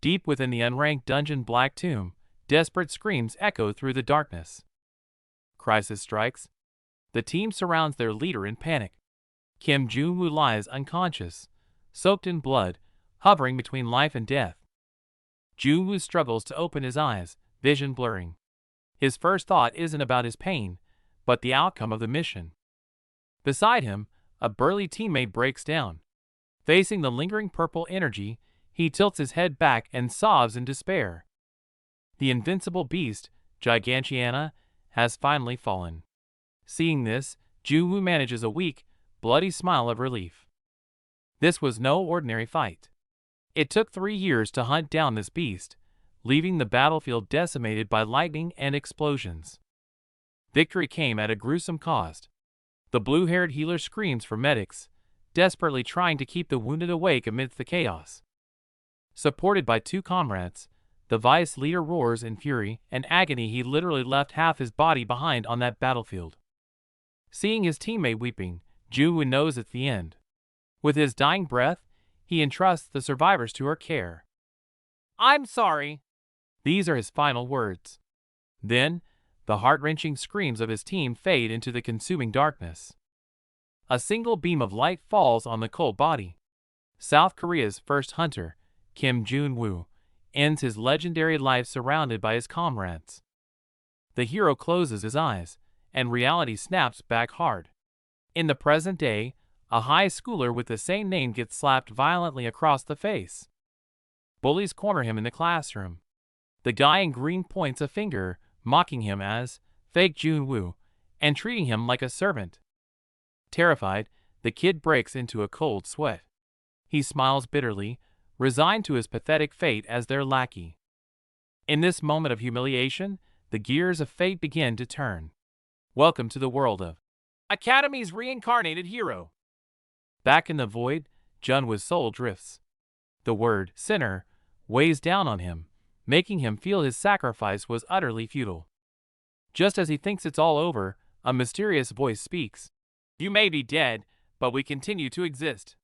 Deep within the unranked dungeon black tomb, desperate screams echo through the darkness. Crisis strikes. The team surrounds their leader in panic. Kim Jun-woo lies unconscious, soaked in blood, hovering between life and death. Jun-woo struggles to open his eyes, vision blurring. His first thought isn't about his pain, but the outcome of the mission. Beside him, a burly teammate breaks down. Facing the lingering purple energy, he tilts his head back and sobs in despair. The invincible beast, Gigantiana, has finally fallen. Seeing this, Jun-woo manages a weak, bloody smile of relief. This was no ordinary fight. It took 3 years to hunt down this beast, leaving the battlefield decimated by lightning and explosions. Victory came at a gruesome cost. The blue-haired healer screams for medics, desperately trying to keep the wounded awake amidst the chaos. Supported by 2 comrades, the Vice leader roars in fury and agony. He literally left half his body behind on that battlefield. Seeing his teammate weeping, Jun-woo knows it's the end. With his dying breath, he entrusts the survivors to her care. "I'm sorry." These are his final words. Then, the heart-wrenching screams of his team fade into the consuming darkness. A single beam of light falls on the cold body. South Korea's first hunter, Kim Jun-woo, ends his legendary life surrounded by his comrades. The hero closes his eyes, and reality snaps back hard. In the present day, a high schooler with the same name gets slapped violently across the face. Bullies corner him in the classroom. The guy in green points a finger, mocking him as fake Jun-woo and treating him like a servant. Terrified, the kid breaks into a cold sweat. He smiles bitterly, resigned to his pathetic fate as their lackey. In this moment of humiliation, the gears of fate begin to turn. Welcome to the world of Academy's reincarnated hero. Back in the void, Jun-woo's soul drifts. The word sinner weighs down on him, making him feel his sacrifice was utterly futile. Just as he thinks it's all over, a mysterious voice speaks. "You may be dead, but we continue to exist."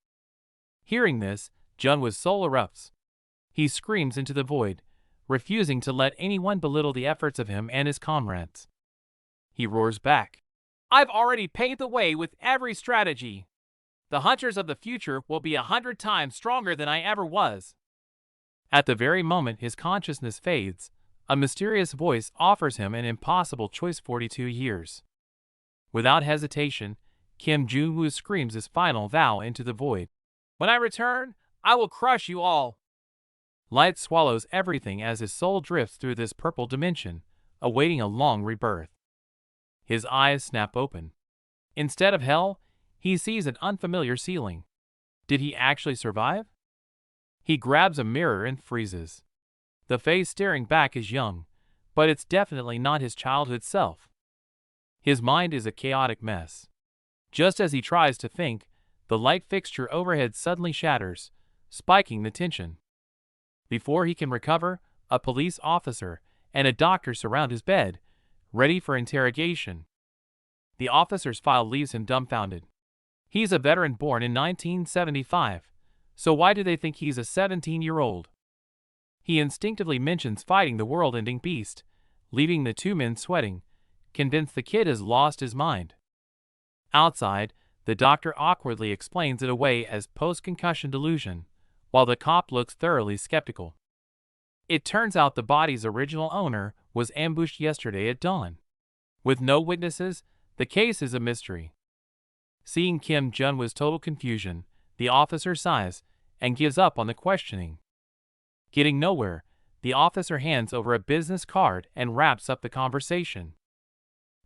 Hearing this, Jun-woo's soul erupts. He screams into the void, refusing to let anyone belittle the efforts of him and his comrades. He roars back. "I've already paved the way with every strategy. The hunters of the future will be 100 times stronger than I ever was." At the very moment his consciousness fades, a mysterious voice offers him an impossible choice: 42 years. Without hesitation, Kim Jun-woo screams his final vow into the void. "When I return, I will crush you all." Light swallows everything as his soul drifts through this purple dimension, awaiting a long rebirth. His eyes snap open. Instead of hell, he sees an unfamiliar ceiling. Did he actually survive? He grabs a mirror and freezes. The face staring back is young, but it's definitely not his childhood self. His mind is a chaotic mess. Just as he tries to think, the light fixture overhead suddenly shatters, spiking the tension. Before he can recover, a police officer and a doctor surround his bed, ready for interrogation. The officer's file leaves him dumbfounded. He's a veteran born in 1975, so why do they think he's a 17-year-old? He instinctively mentions fighting the world-ending beast, leaving the 2 men sweating, convinced the kid has lost his mind. Outside, the doctor awkwardly explains it away as post-concussion delusion, while the cop looks thoroughly skeptical. It turns out the body's original owner was ambushed yesterday at dawn. With no witnesses, the case is a mystery. Seeing Kim Jun-woo's total confusion, the officer sighs and gives up on the questioning. Getting nowhere, the officer hands over a business card and wraps up the conversation.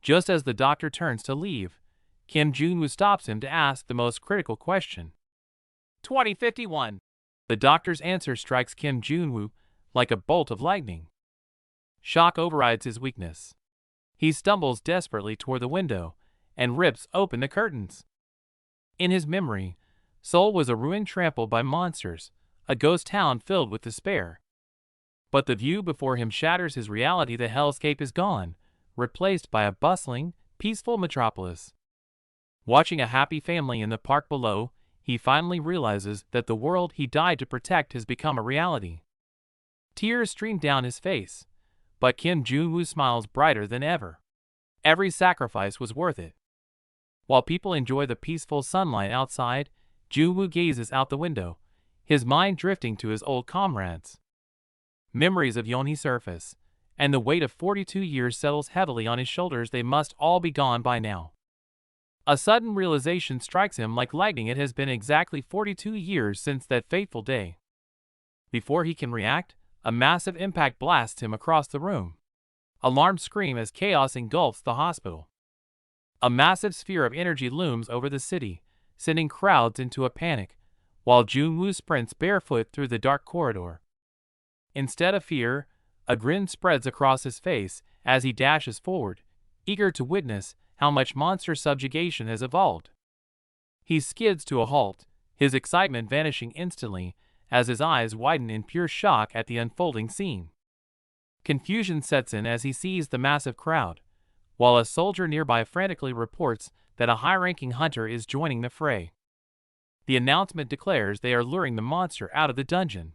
Just as the doctor turns to leave, Kim Jun-woo stops him to ask the most critical question. 2051. The doctor's answer strikes Kim Jun-woo like a bolt of lightning. Shock overrides his weakness. He stumbles desperately toward the window and rips open the curtains. In his memory, Seoul was a ruin trampled by monsters, a ghost town filled with despair. But the view before him shatters his reality. The hellscape is gone, replaced by a bustling, peaceful metropolis. Watching a happy family in the park below, he finally realizes that the world he died to protect has become a reality. Tears stream down his face, but Kim Jong-woo smiles brighter than ever. Every sacrifice was worth it. While people enjoy the peaceful sunlight outside, Jong-woo gazes out the window, his mind drifting to his old comrades. Memories of Yeonhee surface, and the weight of 42 years settles heavily on his shoulders. They must all be gone by now. A sudden realization strikes him like lightning. It has been exactly 42 years since that fateful day. Before he can react, a massive impact blasts him across the room. Alarms scream as chaos engulfs the hospital. A massive sphere of energy looms over the city, sending crowds into a panic, while Jong-woo sprints barefoot through the dark corridor. Instead of fear, a grin spreads across his face as he dashes forward, eager to witness how much monster subjugation has evolved. He skids to a halt, his excitement vanishing instantly as his eyes widen in pure shock at the unfolding scene. Confusion sets in as he sees the massive crowd, while a soldier nearby frantically reports that a high-ranking hunter is joining the fray. The announcement declares they are luring the monster out of the dungeon.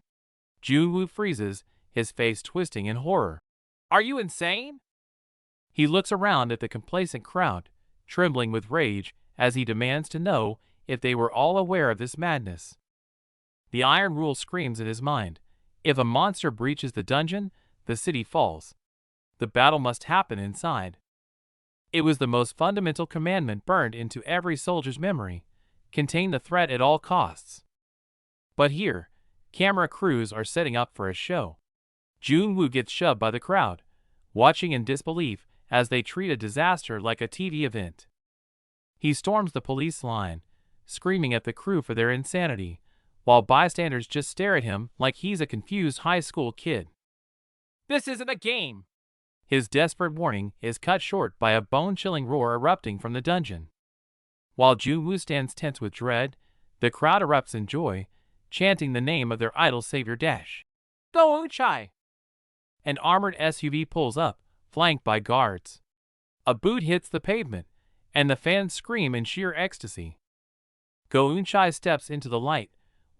Jong-woo freezes, his face twisting in horror. "Are you insane?" He looks around at the complacent crowd, trembling with rage as he demands to know if they were all aware of this madness. The iron rule screams in his mind. If a monster breaches the dungeon, the city falls. The battle must happen inside. It was the most fundamental commandment burned into every soldier's memory: contain the threat at all costs. But here, camera crews are setting up for a show. Jong-woo gets shoved by the crowd, watching in disbelief as they treat a disaster like a TV event. He storms the police line, screaming at the crew for their insanity, while bystanders just stare at him like he's a confused high school kid. "This isn't a game!" His desperate warning is cut short by a bone-chilling roar erupting from the dungeon. While Jong-woo stands tense with dread, the crowd erupts in joy, chanting the name of their idol savior Dash. "Go Eun-chae!" An armored SUV pulls up, flanked by guards. A boot hits the pavement, and the fans scream in sheer ecstasy. Go Eun-chae steps into the light,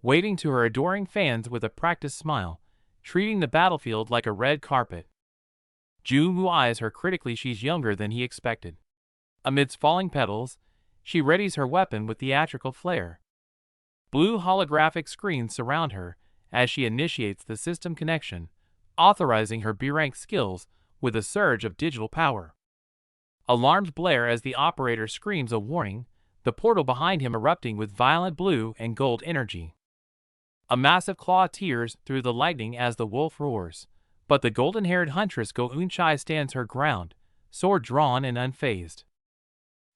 waving to her adoring fans with a practiced smile, treating the battlefield like a red carpet. Jong-woo eyes her critically. She's younger than he expected. Amidst falling petals, she readies her weapon with theatrical flair. Blue holographic screens surround her as she initiates the system connection, authorizing her B-rank skills with a surge of digital power. Alarms blare as the operator screams a warning, the portal behind him erupting with violent blue and gold energy. A massive claw tears through the lightning as the wolf roars, but the golden-haired huntress Go Eun-chae stands her ground, sword drawn and unfazed.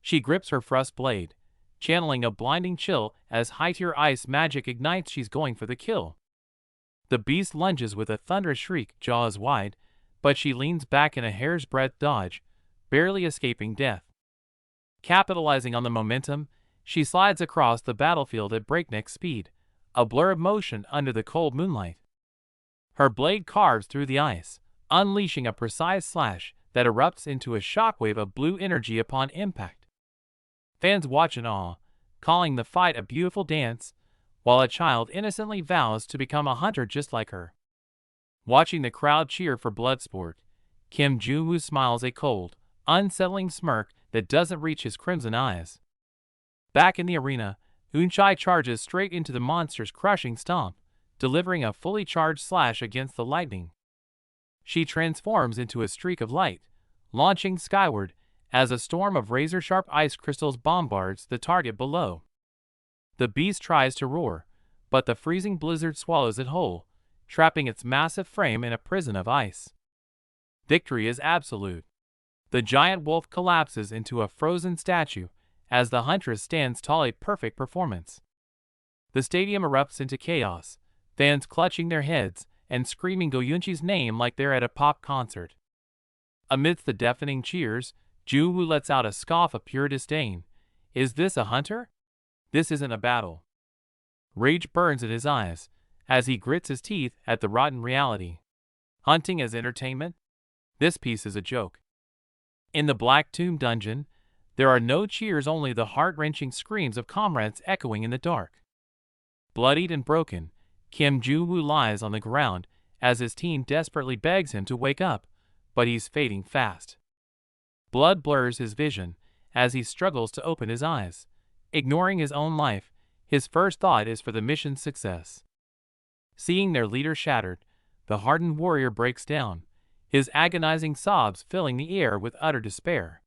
She grips her thrust blade, channeling a blinding chill as high-tier ice magic ignites. She's going for the kill. The beast lunges with a thunderous shriek, jaws wide, but she leans back in a hair's breadth dodge, barely escaping death. Capitalizing on the momentum, she slides across the battlefield at breakneck speed, a blur of motion under the cold moonlight. Her blade carves through the ice, unleashing a precise slash that erupts into a shockwave of blue energy upon impact. Fans watch in awe, calling the fight a beautiful dance, while a child innocently vows to become a hunter just like her. Watching the crowd cheer for Bloodsport, Kim Jong-woo smiles a cold, unsettling smirk that doesn't reach his crimson eyes. Back in the arena, Eun-chae charges straight into the monster's crushing stomp, delivering a fully charged slash against the lightning. She transforms into a streak of light, launching skyward as a storm of razor-sharp ice crystals bombards the target below. The beast tries to roar, but the freezing blizzard swallows it whole, trapping its massive frame in a prison of ice. Victory is absolute. The giant wolf collapses into a frozen statue as the huntress stands tall, a perfect performance. The stadium erupts into chaos, fans clutching their heads and screaming Go Eun-chae's name like they're at a pop concert. Amidst the deafening cheers, Jong-woo lets out a scoff of pure disdain. Is this a hunter? This isn't a battle. Rage burns in his eyes as he grits his teeth at the rotten reality. Hunting as entertainment? This piece is a joke. In the Black Tomb dungeon, there are no cheers, only the heart-wrenching screams of comrades echoing in the dark. Bloodied and broken, Kim Jong-woo lies on the ground as his team desperately begs him to wake up, but he's fading fast. Blood blurs his vision as he struggles to open his eyes. Ignoring his own life, his first thought is for the mission's success. Seeing their leader shattered, the hardened warrior breaks down, his agonizing sobs filling the air with utter despair.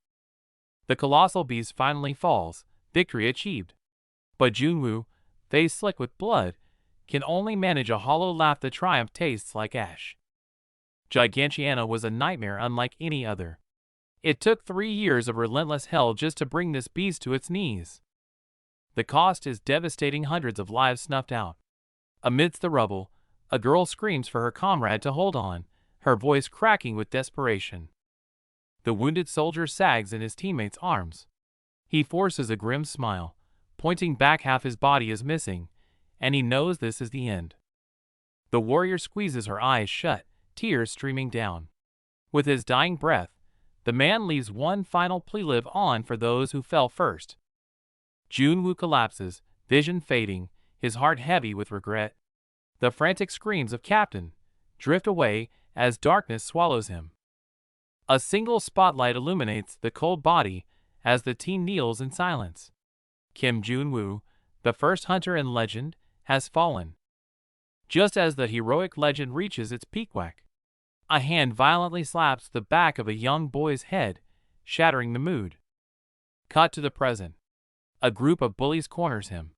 The colossal beast finally falls, victory achieved. But Junwoo, face slick with blood, can only manage a hollow laugh. The triumph tastes like ash. Gigantiana was a nightmare unlike any other. It took 3 years of relentless hell just to bring this beast to its knees. The cost is devastating, hundreds of lives snuffed out. Amidst the rubble, a girl screams for her comrade to hold on, her voice cracking with desperation. The wounded soldier sags in his teammate's arms. He forces a grim smile, pointing back. Half his body is missing, and he knows this is the end. The warrior squeezes her eyes shut, tears streaming down. With his dying breath, the man leaves one final plea: live on for those who fell first. Junwoo collapses, vision fading, his heart heavy with regret. The frantic screams of Captain drift away as darkness swallows him. A single spotlight illuminates the cold body as the team kneels in silence. Kim Junwoo, the first hunter in legend, has fallen. Just as the heroic legend reaches its peak, a hand violently slaps the back of a young boy's head, shattering the mood. Cut to the present. A group of bullies corners him.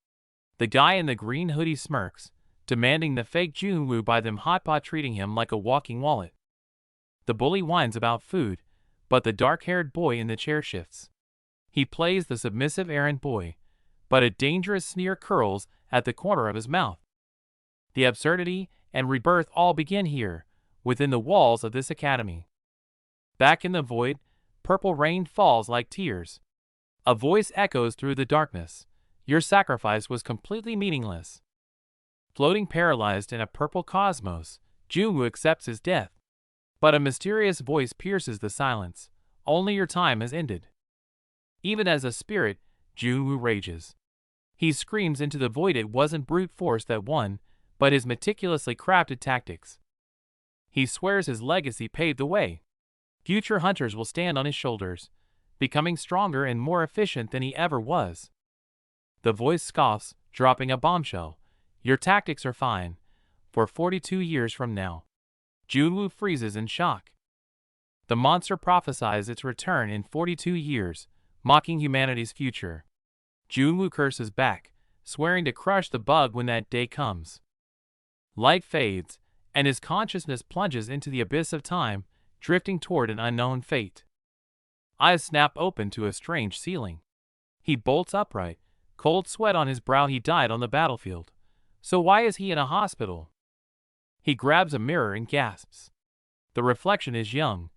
The guy in the green hoodie smirks, demanding the fake Junwoo buy them hot pot, treating him like a walking wallet. The bully whines about food, but the dark-haired boy in the chair shifts. He plays the submissive errand boy, but a dangerous sneer curls at the corner of his mouth. The absurdity and rebirth all begin here, within the walls of this academy. Back in the void, purple rain falls like tears. A voice echoes through the darkness. Your sacrifice was completely meaningless. Floating paralyzed in a purple cosmos, Junwoo accepts his death. But a mysterious voice pierces the silence. Only your time has ended. Even as a spirit, Junwoo rages. He screams into the void. It wasn't brute force that won, but his meticulously crafted tactics. He swears his legacy paved the way. Future hunters will stand on his shoulders, becoming stronger and more efficient than he ever was. The voice scoffs, dropping a bombshell. Your tactics are fine. For 42 years from now. Junwoo freezes in shock. The monster prophesies its return in 42 years, mocking humanity's future. Junwoo curses back, swearing to crush the bug when that day comes. Light fades, and his consciousness plunges into the abyss of time, drifting toward an unknown fate. Eyes snap open to a strange ceiling. He bolts upright, cold sweat on his brow. He died on the battlefield. So why is he in a hospital? He grabs a mirror and gasps. The reflection is young,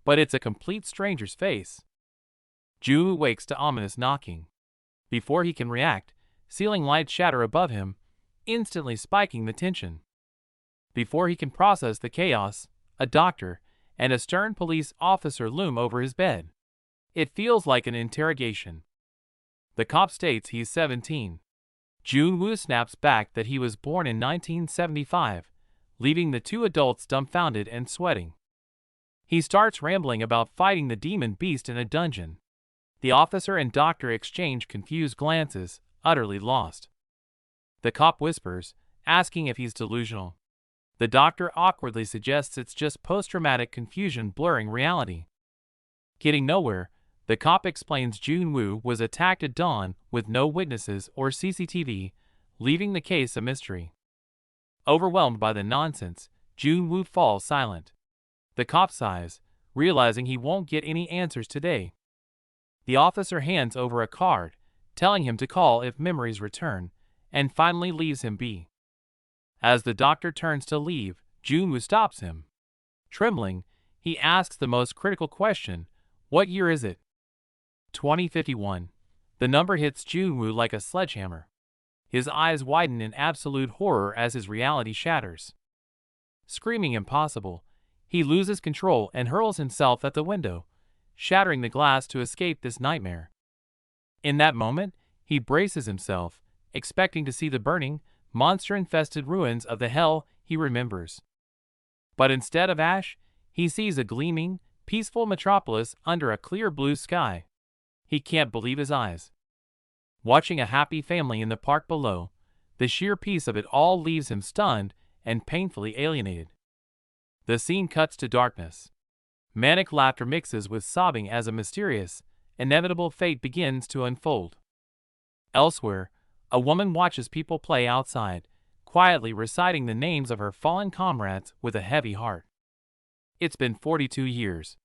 but it's a complete stranger's face. Junwoo wakes to ominous knocking. Before he can react, ceiling lights shatter above him, instantly spiking the tension. Before he can process the chaos, a doctor and a stern police officer loom over his bed. It feels like an interrogation. The cop states he's 17. Junwoo snaps back that he was born in 1975, leaving the two adults dumbfounded and sweating. He starts rambling about fighting the demon beast in a dungeon. The officer and doctor exchange confused glances, utterly lost. The cop whispers, asking if he's delusional. The doctor awkwardly suggests it's just post-traumatic confusion blurring reality. Getting nowhere, the cop explains Junwoo was attacked at dawn with no witnesses or CCTV, leaving the case a mystery. Overwhelmed by the nonsense, Junwoo falls silent. The cop sighs, realizing he won't get any answers today. The officer hands over a card, telling him to call if memories return, and finally leaves him be. As the doctor turns to leave, Junwoo stops him. Trembling, he asks the most critical question, "What year is it?" 2051. The number hits Junwoo like a sledgehammer. His eyes widen in absolute horror as his reality shatters. Screaming impossible, he loses control and hurls himself at the window, shattering the glass to escape this nightmare. In that moment, he braces himself, expecting to see the burning, monster-infested ruins of the hell he remembers. But instead of ash, he sees a gleaming, peaceful metropolis under a clear blue sky. He can't believe his eyes. Watching a happy family in the park below, the sheer peace of it all leaves him stunned and painfully alienated. The scene cuts to darkness. Manic laughter mixes with sobbing as a mysterious, inevitable fate begins to unfold. Elsewhere, a woman watches people play outside, quietly reciting the names of her fallen comrades with a heavy heart. It's been 42 years.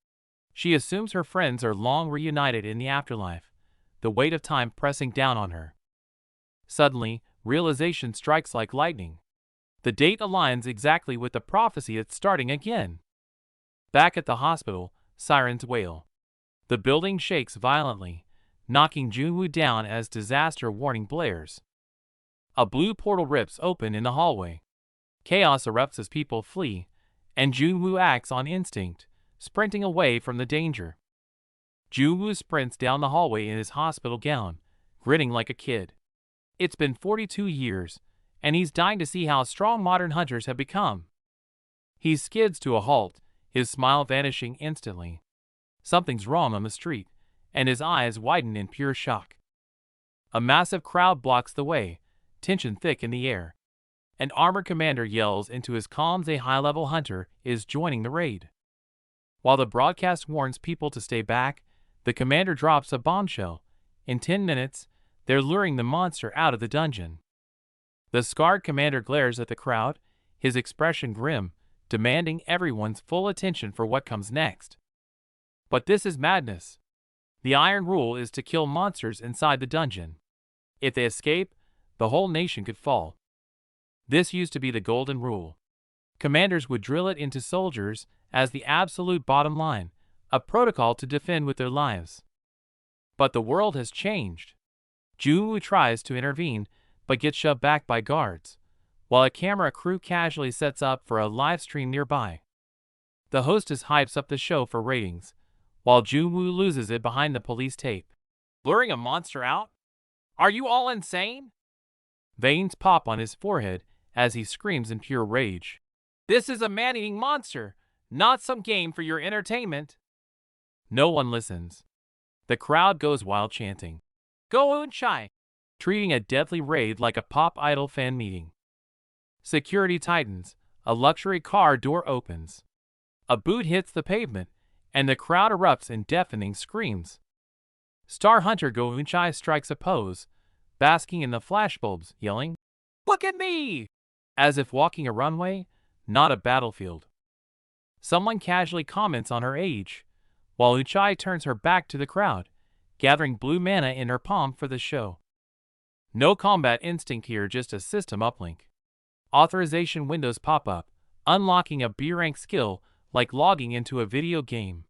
She assumes her friends are long reunited in the afterlife, the weight of time pressing down on her. Suddenly, realization strikes like lightning. The date aligns exactly with the prophecy it's starting again. Back at the hospital, sirens wail. The building shakes violently, knocking Junwoo down as disaster warning blares. A blue portal rips open in the hallway. Chaos erupts as people flee, and Junwoo acts on instinct, sprinting away from the danger. Junwoo sprints down the hallway in his hospital gown, grinning like a kid. It's been 42 years, and he's dying to see how strong modern hunters have become. He skids to a halt, his smile vanishing instantly. Something's wrong on the street, and his eyes widen in pure shock. A massive crowd blocks the way, tension thick in the air. An armored commander yells into his comms a high-level hunter is joining the raid. While the broadcast warns people to stay back, the commander drops a bombshell. In 10 minutes, they're luring the monster out of the dungeon. The scarred commander glares at the crowd, his expression grim, demanding everyone's full attention for what comes next. But this is madness. The iron rule is to kill monsters inside the dungeon. If they escape, the whole nation could fall. This used to be the golden rule. Commanders would drill it into soldiers as the absolute bottom line, a protocol to defend with their lives. But the world has changed. Junwoo tries to intervene, but gets shoved back by guards, while a camera crew casually sets up for a live stream nearby. The hostess hypes up the show for ratings, while Junwoo loses it behind the police tape. Luring a monster out? Are you all insane? Veins pop on his forehead as he screams in pure rage. This is a man-eating monster, not some game for your entertainment. No one listens. The crowd goes wild chanting, "Go Eun-chai," treating a deadly raid like a pop idol fan meeting. Security tightens, a luxury car door opens. A boot hits the pavement, and the crowd erupts in deafening screams. Star hunter Go Eun-chai strikes a pose, basking in the flashbulbs, yelling, "Look at me!" as if walking a runway, not a battlefield. Someone casually comments on her age, while Eun-chai turns her back to the crowd, gathering blue mana in her palm for the show. No combat instinct here, just a system uplink. Authorization windows pop up, unlocking a B-rank skill like logging into a video game.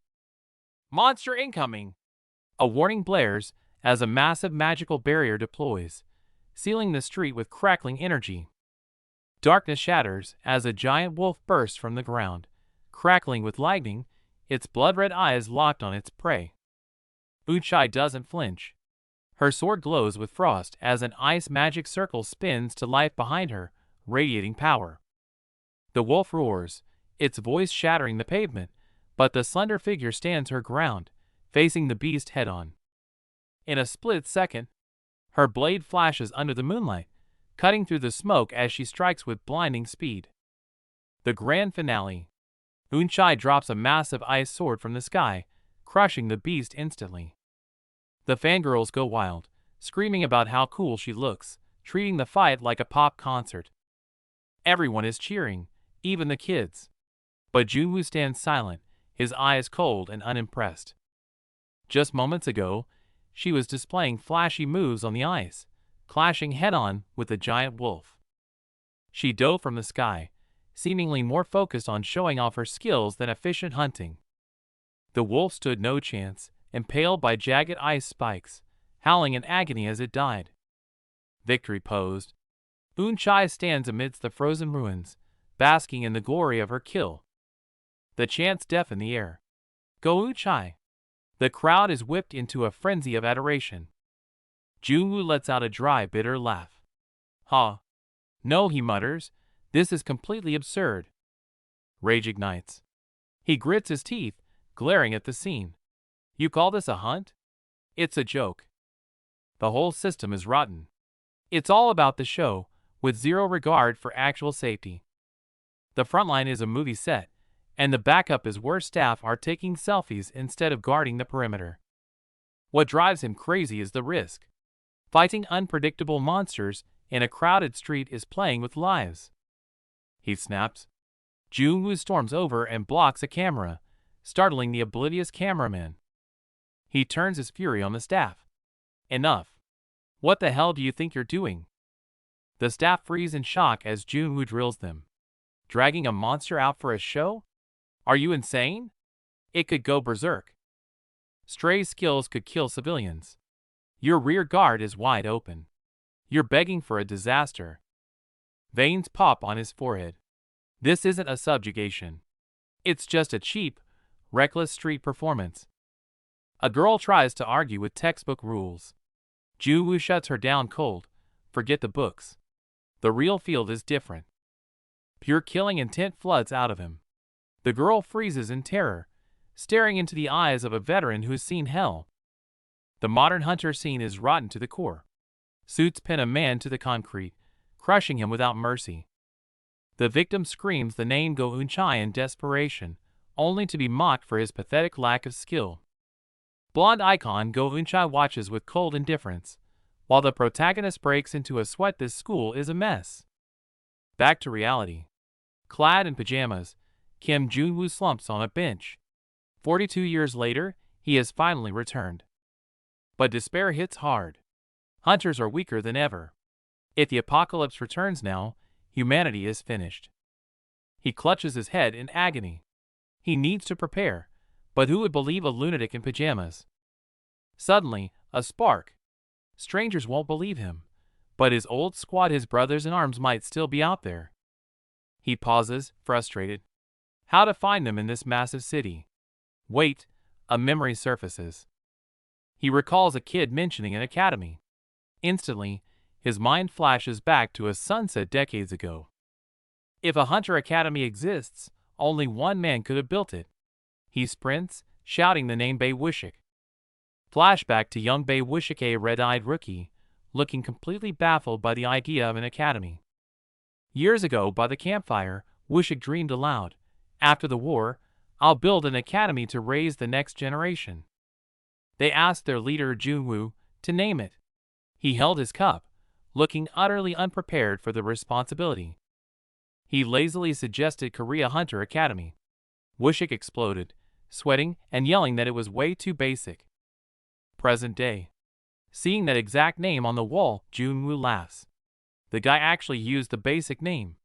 Monster incoming! A warning blares as a massive magical barrier deploys, sealing the street with crackling energy. Darkness shatters as a giant wolf bursts from the ground, crackling with lightning, its blood-red eyes locked on its prey. Eun-chai doesn't flinch. Her sword glows with frost as an ice magic circle spins to life behind her, radiating power. The wolf roars, its voice shattering the pavement, but the slender figure stands her ground, facing the beast head-on. In a split second, her blade flashes under the moonlight, cutting through the smoke as she strikes with blinding speed. The grand finale. Eun-chai drops a massive ice sword from the sky, crushing the beast instantly. The fangirls go wild, screaming about how cool she looks, treating the fight like a pop concert. Everyone is cheering, even the kids. But Junwoo stands silent, his eyes cold and unimpressed. Just moments ago, she was displaying flashy moves on the ice, clashing head-on with the giant wolf. She dove from the sky, seemingly more focused on showing off her skills than efficient hunting. The wolf stood no chance, impaled by jagged ice spikes, howling in agony as it died. Victory posed. Eun-chai stands amidst the frozen ruins, basking in the glory of her kill. The chants deafen the air. Go Eun-chai! The crowd is whipped into a frenzy of adoration. Junwoo lets out a dry, bitter laugh. "Huh. No," he mutters, "this is completely absurd." Rage ignites. He grits his teeth, glaring at the scene. You call this a hunt? It's a joke. The whole system is rotten. It's all about the show, with zero regard for actual safety. The front line is a movie set, and the backup is where staff are taking selfies instead of guarding the perimeter. What drives him crazy is the risk. Fighting unpredictable monsters in a crowded street is playing with lives. He snaps. Jun-woo storms over and blocks a camera, startling the oblivious cameraman. He turns his fury on the staff. Enough. What the hell do you think you're doing? The staff freeze in shock as Jun-woo drills them. Dragging a monster out for a show? Are you insane? It could go berserk. Stray's skills could kill civilians. Your rear guard is wide open. You're begging for a disaster. Veins pop on his forehead. This isn't a subjugation. It's just a cheap, reckless street performance. A girl tries to argue with textbook rules. Jun-woo shuts her down cold. Forget the books. The real field is different. Pure killing intent floods out of him. The girl freezes in terror, staring into the eyes of a veteran who's seen hell. The modern hunter scene is rotten to the core. Suits pin a man to the concrete, crushing him without mercy. The victim screams the name Go Eun-chae in desperation, only to be mocked for his pathetic lack of skill. Blonde icon Go Eun-chae watches with cold indifference, while the protagonist breaks into a sweat. This school is a mess. Back to reality. Clad in pajamas, Kim Jun-woo slumps on a bench. 42 years later, he has finally returned. But despair hits hard. Hunters are weaker than ever. If the apocalypse returns now, humanity is finished. He clutches his head in agony. He needs to prepare, but who would believe a lunatic in pajamas? Suddenly, a spark. Strangers won't believe him, but his old squad, his brothers in arms, might still be out there. He pauses, frustrated. How to find them in this massive city? Wait, a memory surfaces. He recalls a kid mentioning an academy. Instantly, his mind flashes back to a sunset decades ago. If a hunter academy exists, only one man could have built it. He sprints, shouting the name Bae Wishik. Flashback to young Bae Wishik, a red-eyed rookie, looking completely baffled by the idea of an academy. Years ago, by the campfire, Wishik dreamed aloud. After the war, I'll build an academy to raise the next generation. They asked their leader Jun-woo to name it. He held his cup, looking utterly unprepared for the responsibility. He lazily suggested Korea Hunter Academy. Wishik exploded, sweating and yelling that it was way too basic. Present day. Seeing that exact name on the wall, Jun-woo laughs. The guy actually used the basic name.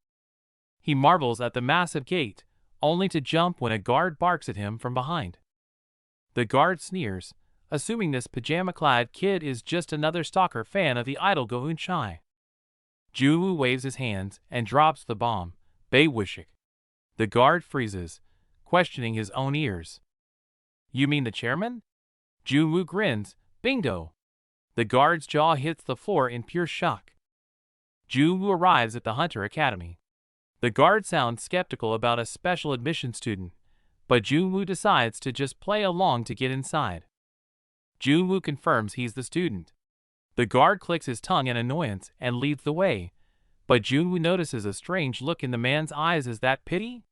He marvels at the massive gate, only to jump when a guard barks at him from behind. The guard sneers, assuming this pajama-clad kid is just another stalker fan of the idol Go Eun-chae. Jun-woo waves his hands and drops the bomb, Bae Wishik. The guard freezes, questioning his own ears. You mean the chairman? Jun-woo grins, bingo! The guard's jaw hits the floor in pure shock. Jun-woo arrives at the Hunter Academy. The guard sounds skeptical about a special admission student, but Jun-woo decides to just play along to get inside. Jun-woo confirms he's the student. The guard clicks his tongue in annoyance and leads the way, but Jun-woo notices a strange look in the man's eyes. Is that pity?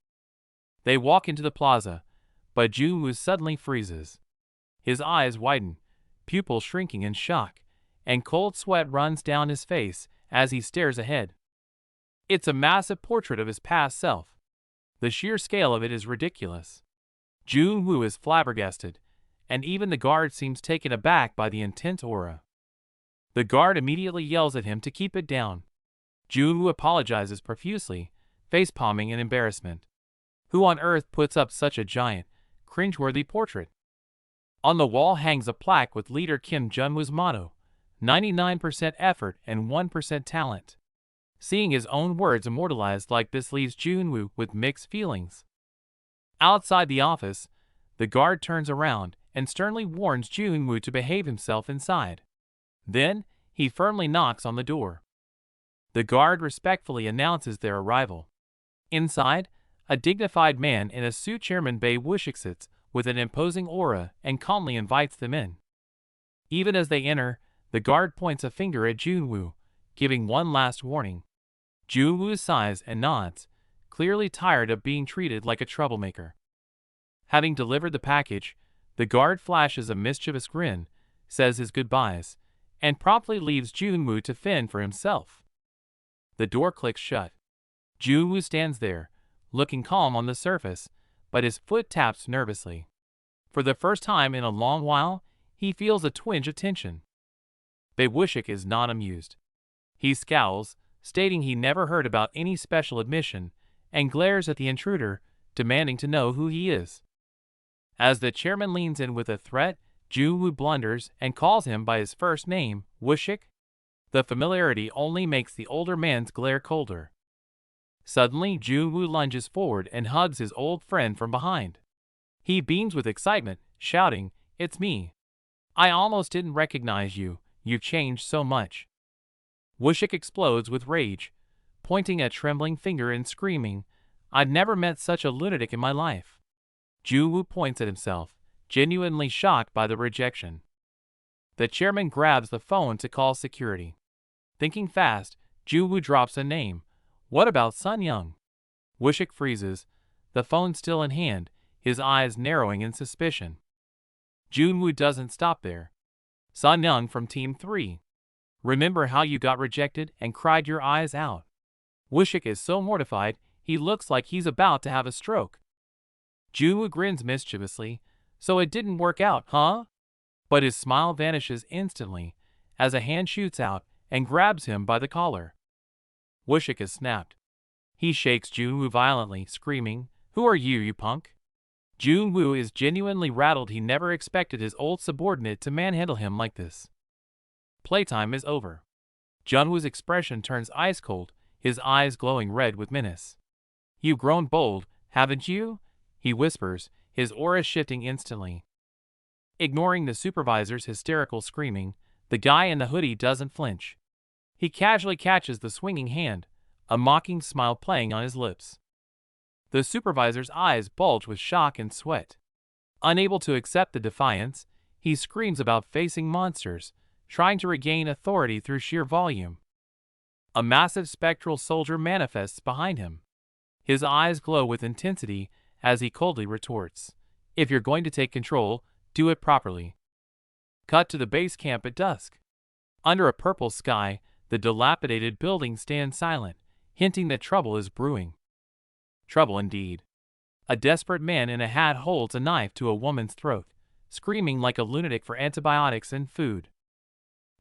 They walk into the plaza, but Jun-woo suddenly freezes. His eyes widen, pupils shrinking in shock, and cold sweat runs down his face as he stares ahead. It's a massive portrait of his past self. The sheer scale of it is ridiculous. Jun-woo is flabbergasted, and even the guard seems taken aback by the intense aura. The guard immediately yells at him to keep it down. Jun-woo apologizes profusely, face-palming in embarrassment. Who on earth puts up such a giant, cringeworthy portrait? On the wall hangs a plaque with leader Kim Jun-woo's motto, 99% effort and 1% talent. Seeing his own words immortalized like this leaves Jun-woo with mixed feelings. Outside the office, the guard turns around and sternly warns Jun-woo to behave himself inside. Then, he firmly knocks on the door. The guard respectfully announces their arrival. Inside, A dignified man in a suit, Chairman Bei Wushik, sits with an imposing aura and calmly invites them in. Even as they enter, the guard points a finger at Junwoo, giving one last warning. Junwoo sighs and nods, clearly tired of being treated like a troublemaker. Having delivered the package, the guard flashes a mischievous grin, says his goodbyes, and promptly leaves Junwoo to fend for himself. The door clicks shut. Junwoo stands there, looking calm on the surface, but his foot taps nervously. For the first time in a long while, he feels a twinge of tension. Bei Wushik is not amused. He scowls, stating he never heard about any special admission, and glares at the intruder, demanding to know who he is. As the chairman leans in with a threat, Junwoo blunders and calls him by his first name, Wushik. The familiarity only makes the older man's glare colder. Suddenly, Junwoo lunges forward and hugs his old friend from behind. He beams with excitement, shouting, "It's me. I almost didn't recognize you, you've changed so much." Wushik explodes with rage, pointing a trembling finger and screaming, "I've never met such a lunatic in my life." Junwoo points at himself, genuinely shocked by the rejection. The chairman grabs the phone to call security. Thinking fast, Junwoo drops a name. "What about Sun Young?" Wushik freezes, the phone still in hand, his eyes narrowing in suspicion. Junwoo doesn't stop there. "Sun Young from Team 3. Remember how you got rejected and cried your eyes out?" Wushik is so mortified, he looks like he's about to have a stroke. Junwoo grins mischievously. "So it didn't work out, huh?" But his smile vanishes instantly, as a hand shoots out and grabs him by the collar. Wushik is snapped. He shakes Junwoo violently, screaming, "Who are you, you punk?" Junwoo is genuinely rattled. He never expected his old subordinate to manhandle him like this. Playtime is over. Junwoo's expression turns ice cold, his eyes glowing red with menace. "You've grown bold, haven't you?" he whispers, his aura shifting instantly. Ignoring the supervisor's hysterical screaming, the guy in the hoodie doesn't flinch. He casually catches the swinging hand, a mocking smile playing on his lips. The supervisor's eyes bulge with shock and sweat. Unable to accept the defiance, he screams about facing monsters, trying to regain authority through sheer volume. A massive spectral soldier manifests behind him. His eyes glow with intensity as he coldly retorts, "If you're going to take control, do it properly." Cut to the base camp at dusk. Under a purple sky, the dilapidated building stands silent, hinting that trouble is brewing. Trouble indeed. A desperate man in a hat holds a knife to a woman's throat, screaming like a lunatic for antibiotics and food.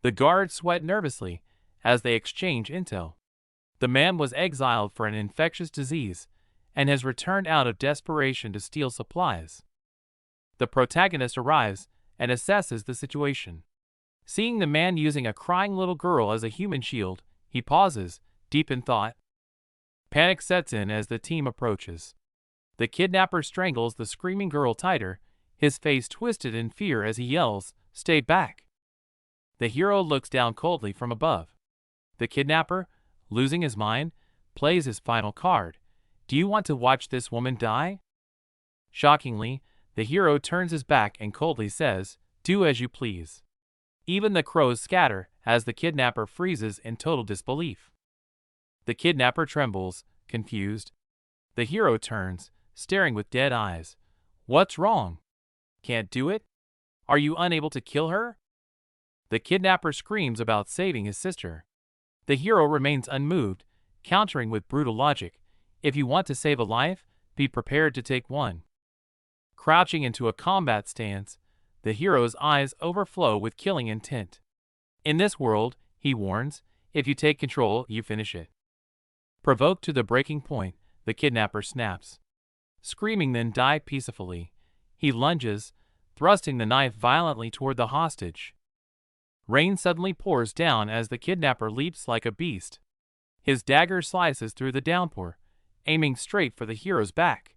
The guards sweat nervously as they exchange intel. The man was exiled for an infectious disease and has returned out of desperation to steal supplies. The protagonist arrives and assesses the situation. Seeing the man using a crying little girl as a human shield, he pauses, deep in thought. Panic sets in as the team approaches. The kidnapper strangles the screaming girl tighter, his face twisted in fear as he yells, "Stay back!" The hero looks down coldly from above. The kidnapper, losing his mind, plays his final card. "Do you want to watch this woman die?" Shockingly, the hero turns his back and coldly says, "Do as you please." Even the crows scatter as the kidnapper freezes in total disbelief. The kidnapper trembles, confused. The hero turns, staring with dead eyes. "What's wrong? Can't do it? Are you unable to kill her?" The kidnapper screams about saving his sister. The hero remains unmoved, countering with brutal logic. "If you want to save a life, be prepared to take one." Crouching into a combat stance, the hero's eyes overflow with killing intent. "In this world," he warns, "if you take control, you finish it." Provoked to the breaking point, the kidnapper snaps. Screaming then die peacefully. He lunges, thrusting the knife violently toward the hostage. Rain suddenly pours down as the kidnapper leaps like a beast. His dagger slices through the downpour, aiming straight for the hero's back.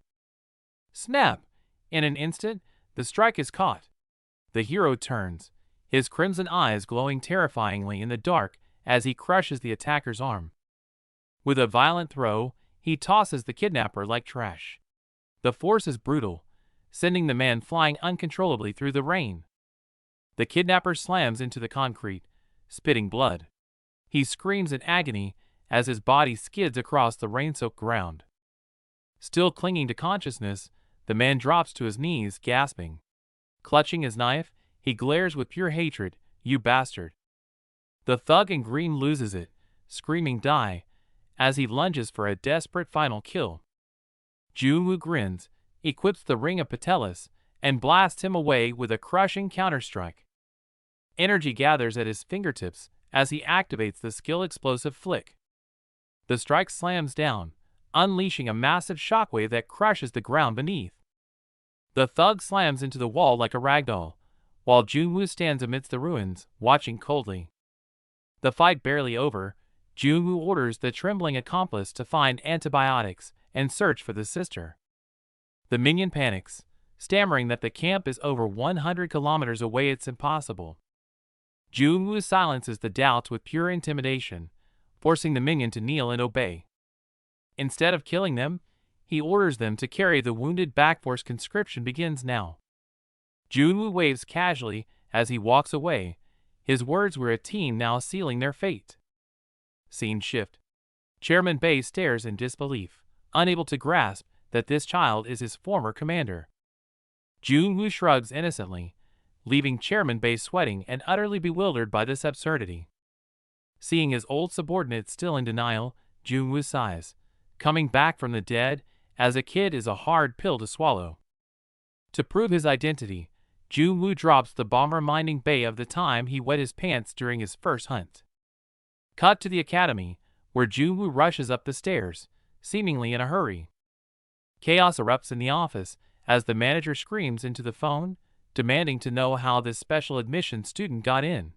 Snap! In an instant, the strike is caught. The hero turns, his crimson eyes glowing terrifyingly in the dark as he crushes the attacker's arm. With a violent throw, he tosses the kidnapper like trash. The force is brutal, sending the man flying uncontrollably through the rain. The kidnapper slams into the concrete, spitting blood. He screams in agony as his body skids across the rain-soaked ground. Still clinging to consciousness, the man drops to his knees, gasping. Clutching his knife, he glares with pure hatred, "You bastard." The thug in green loses it, screaming "Die," as he lunges for a desperate final kill. Jun-woo grins, equips the Ring of Patelis, and blasts him away with a crushing counterstrike. Energy gathers at his fingertips as he activates the skill explosive flick. The strike slams down, unleashing a massive shockwave that crushes the ground beneath. The thug slams into the wall like a ragdoll, while Jun-woo stands amidst the ruins, watching coldly. The fight barely over, Jun-woo orders the trembling accomplice to find antibiotics and search for the sister. The minion panics, stammering that the camp is over 100 kilometers away. It's impossible. Jun-woo silences the doubts with pure intimidation, forcing the minion to kneel and obey. Instead of killing them, he orders them to carry the wounded back. Force conscription begins now. Jun-woo waves casually as he walks away. His words were a team now sealing their fate. Scene shift. Chairman Bei stares in disbelief, unable to grasp that this child is his former commander. Jun-woo shrugs innocently, leaving Chairman Bei sweating and utterly bewildered by this absurdity. Seeing his old subordinate still in denial, Jun-woo sighs. Coming back from the dead as a kid is a hard pill to swallow. To prove his identity, Jun-woo drops the bomb, reminding Bei of the time he wet his pants during his first hunt. Cut to the academy, where Jun-woo rushes up the stairs, seemingly in a hurry. Chaos erupts in the office as the manager screams into the phone, demanding to know how this special admission student got in.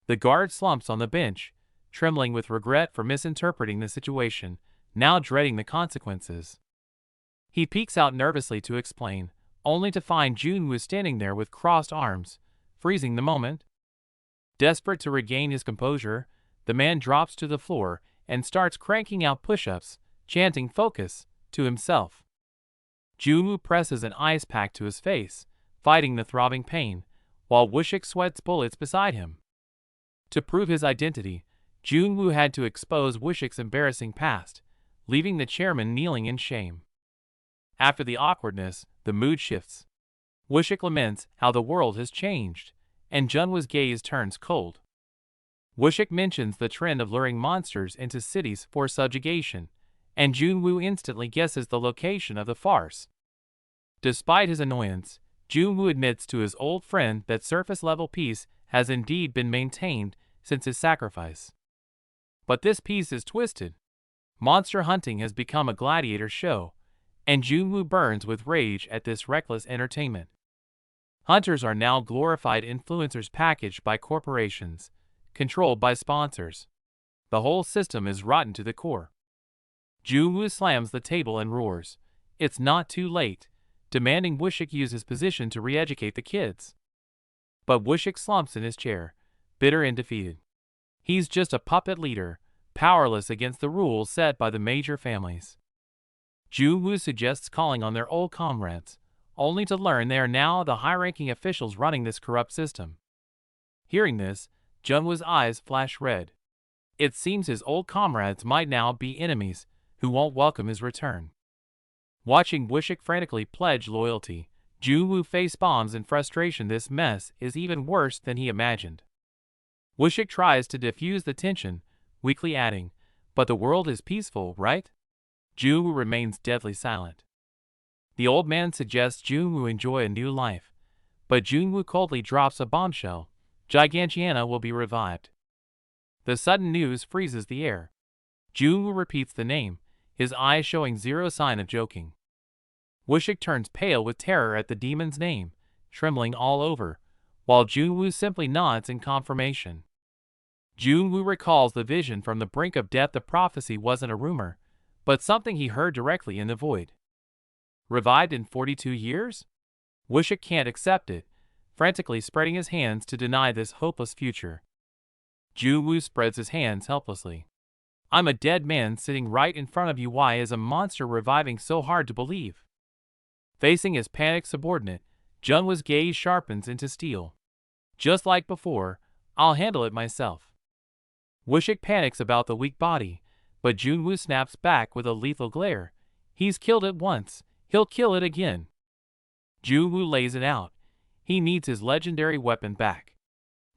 The guard slumps on the bench, trembling with regret for misinterpreting the situation, now dreading the consequences. He peeks out nervously to explain, only to find Jun-woo standing there with crossed arms, freezing the moment. Desperate to regain his composure, the man drops to the floor and starts cranking out push-ups, chanting "Focus" to himself. Jun-woo presses an ice pack to his face, fighting the throbbing pain, while Woo-shik sweats bullets beside him. To prove his identity, Jun-woo had to expose Woo-shik's embarrassing past, leaving the chairman kneeling in shame. After the awkwardness, the mood shifts. Woo-shik laments how the world has changed, and Jun-woo's gaze turns cold. Woo-shik mentions the trend of luring monsters into cities for subjugation, and Jun-woo instantly guesses the location of the farce. Despite his annoyance, Jun-woo admits to his old friend that surface-level peace has indeed been maintained since his sacrifice. But this peace is twisted. Monster hunting has become a gladiator show, and Jun-woo burns with rage at this reckless entertainment. Hunters are now glorified influencers packaged by corporations, controlled by sponsors. The whole system is rotten to the core. Jun-woo slams the table and roars, "It's not too late," demanding Woo-shik use his position to re-educate the kids. But Woo-shik slumps in his chair, bitter and defeated. He's just a puppet leader, powerless against the rules set by the major families. Jun-woo suggests calling on their old comrades, only to learn they are now the high-ranking officials running this corrupt system. Hearing this, Jun-woo's eyes flash red. It seems his old comrades might now be enemies who won't welcome his return. Watching Woo-shik frantically pledge loyalty, Jun-woo face bombs in frustration. This mess is even worse than he imagined. Woo-shik tries to diffuse the tension, weakly adding, "But the world is peaceful, right?" Jun-woo remains deadly silent. The old man suggests Jun-woo enjoy a new life, but Jun-woo coldly drops a bombshell. Gigantiana will be revived. The sudden news freezes the air. Jun-woo repeats the name, his eyes showing zero sign of joking. Woo-shik turns pale with terror at the demon's name, trembling all over, while Jun-woo simply nods in confirmation. Jun-woo recalls the vision from the brink of death. The prophecy wasn't a rumor, but something he heard directly in the void. Revived in 42 years? Woo-shik can't accept it, frantically spreading his hands to deny this hopeless future. Jun-woo spreads his hands helplessly. I'm a dead man sitting right in front of you. Why is a monster reviving so hard to believe? Facing his panicked subordinate, Junwoo's gaze sharpens into steel. Just like before, I'll handle it myself. Wishik panics about the weak body, but Junwoo snaps back with a lethal glare. He's killed it once, he'll kill it again. Junwoo lays it out. He needs his legendary weapon back.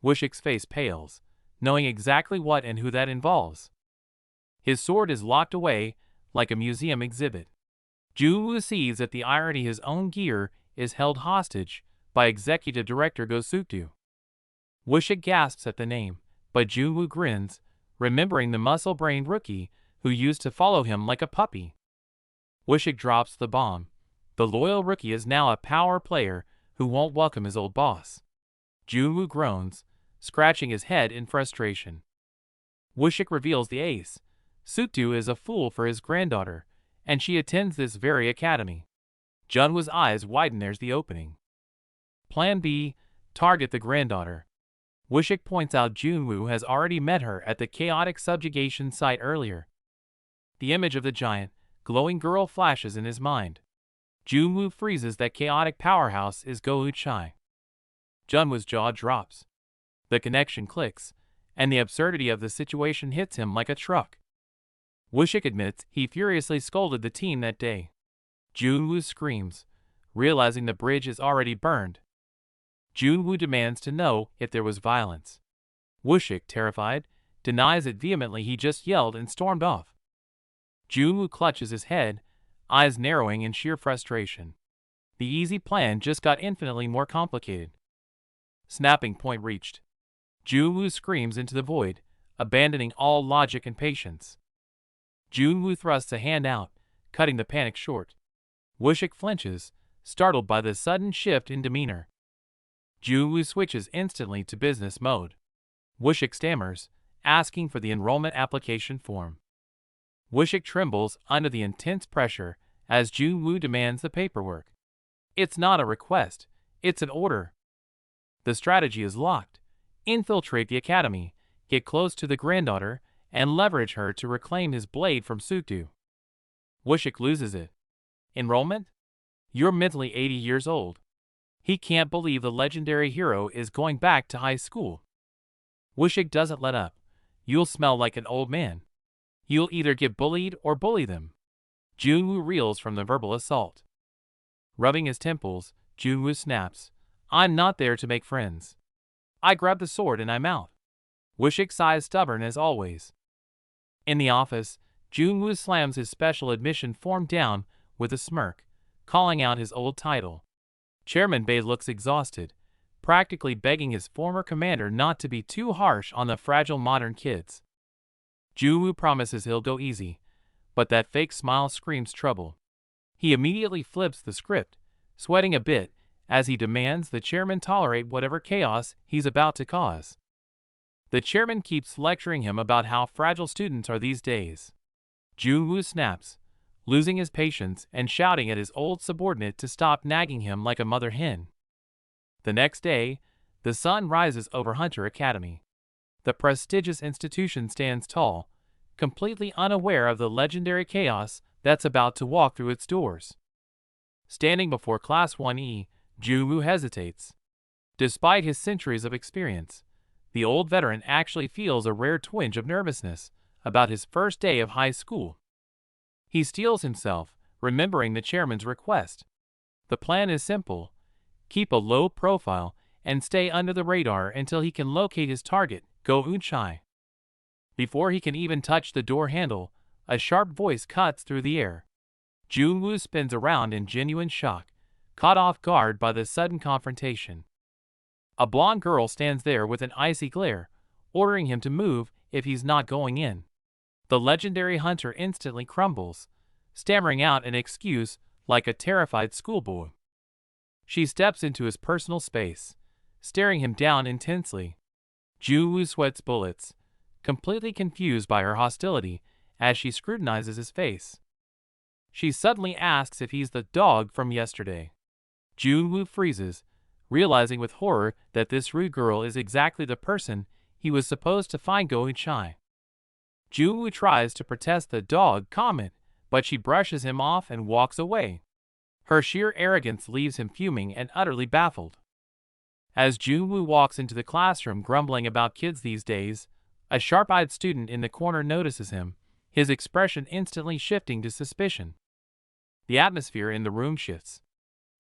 Wishik's face pales, knowing exactly what and who that involves. His sword is locked away, like a museum exhibit. Junwoo sees that the irony his own gear is held hostage by Executive Director Go Sukdu. Wishik gasps at the name, but Junwoo grins, remembering the muscle-brained rookie who used to follow him like a puppy. Wishik drops the bomb. The loyal rookie is now a power player who won't welcome his old boss. Junwoo groans, scratching his head in frustration. Wishik reveals the ace. Sukdu is a fool for his granddaughter, and she attends this very academy. Junwoo's eyes widen. There's the opening. Plan B, target the granddaughter. Wishik points out Junwoo has already met her at the chaotic subjugation site earlier. The image of the giant, glowing girl flashes in his mind. Junwoo freezes. That chaotic powerhouse is Go Uchai. Junwoo's jaw drops. The connection clicks, and the absurdity of the situation hits him like a truck. Wishik admits he furiously scolded the team that day. Junwoo screams, realizing the bridge is already burned. Junwoo demands to know if there was violence. Wishik, terrified, denies it vehemently. He just yelled and stormed off. Junwoo clutches his head, eyes narrowing in sheer frustration. The easy plan just got infinitely more complicated. Snapping point reached. Junwoo screams into the void, abandoning all logic and patience. Junwoo thrusts a hand out, cutting the panic short. Wishik flinches, startled by the sudden shift in demeanor. Junwoo switches instantly to business mode. Wishik stammers, asking for the enrollment application form. Wishik trembles under the intense pressure as Junwoo demands the paperwork. It's not a request, it's an order. The strategy is locked. Infiltrate the academy, get close to the granddaughter, and leverage her to reclaim his blade from Sukdu. Wishik loses it. Enrollment? You're mentally 80 years old. He can't believe the legendary hero is going back to high school. Wishik doesn't let up. You'll smell like an old man. You'll either get bullied or bully them. Junwoo reels from the verbal assault. Rubbing his temples, Junwoo snaps, I'm not there to make friends. I grab the sword and I'm out. Wishik sighs, stubborn as always. In the office, Junwoo slams his special admission form down with a smirk, calling out his old title. Chairman Bei looks exhausted, practically begging his former commander not to be too harsh on the fragile modern kids. Junwoo promises he'll go easy, but that fake smile screams trouble. He immediately flips the script, sweating a bit as he demands the chairman tolerate whatever chaos he's about to cause. The chairman keeps lecturing him about how fragile students are these days. Junwoo snaps, losing his patience and shouting at his old subordinate to stop nagging him like a mother hen. The next day, the sun rises over Hunter Academy. The prestigious institution stands tall, completely unaware of the legendary chaos that's about to walk through its doors. Standing before Class 1E, Junwoo hesitates. Despite his centuries of experience, the old veteran actually feels a rare twinge of nervousness about his first day of high school. He steels himself, remembering the chairman's request. The plan is simple. Keep a low profile and stay under the radar until he can locate his target, Go Uchai. Before he can even touch the door handle, a sharp voice cuts through the air. Junwoo spins around in genuine shock, caught off guard by the sudden confrontation. A blonde girl stands there with an icy glare, ordering him to move if he's not going in. The legendary hunter instantly crumbles, stammering out an excuse like a terrified schoolboy. She steps into his personal space, staring him down intensely. Junwoo sweats bullets, completely confused by her hostility as she scrutinizes his face. She suddenly asks if he's the dog from yesterday. Junwoo freezes, realizing with horror that this rude girl is exactly the person he was supposed to find Go Uchai. Junwoo tries to protest the dog comment, but she brushes him off and walks away. Her sheer arrogance leaves him fuming and utterly baffled. As Junwoo walks into the classroom grumbling about kids these days, a sharp-eyed student in the corner notices him, his expression instantly shifting to suspicion. The atmosphere in the room shifts.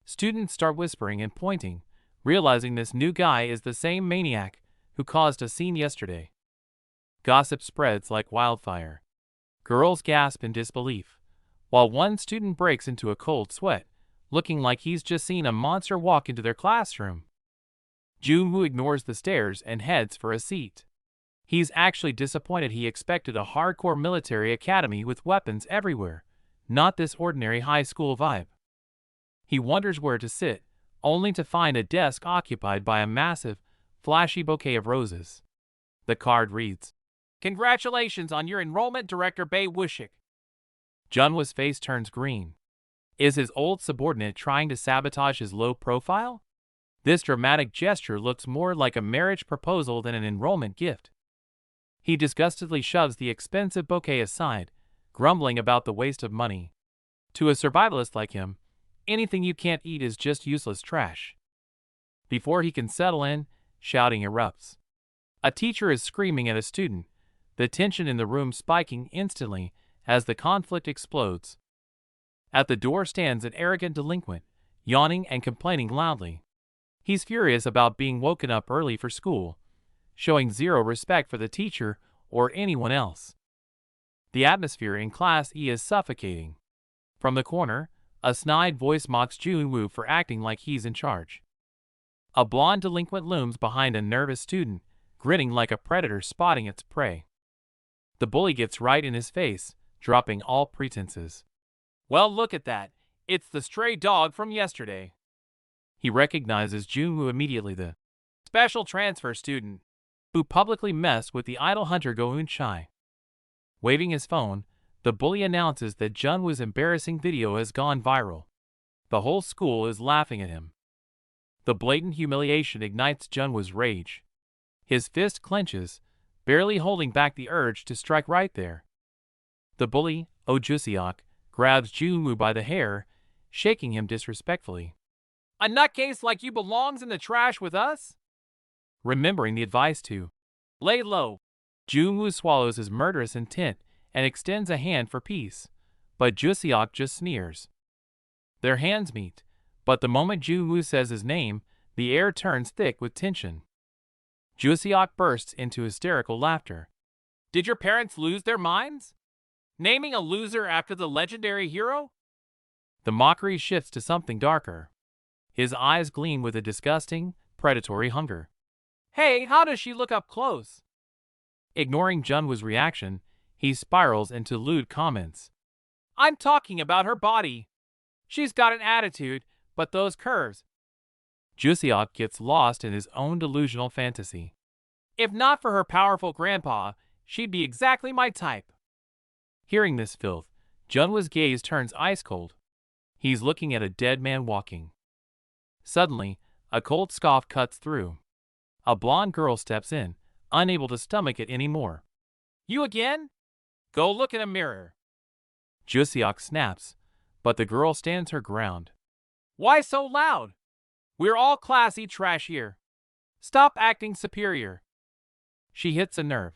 Students start whispering and pointing, realizing this new guy is the same maniac who caused a scene yesterday. Gossip spreads like wildfire. Girls gasp in disbelief, while one student breaks into a cold sweat, looking like he's just seen a monster walk into their classroom. Junwoo ignores the stares and heads for a seat. He's actually disappointed. He expected a hardcore military academy with weapons everywhere, not this ordinary high school vibe. He wonders where to sit, only to find a desk occupied by a massive, flashy bouquet of roses. The card reads, "Congratulations on your enrollment, Director Bae Wushik." Junwoo's face turns green. Is his old subordinate trying to sabotage his low profile? This dramatic gesture looks more like a marriage proposal than an enrollment gift. He disgustedly shoves the expensive bouquet aside, grumbling about the waste of money. To a survivalist like him, anything you can't eat is just useless trash. Before he can settle in, shouting erupts. A teacher is screaming at a student, the tension in the room spiking instantly as the conflict explodes. At the door stands an arrogant delinquent, yawning and complaining loudly. He's furious about being woken up early for school, showing zero respect for the teacher or anyone else. The atmosphere in Class E is suffocating. From the corner, a snide voice mocks Junwoo for acting like he's in charge. A blonde delinquent looms behind a nervous student, grinning like a predator spotting its prey. The bully gets right in his face, dropping all pretenses. "Well, look at that. It's the stray dog from yesterday." He recognizes Junwoo immediately, the special transfer student who publicly messed with the idol hunter Go Eun-chai. Waving his phone, the bully announces that Junwoo's embarrassing video has gone viral. The whole school is laughing at him. The blatant humiliation ignites Junwoo's rage. His fist clenches, barely holding back the urge to strike right there. The bully, Oh Jusiok, grabs Junwoo by the hair, shaking him disrespectfully. "A nutcase like you belongs in the trash with us?" Remembering the advice to lay low, Junwoo swallows his murderous intent and extends a hand for peace, but Jusiok just sneers. Their hands meet, but the moment Junwoo says his name, the air turns thick with tension. Jusiok bursts into hysterical laughter. "Did your parents lose their minds? Naming a loser after the legendary hero?" The mockery shifts to something darker. His eyes gleam with a disgusting, predatory hunger. "Hey, how does she look up close?" Ignoring Junwoo's reaction, he spirals into lewd comments. "I'm talking about her body. She's got an attitude, but those curves." Jusiok gets lost in his own delusional fantasy. "If not for her powerful grandpa, she'd be exactly my type." Hearing this filth, Junwoo's gaze turns ice cold. He's looking at a dead man walking. Suddenly, a cold scoff cuts through. A blonde girl steps in, unable to stomach it anymore. "You again? Go look in a mirror." Jusiok snaps, but the girl stands her ground. "Why so loud? We're all classy trash here. Stop acting superior." She hits a nerve.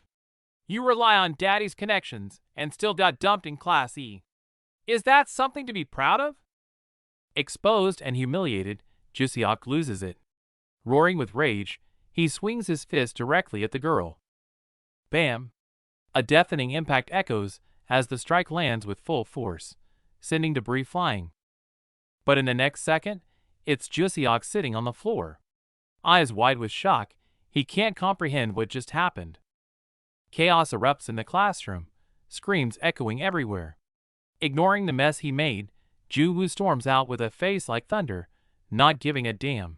"You rely on daddy's connections and still got dumped in Class E. Is that something to be proud of?" Exposed and humiliated, Jusiok loses it. Roaring with rage, he swings his fist directly at the girl. Bam! A deafening impact echoes as the strike lands with full force, sending debris flying. But in the next second, it's Jusiok sitting on the floor. Eyes wide with shock, he can't comprehend what just happened. Chaos erupts in the classroom, screams echoing everywhere. Ignoring the mess he made, Junwoo storms out with a face like thunder, not giving a damn.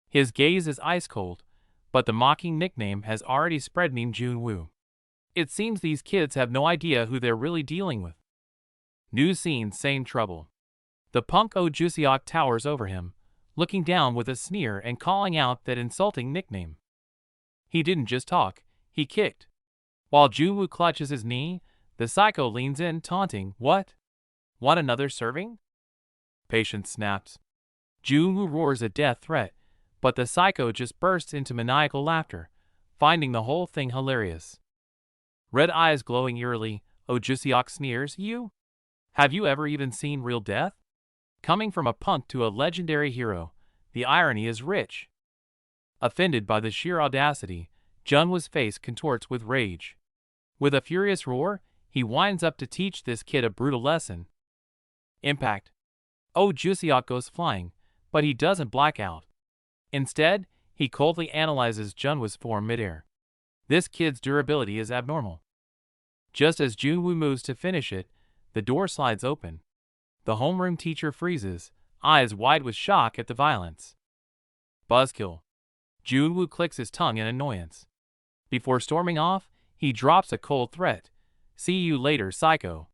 His gaze is ice cold, but the mocking nickname has already spread meme Junwoo. It seems these kids have no idea who they're really dealing with. New scene, same trouble. The punk Oh Jusiok towers over him, looking down with a sneer and calling out that insulting nickname. He didn't just talk, he kicked. While Junwoo clutches his knee, the psycho leans in, taunting, "What? Want another serving?" Patience snaps. Junwoo roars a death threat, but the psycho just bursts into maniacal laughter, finding the whole thing hilarious. Red eyes glowing eerily, Oh Jusiok sneers, "You? Have you ever even seen real death?" Coming from a punk to a legendary hero, the irony is rich. Offended by the sheer audacity, Junwoo's face contorts with rage. With a furious roar, he winds up to teach this kid a brutal lesson. Impact. Oh Jusiok goes flying, but he doesn't black out. Instead, he coldly analyzes Junwoo's form midair. This kid's durability is abnormal. Just as Junwoo moves to finish it, the door slides open. The homeroom teacher freezes, eyes wide with shock at the violence. Buzzkill. Junwoo clicks his tongue in annoyance. Before storming off, he drops a cold threat. "See you later, psycho."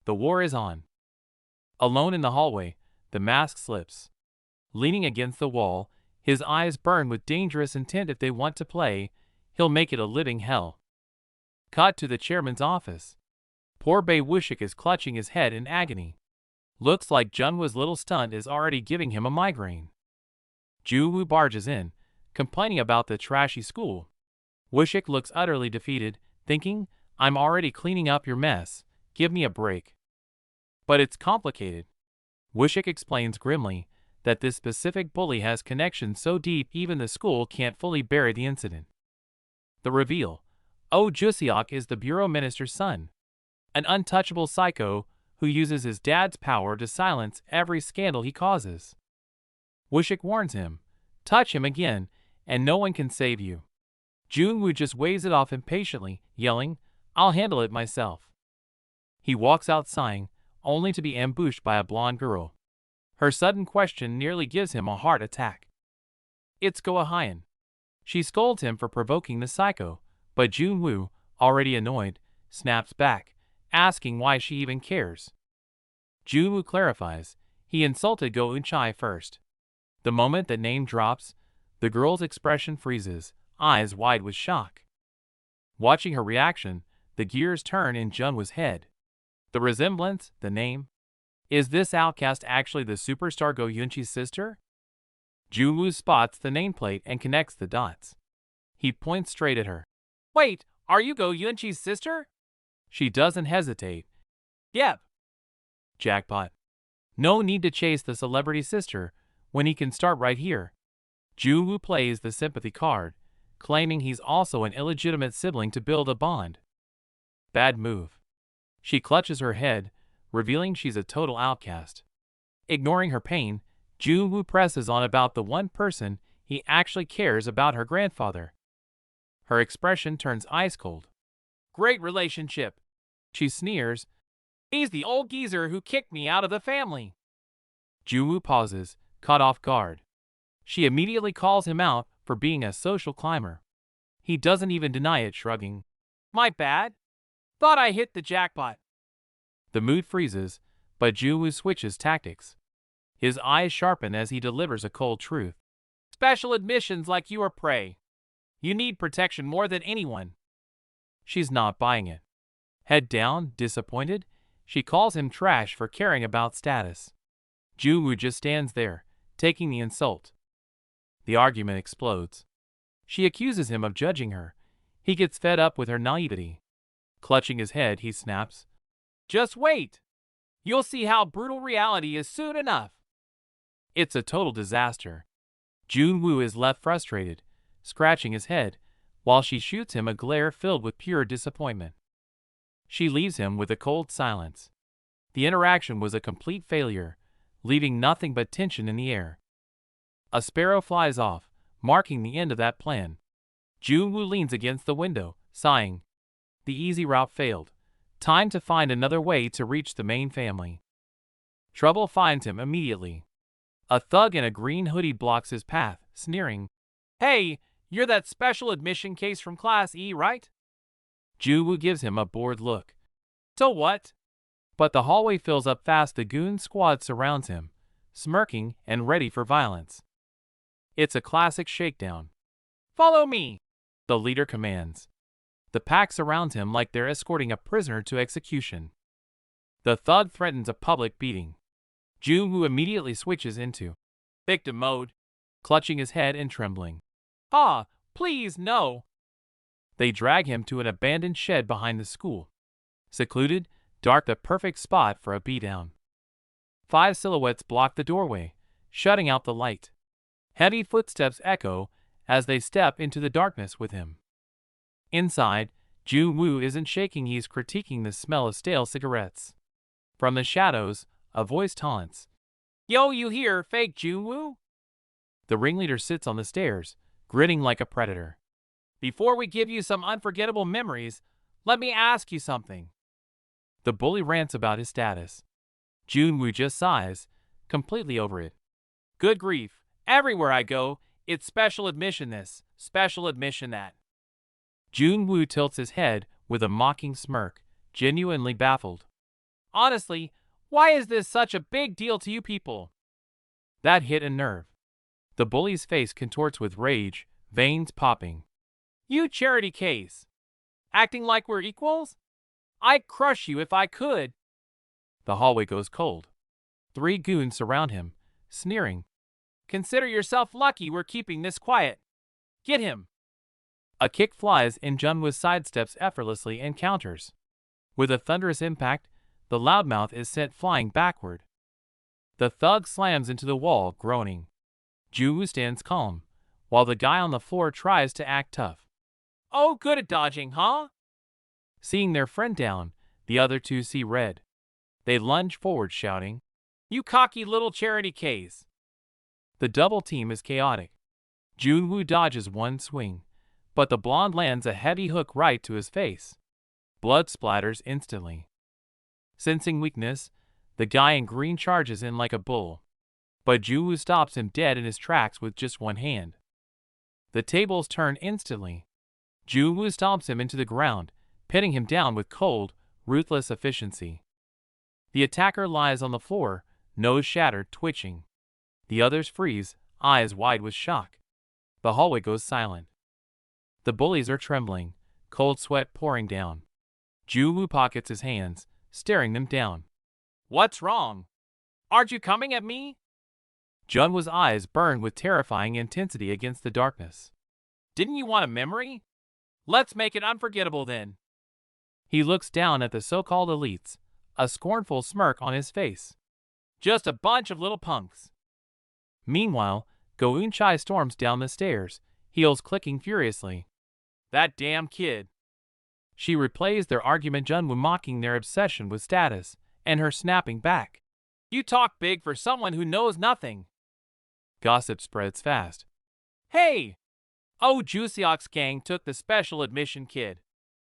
The war is on. Alone in the hallway, the mask slips. Leaning against the wall, his eyes burn with dangerous intent. If they want to play, he'll make it a living hell. Cut to the chairman's office. Poor Bae Wushik is clutching his head in agony. Looks like Junwoo's little stunt is already giving him a migraine. Junwoo barges in, complaining about the trashy school. Wushik looks utterly defeated, thinking, "I'm already cleaning up your mess, give me a break." But it's complicated. Wushik explains grimly that this specific bully has connections so deep even the school can't fully bury the incident. The reveal: Oh Jusiok is the bureau minister's son. An untouchable psycho who uses his dad's power to silence every scandal he causes. Wushik warns him, "Touch him again, and no one can save you." Junwoo just waves it off impatiently, yelling, "I'll handle it myself." He walks out sighing, only to be ambushed by a blonde girl. Her sudden question nearly gives him a heart attack. It's Go Hyun. She scolds him for provoking the psycho, but Junwoo, already annoyed, snaps back, asking why she even cares. Junwoo clarifies, he insulted Go Eun-chae first. The moment the name drops, the girl's expression freezes, eyes wide with shock. Watching her reaction, the gears turn in Junwoo's head. The resemblance, the name. Is this outcast actually the superstar Go Eun-chae's sister? Junwoo spots the nameplate and connects the dots. He points straight at her. "Wait, are you Go Eun-chae's sister?" She doesn't hesitate. "Yep." Jackpot. No need to chase the celebrity sister when he can start right here. Junwoo plays the sympathy card, claiming he's also an illegitimate sibling to build a bond. Bad move. She clutches her head, revealing she's a total outcast. Ignoring her pain, Junwoo presses on about the one person he actually cares about, her grandfather. Her expression turns ice cold. "Great relationship," she sneers. "He's the old geezer who kicked me out of the family." Junwoo pauses, caught off guard. She immediately calls him out for being a social climber. He doesn't even deny it, shrugging. "My bad. Thought I hit the jackpot." The mood freezes, but Junwoo switches tactics. His eyes sharpen as he delivers a cold truth. "Special admissions like you are prey. You need protection more than anyone." She's not buying it. Head down, disappointed, she calls him trash for caring about status. Junwoo just stands there, taking the insult. The argument explodes. She accuses him of judging her. He gets fed up with her naivety. Clutching his head, he snaps, "Just wait. You'll see how brutal reality is soon enough." It's a total disaster. Junwoo is left frustrated, scratching his head, while she shoots him a glare filled with pure disappointment. She leaves him with a cold silence. The interaction was a complete failure, leaving nothing but tension in the air. A sparrow flies off, marking the end of that plan. Junwoo leans against the window, sighing. The easy route failed. Time to find another way to reach the main family. Trouble finds him immediately. A thug in a green hoodie blocks his path, sneering, "Hey, you're that special admission case from Class E, right?" Junwoo gives him a bored look. "So what?" But the hallway fills up fast. The goon squad surrounds him, smirking and ready for violence. It's a classic shakedown. "Follow me," the leader commands. The pack surrounds him like they're escorting a prisoner to execution. The thug threatens a public beating. Jung-woo immediately switches into victim mode, clutching his head and trembling. "Ah, please, no!" They drag him to an abandoned shed behind the school. Secluded, dark, the perfect spot for a beatdown. 5 silhouettes block the doorway, shutting out the light. Heavy footsteps echo as they step into the darkness with him. Inside, Jung-woo isn't shaking, he's critiquing the smell of stale cigarettes. From the shadows, a voice taunts. "Yo, you here, fake Jung-woo?" The ringleader sits on the stairs, grinning like a predator. "Before we give you some unforgettable memories, let me ask you something." The bully rants about his status. Jung-woo just sighs, completely over it. "Good grief, everywhere I go, it's special admission this, special admission that." Jung-woo tilts his head with a mocking smirk, genuinely baffled. "Honestly, why is this such a big deal to you people?" That hit a nerve. The bully's face contorts with rage, veins popping. "You charity case. Acting like we're equals? I'd crush you if I could." The hallway goes cold. 3 goons surround him, sneering. "Consider yourself lucky we're keeping this quiet. Get him." A kick flies and Jung-woo sidesteps effortlessly and counters. With a thunderous impact, the loudmouth is sent flying backward. The thug slams into the wall, groaning. Jung-woo stands calm, while the guy on the floor tries to act tough. "Oh, good at dodging, huh?" Seeing their friend down, the other 2 see red. They lunge forward, shouting, "You cocky little charity case." The double team is chaotic. Jung-woo dodges one swing, but the blonde lands a heavy hook right to his face. Blood splatters instantly. Sensing weakness, the guy in green charges in like a bull. But Jung-woo stops him dead in his tracks with just one hand. The tables turn instantly. Jung-woo stomps him into the ground, pinning him down with cold, ruthless efficiency. The attacker lies on the floor, nose shattered, twitching. The others freeze, eyes wide with shock. The hallway goes silent. The bullies are trembling, cold sweat pouring down. Jung-woo pockets his hands, staring them down. "What's wrong? Aren't you coming at me?" Jung-woo's eyes burn with terrifying intensity against the darkness. "Didn't you want a memory? Let's make it unforgettable then." He looks down at the so-called elites, a scornful smirk on his face. "Just a bunch of little punks." Meanwhile, Go Eun-chai storms down the stairs, heels clicking furiously. "That damn kid." She replays their argument, Jung-woo mocking their obsession with status, and her snapping back. "You talk big for someone who knows nothing." Gossip spreads fast. "Hey! Oh, Jusiok's gang took the special admission kid.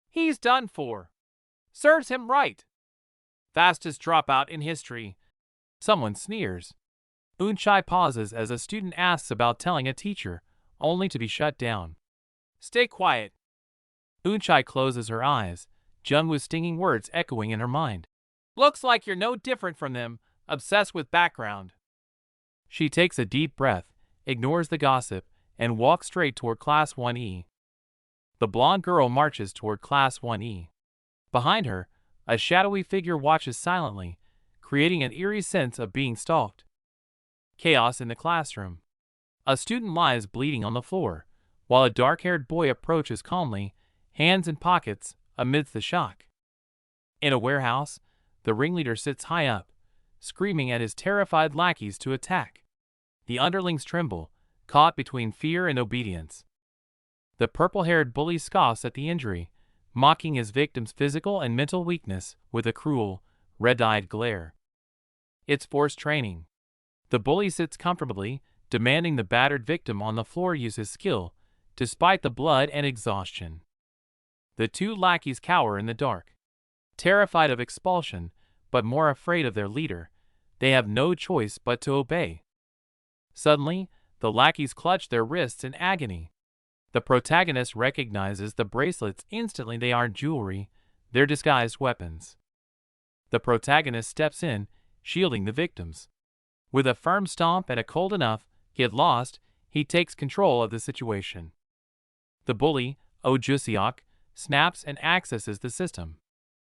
He's done for. Serves him right. Fastest dropout in history." Someone sneers. Eun-chai pauses as a student asks about telling a teacher, only to be shut down. "Stay quiet." Eun-chai closes her eyes, Jung-woo's stinging words echoing in her mind. "Looks like you're no different from them, obsessed with background." She takes a deep breath, ignores the gossip, and walks straight toward Class 1E. The blonde girl marches toward Class 1E. Behind her, a shadowy figure watches silently, creating an eerie sense of being stalked. Chaos in the classroom. A student lies bleeding on the floor, while a dark-haired boy approaches calmly, hands in pockets, amidst the shock. In a warehouse, the ringleader sits high up, screaming at his terrified lackeys to attack. The underlings tremble, caught between fear and obedience. The purple-haired bully scoffs at the injury, mocking his victim's physical and mental weakness with a cruel, red-eyed glare. It's forced training. The bully sits comfortably, demanding the battered victim on the floor use his skill, despite the blood and exhaustion. The 2 lackeys cower in the dark. Terrified of expulsion, but more afraid of their leader, they have no choice but to obey. Suddenly, the lackeys clutch their wrists in agony. The protagonist recognizes the bracelets instantly. They aren't jewelry, they're disguised weapons. The protagonist steps in, shielding the victims. With a firm stomp and a cold enough, get lost, he takes control of the situation. The bully, Oh Jusiok, snaps and accesses the system.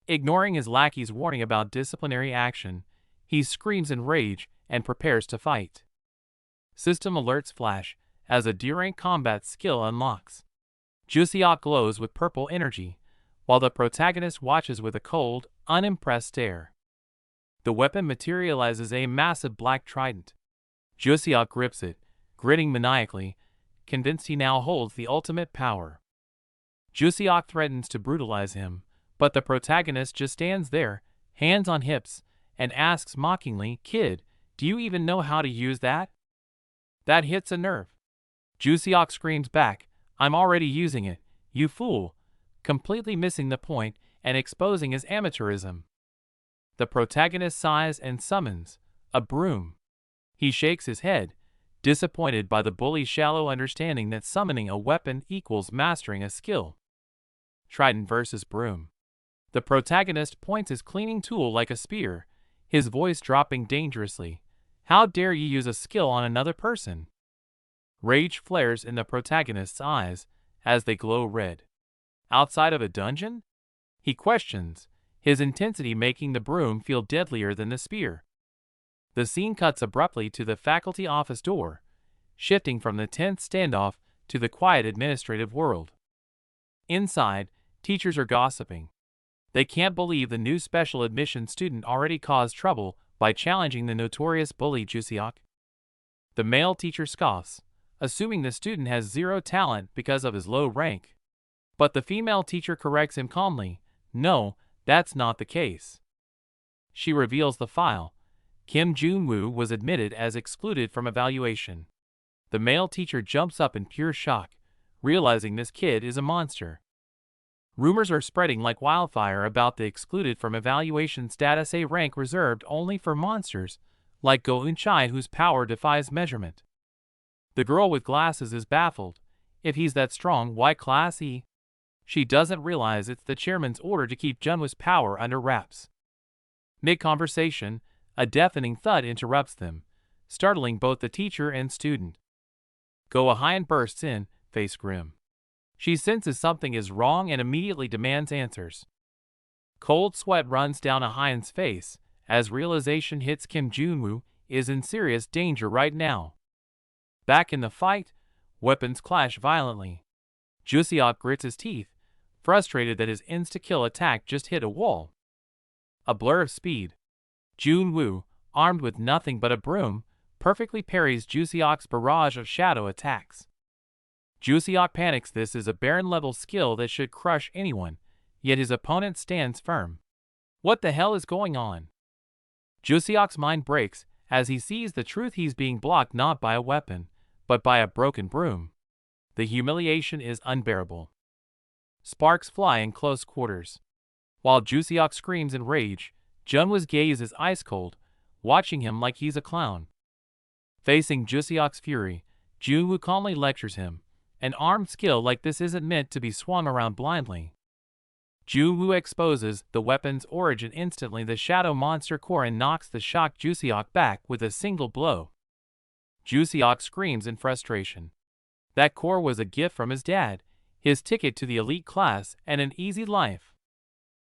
Ignoring his lackey's warning about disciplinary action, he screams in rage and prepares to fight. System alerts flash as a D-rank combat skill unlocks. Jusiok glows with purple energy, while the protagonist watches with a cold, unimpressed stare. The weapon materializes a massive black trident. Jusiok grips it, grinning maniacally, convinced he now holds the ultimate power. Jusiok threatens to brutalize him, but the protagonist just stands there, hands on hips, and asks mockingly, "Kid, do you even know how to use that?" That hits a nerve. Jusiok screams back, "I'm already using it, you fool," completely missing the point and exposing his amateurism. The protagonist sighs and summons a broom. He shakes his head, disappointed by the bully's shallow understanding that summoning a weapon equals mastering a skill. Trident versus broom. The protagonist points his cleaning tool like a spear, his voice dropping dangerously. "How dare you use a skill on another person?" Rage flares in the protagonist's eyes as they glow red. Outside of a dungeon? He questions, his intensity making the broom feel deadlier than the spear. The scene cuts abruptly to the faculty office door, shifting from the tense standoff to the quiet administrative world. Inside, teachers are gossiping. They can't believe the new special admission student already caused trouble by challenging the notorious bully Jusiok. The male teacher scoffs, assuming the student has zero talent because of his low rank. But the female teacher corrects him calmly, "No, that's not the case." She reveals the file. Kim Jun-woo was admitted as excluded from evaluation. The male teacher jumps up in pure shock, realizing this kid is a monster. Rumors are spreading like wildfire about the excluded from evaluation status, a rank reserved only for monsters, like Go Eun-chai, whose power defies measurement. The girl with glasses is baffled. If he's that strong, why class E? She doesn't realize it's the chairman's order to keep Junwoo's power under wraps. Mid-conversation, a deafening thud interrupts them, startling both the teacher and student. Go Eun bursts in, face grim. She senses something is wrong and immediately demands answers. Cold sweat runs down Eun's face as realization hits. Kim Jun-woo is in serious danger right now. Back in the fight, weapons clash violently. Jusiok grits his teeth, frustrated that his insta-kill attack just hit a wall. A blur of speed. Jun-woo, armed with nothing but a broom, perfectly parries Jusiok's barrage of shadow attacks. Jusiok panics. This is a Baron-level skill that should crush anyone, yet his opponent stands firm. What the hell is going on? Jusiok's mind breaks as he sees the truth. He's being blocked not by a weapon, but by a broken broom. The humiliation is unbearable. Sparks fly in close quarters. While Jusiok screams in rage, Junwoo's gaze is ice cold, watching him like he's a clown. Facing Jusiok's fury, Junwoo calmly lectures him. An armed skill like this isn't meant to be swung around blindly. Junwoo exposes the weapon's origin instantly. The shadow monster Korin knocks the shocked Jusiok back with a single blow. Jusiok screams in frustration. That core was a gift from his dad, his ticket to the elite class and an easy life.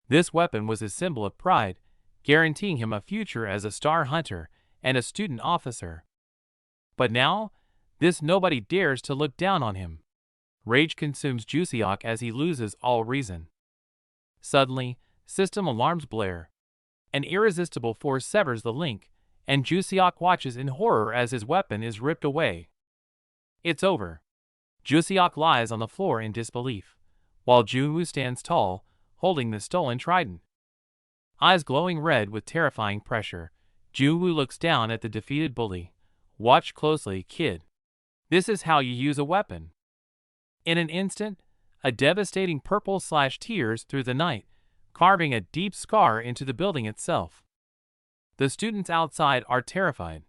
This weapon was his symbol of pride, guaranteeing him a future as a star hunter and a student officer. But now, this nobody dares to look down on him. Rage consumes Jusiok as he loses all reason. Suddenly, system alarms blare. An irresistible force severs the link, and Jusiok watches in horror as his weapon is ripped away. It's over. Jusiok lies on the floor in disbelief, while Junwoo stands tall, holding the stolen trident. Eyes glowing red with terrifying pressure, Junwoo looks down at the defeated bully. "Watch closely, kid. This is how you use a weapon." In an instant, a devastating purple slash tears through the night, carving a deep scar into the building itself. The students outside are terrified.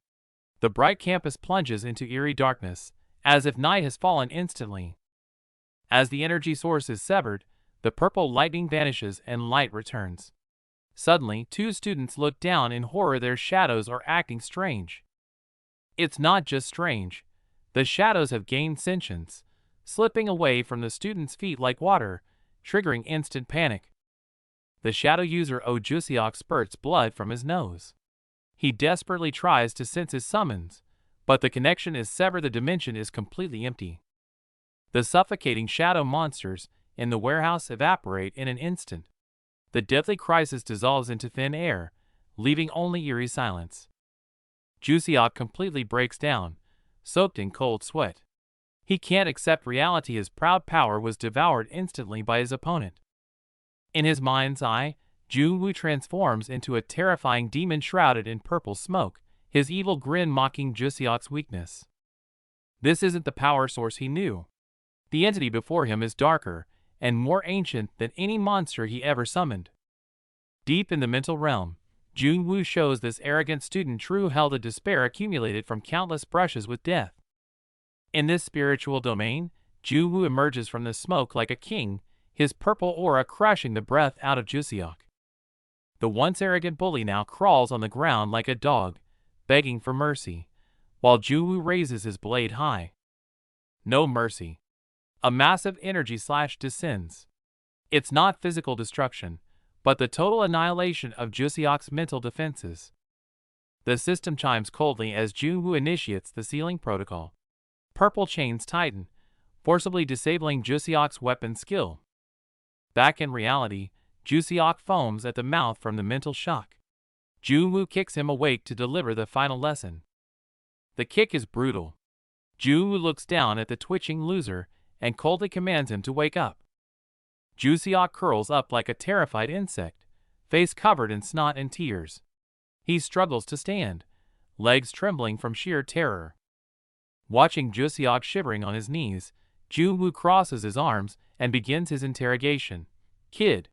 The bright campus plunges into eerie darkness, as if night has fallen instantly. As the energy source is severed, the purple lightning vanishes and light returns. Suddenly, two students look down in horror. Their shadows are acting strange. It's not just strange. The shadows have gained sentience, slipping away from the students' feet like water, triggering instant panic. The shadow user Jusiok spurts blood from his nose. He desperately tries to sense his summons, but the connection is severed. The dimension is completely empty. The suffocating shadow monsters in the warehouse evaporate in an instant. The deadly crisis dissolves into thin air, leaving only eerie silence. Jusiok completely breaks down, soaked in cold sweat. He can't accept reality. His proud power was devoured instantly by his opponent. In his mind's eye, Junwoo transforms into a terrifying demon shrouded in purple smoke, his evil grin mocking Jusiok's weakness. This isn't the power source he knew. The entity before him is darker and more ancient than any monster he ever summoned. Deep in the mental realm, Junwoo shows this arrogant student true hell. The despair accumulated from countless brushes with death. In this spiritual domain, Junwoo emerges from the smoke like a king, his purple aura crushing the breath out of Jusiok. The once arrogant bully now crawls on the ground like a dog, begging for mercy, while Junwoo raises his blade high. No mercy. A massive energy slash descends. It's not physical destruction, but the total annihilation of Jusiok's mental defenses. The system chimes coldly as Junwoo initiates the sealing protocol. Purple chains tighten, forcibly disabling Jusiok's weapon skill. Back in reality, Jusiok foams at the mouth from the mental shock. Junwoo kicks him awake to deliver the final lesson. The kick is brutal. Junwoo looks down at the twitching loser and coldly commands him to wake up. Jusiok curls up like a terrified insect, face covered in snot and tears. He struggles to stand, legs trembling from sheer terror. Watching Jusiok shivering on his knees, Junwoo crosses his arms and begins his interrogation. Kid,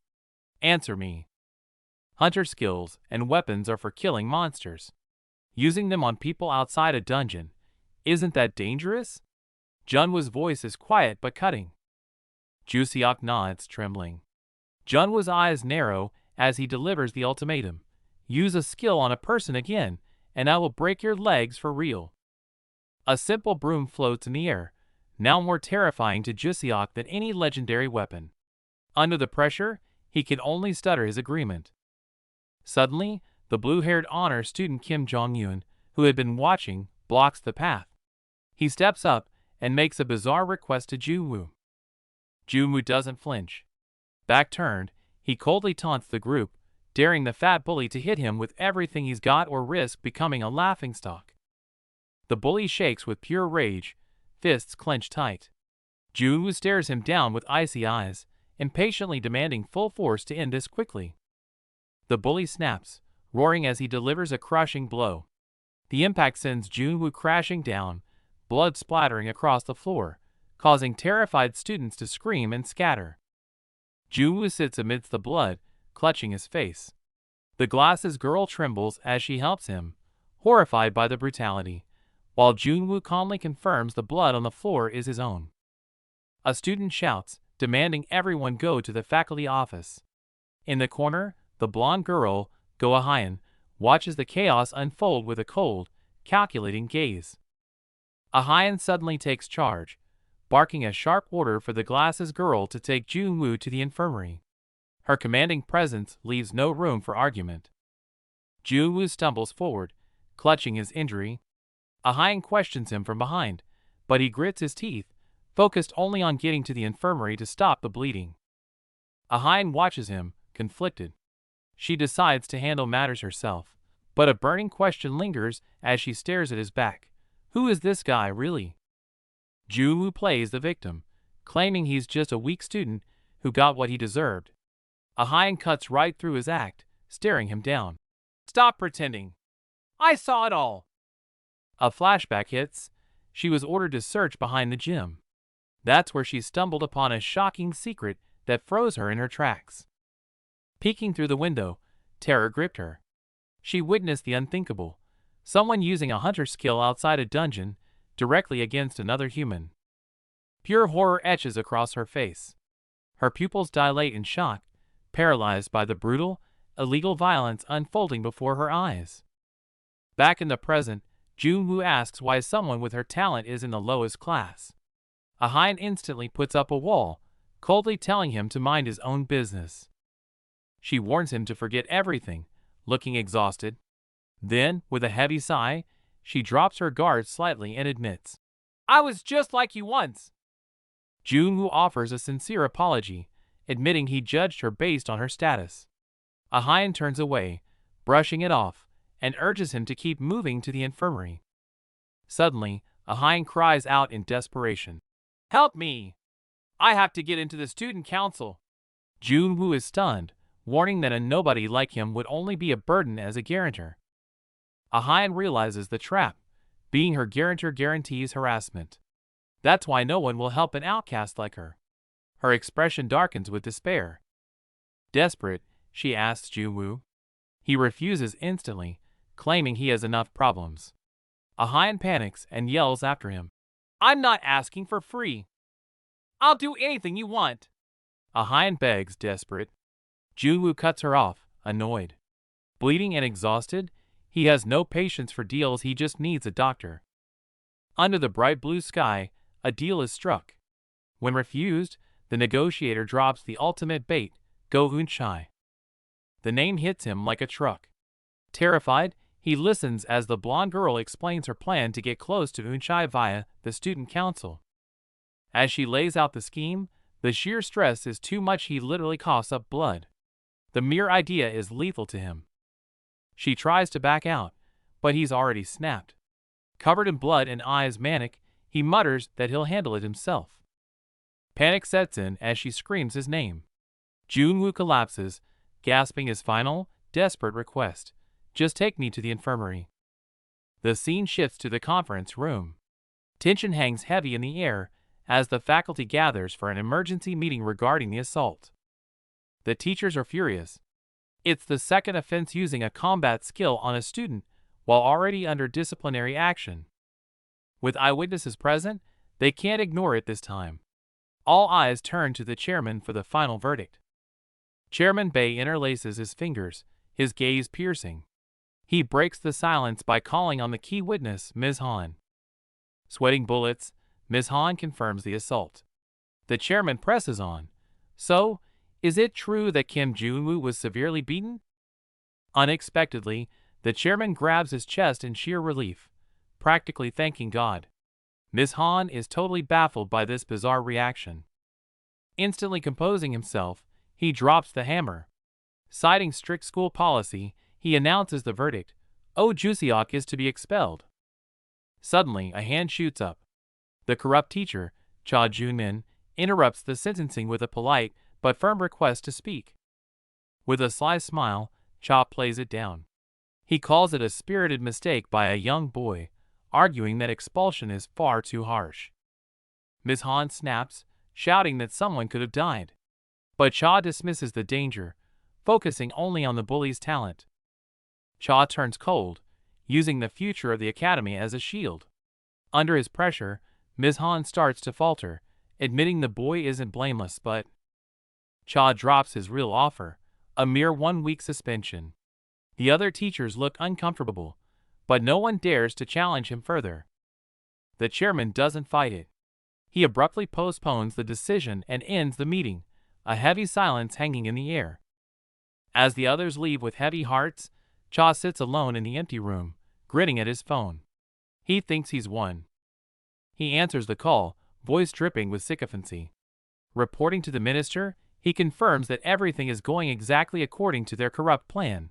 answer me. Hunter skills and weapons are for killing monsters. Using them on people outside a dungeon, isn't that dangerous? Junwoo's voice is quiet but cutting. Jusiok nods, trembling. Junwoo's eyes narrow as he delivers the ultimatum. Use a skill on a person again, and I will break your legs for real. A simple broom floats in the air, now more terrifying to Jusiok than any legendary weapon. Under the pressure, he can only stutter his agreement. Suddenly, the blue-haired honor student Kim Jong-un, who had been watching, blocks the path. He steps up and makes a bizarre request to Junwoo. Junwoo doesn't flinch. Back turned, he coldly taunts the group, daring the fat bully to hit him with everything he's got or risk becoming a laughingstock. The bully shakes with pure rage, fists clenched tight. Junwoo stares him down with icy eyes, impatiently demanding full force to end this quickly. The bully snaps, roaring as he delivers a crushing blow. The impact sends Junwoo crashing down, blood splattering across the floor, causing terrified students to scream and scatter. Junwoo sits amidst the blood, clutching his face. The glasses girl trembles as she helps him, horrified by the brutality, while Junwoo calmly confirms the blood on the floor is his own. A student shouts, demanding everyone go to the faculty office. In the corner, the blonde girl, Goa Hyun, watches the chaos unfold with a cold, calculating gaze. Hyun suddenly takes charge, barking a sharp order for the glasses girl to take Junwoo to the infirmary. Her commanding presence leaves no room for argument. Junwoo stumbles forward, clutching his injury. Hyun questions him from behind, but he grits his teeth, focused only on getting to the infirmary to stop the bleeding. Hyun watches him, conflicted. She decides to handle matters herself, but a burning question lingers as she stares at his back. Who is this guy, really? Junwoo plays the victim, claiming he's just a weak student who got what he deserved. Hyun cuts right through his act, staring him down. Stop pretending. I saw it all. A flashback hits. She was ordered to search behind the gym. That's where she stumbled upon a shocking secret that froze her in her tracks. Peeking through the window, terror gripped her. She witnessed the unthinkable. Someone using a hunter skill outside a dungeon, directly against another human. Pure horror etches across her face. Her pupils dilate in shock, paralyzed by the brutal, illegal violence unfolding before her eyes. Back in the present, Junwoo asks why someone with her talent is in the lowest class. Hyun instantly puts up a wall, coldly telling him to mind his own business. She warns him to forget everything, looking exhausted. Then, with a heavy sigh, she drops her guard slightly and admits, "I was just like you once." Junwoo offers a sincere apology, admitting he judged her based on her status. Ahyun turns away, brushing it off, and urges him to keep moving to the infirmary. Suddenly, Ahyun cries out in desperation, "Help me! I have to get into the student council." Junwoo is stunned, warning that a nobody like him would only be a burden as a guarantor. Ahyun realizes the trap. Being her guarantor guarantees harassment. That's why no one will help an outcast like her. Her expression darkens with despair. Desperate, she asks Junwoo. He refuses instantly, claiming he has enough problems. Ahyun panics and yells after him, "I'm not asking for free. I'll do anything you want." Ahyun begs, desperate. Junwoo cuts her off, annoyed. Bleeding and exhausted, he has no patience for deals, he just needs a doctor. Under the bright blue sky, a deal is struck. When refused, the negotiator drops the ultimate bait, Go Eunchai. The name hits him like a truck. Terrified, he listens as the blonde girl explains her plan to get close to Eunchai via the student council. As she lays out the scheme, the sheer stress is too much, he literally coughs up blood. The mere idea is lethal to him. She tries to back out, but he's already snapped. Covered in blood and eyes manic, he mutters that he'll handle it himself. Panic sets in as she screams his name. Junwoo collapses, gasping his final, desperate request, "Just take me to the infirmary." The scene shifts to the conference room. Tension hangs heavy in the air as the faculty gathers for an emergency meeting regarding the assault. The teachers are furious. It's the second offense using a combat skill on a student while already under disciplinary action. With eyewitnesses present, they can't ignore it this time. All eyes turn to the chairman for the final verdict. Chairman Bae interlaces his fingers, his gaze piercing. He breaks the silence by calling on the key witness, Ms. Han. Sweating bullets, Ms. Han confirms the assault. The chairman presses on. "So, is it true that Kim Junwoo was severely beaten?" Unexpectedly, the chairman grabs his chest in sheer relief, practically thanking God. Ms. Han is totally baffled by this bizarre reaction. Instantly composing himself, he drops the hammer. Citing strict school policy, he announces the verdict. Oh Juseok is to be expelled. Suddenly, a hand shoots up. The corrupt teacher, Cha Junmin, interrupts the sentencing with a polite but firm request to speak. With a sly smile, Cha plays it down. He calls it a spirited mistake by a young boy, arguing that expulsion is far too harsh. Ms. Han snaps, shouting that someone could have died. But Cha dismisses the danger, focusing only on the bully's talent. Cha turns cold, using the future of the academy as a shield. Under his pressure, Ms. Han starts to falter, admitting the boy isn't blameless, but Cha drops his real offer, a mere 1-week suspension. The other teachers look uncomfortable, but no one dares to challenge him further. The chairman doesn't fight it. He abruptly postpones the decision and ends the meeting, a heavy silence hanging in the air. As the others leave with heavy hearts, Cha sits alone in the empty room, grinning at his phone. He thinks he's won. He answers the call, voice dripping with sycophancy. Reporting to the minister, he confirms that everything is going exactly according to their corrupt plan.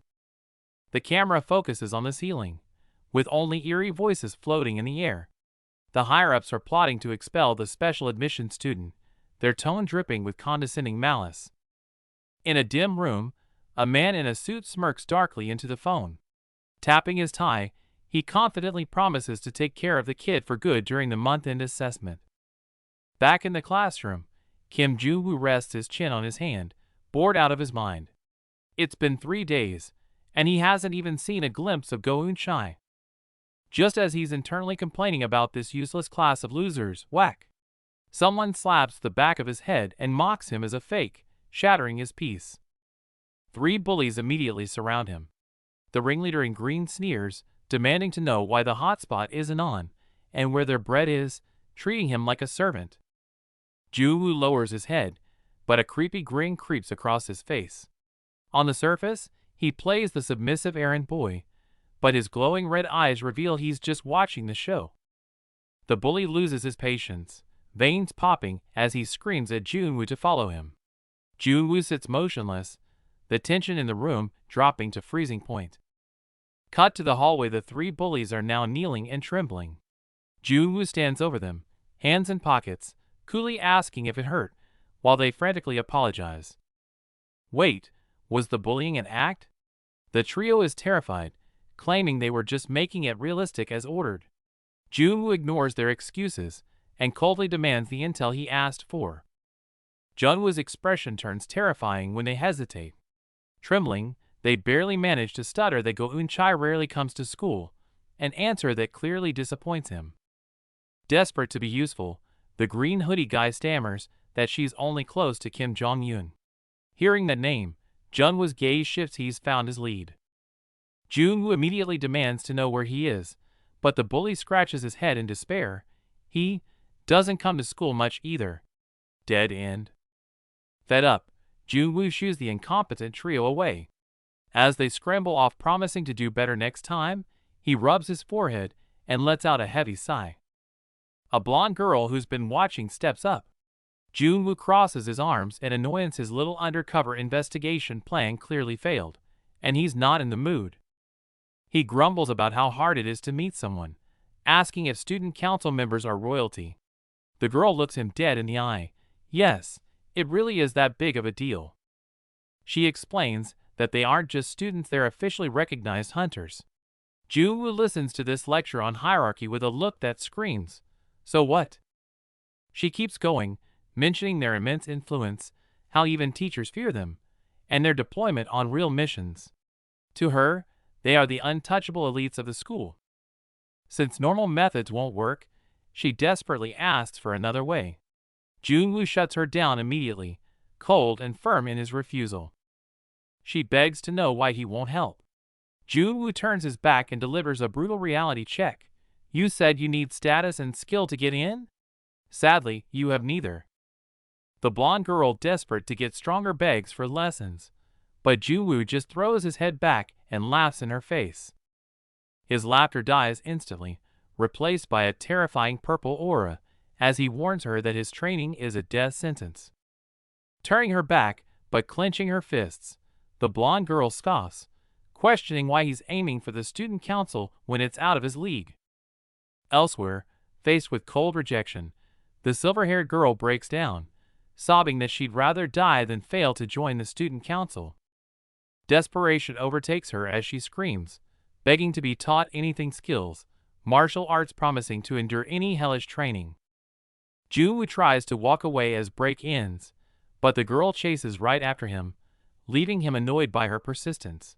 The camera focuses on the ceiling, with only eerie voices floating in the air. The higher-ups are plotting to expel the special admission student, their tone dripping with condescending malice. In a dim room, a man in a suit smirks darkly into the phone. Tapping his tie, he confidently promises to take care of the kid for good during the month-end assessment. Back in the classroom, Kim Junwoo rests his chin on his hand, bored out of his mind. It's been 3 days, and he hasn't even seen a glimpse of Go Eunchai. Just as he's internally complaining about this useless class of losers, whack! Someone slaps the back of his head and mocks him as a fake, shattering his peace. 3 bullies immediately surround him. The ringleader in green sneers, demanding to know why the hotspot isn't on, and where their bread is, treating him like a servant. Junwoo lowers his head, but a creepy grin creeps across his face. On the surface, he plays the submissive errand boy, but his glowing red eyes reveal he's just watching the show. The bully loses his patience, veins popping as he screams at Junwoo to follow him. Junwoo sits motionless, the tension in the room dropping to freezing point. Cut to the hallway. The three bullies are now kneeling and trembling. Junwoo stands over them, hands in pockets, coolly asking if it hurt, while they frantically apologize. Wait, was the bullying an act? The trio is terrified, claiming they were just making it realistic as ordered. Junwoo ignores their excuses and coldly demands the intel he asked for. Junwoo's expression turns terrifying when they hesitate. Trembling, they barely manage to stutter that Go-eun-chai rarely comes to school, an answer that clearly disappoints him. Desperate to be useful, the green hoodie guy stammers that she's only close to Kim Jong-un. Hearing that name, Junwoo's gaze shifts. He's found his lead. Junwoo immediately demands to know where he is, but the bully scratches his head in despair. He doesn't come to school much either. Dead end. Fed up, Junwoo shoos the incompetent trio away. As they scramble off promising to do better next time, he rubs his forehead and lets out a heavy sigh. A blonde girl who's been watching steps up. Junwoo crosses his arms in annoyance. His little undercover investigation plan clearly failed, and he's not in the mood. He grumbles about how hard it is to meet someone, asking if student council members are royalty. The girl looks him dead in the eye. Yes, it really is that big of a deal. She explains that they aren't just students, they're officially recognized hunters. Junwoo listens to this lecture on hierarchy with a look that screams, "So what?" She keeps going, mentioning their immense influence, how even teachers fear them, and their deployment on real missions. To her, they are the untouchable elites of the school. Since normal methods won't work, she desperately asks for another way. Junwoo shuts her down immediately, cold and firm in his refusal. She begs to know why he won't help. Junwoo turns his back and delivers a brutal reality check. You said you need status and skill to get in? Sadly, you have neither. The blonde girl, desperate to get stronger, begs for lessons, but Junwoo just throws his head back and laughs in her face. His laughter dies instantly, replaced by a terrifying purple aura, as he warns her that his training is a death sentence. Turning her back, but clenching her fists, the blonde girl scoffs, questioning why he's aiming for the student council when it's out of his league. Elsewhere, faced with cold rejection, the silver-haired girl breaks down, sobbing that she'd rather die than fail to join the student council. Desperation overtakes her as she screams, begging to be taught anything skills, martial arts, promising to endure any hellish training. Junwoo tries to walk away as break ends, but the girl chases right after him, leaving him annoyed by her persistence.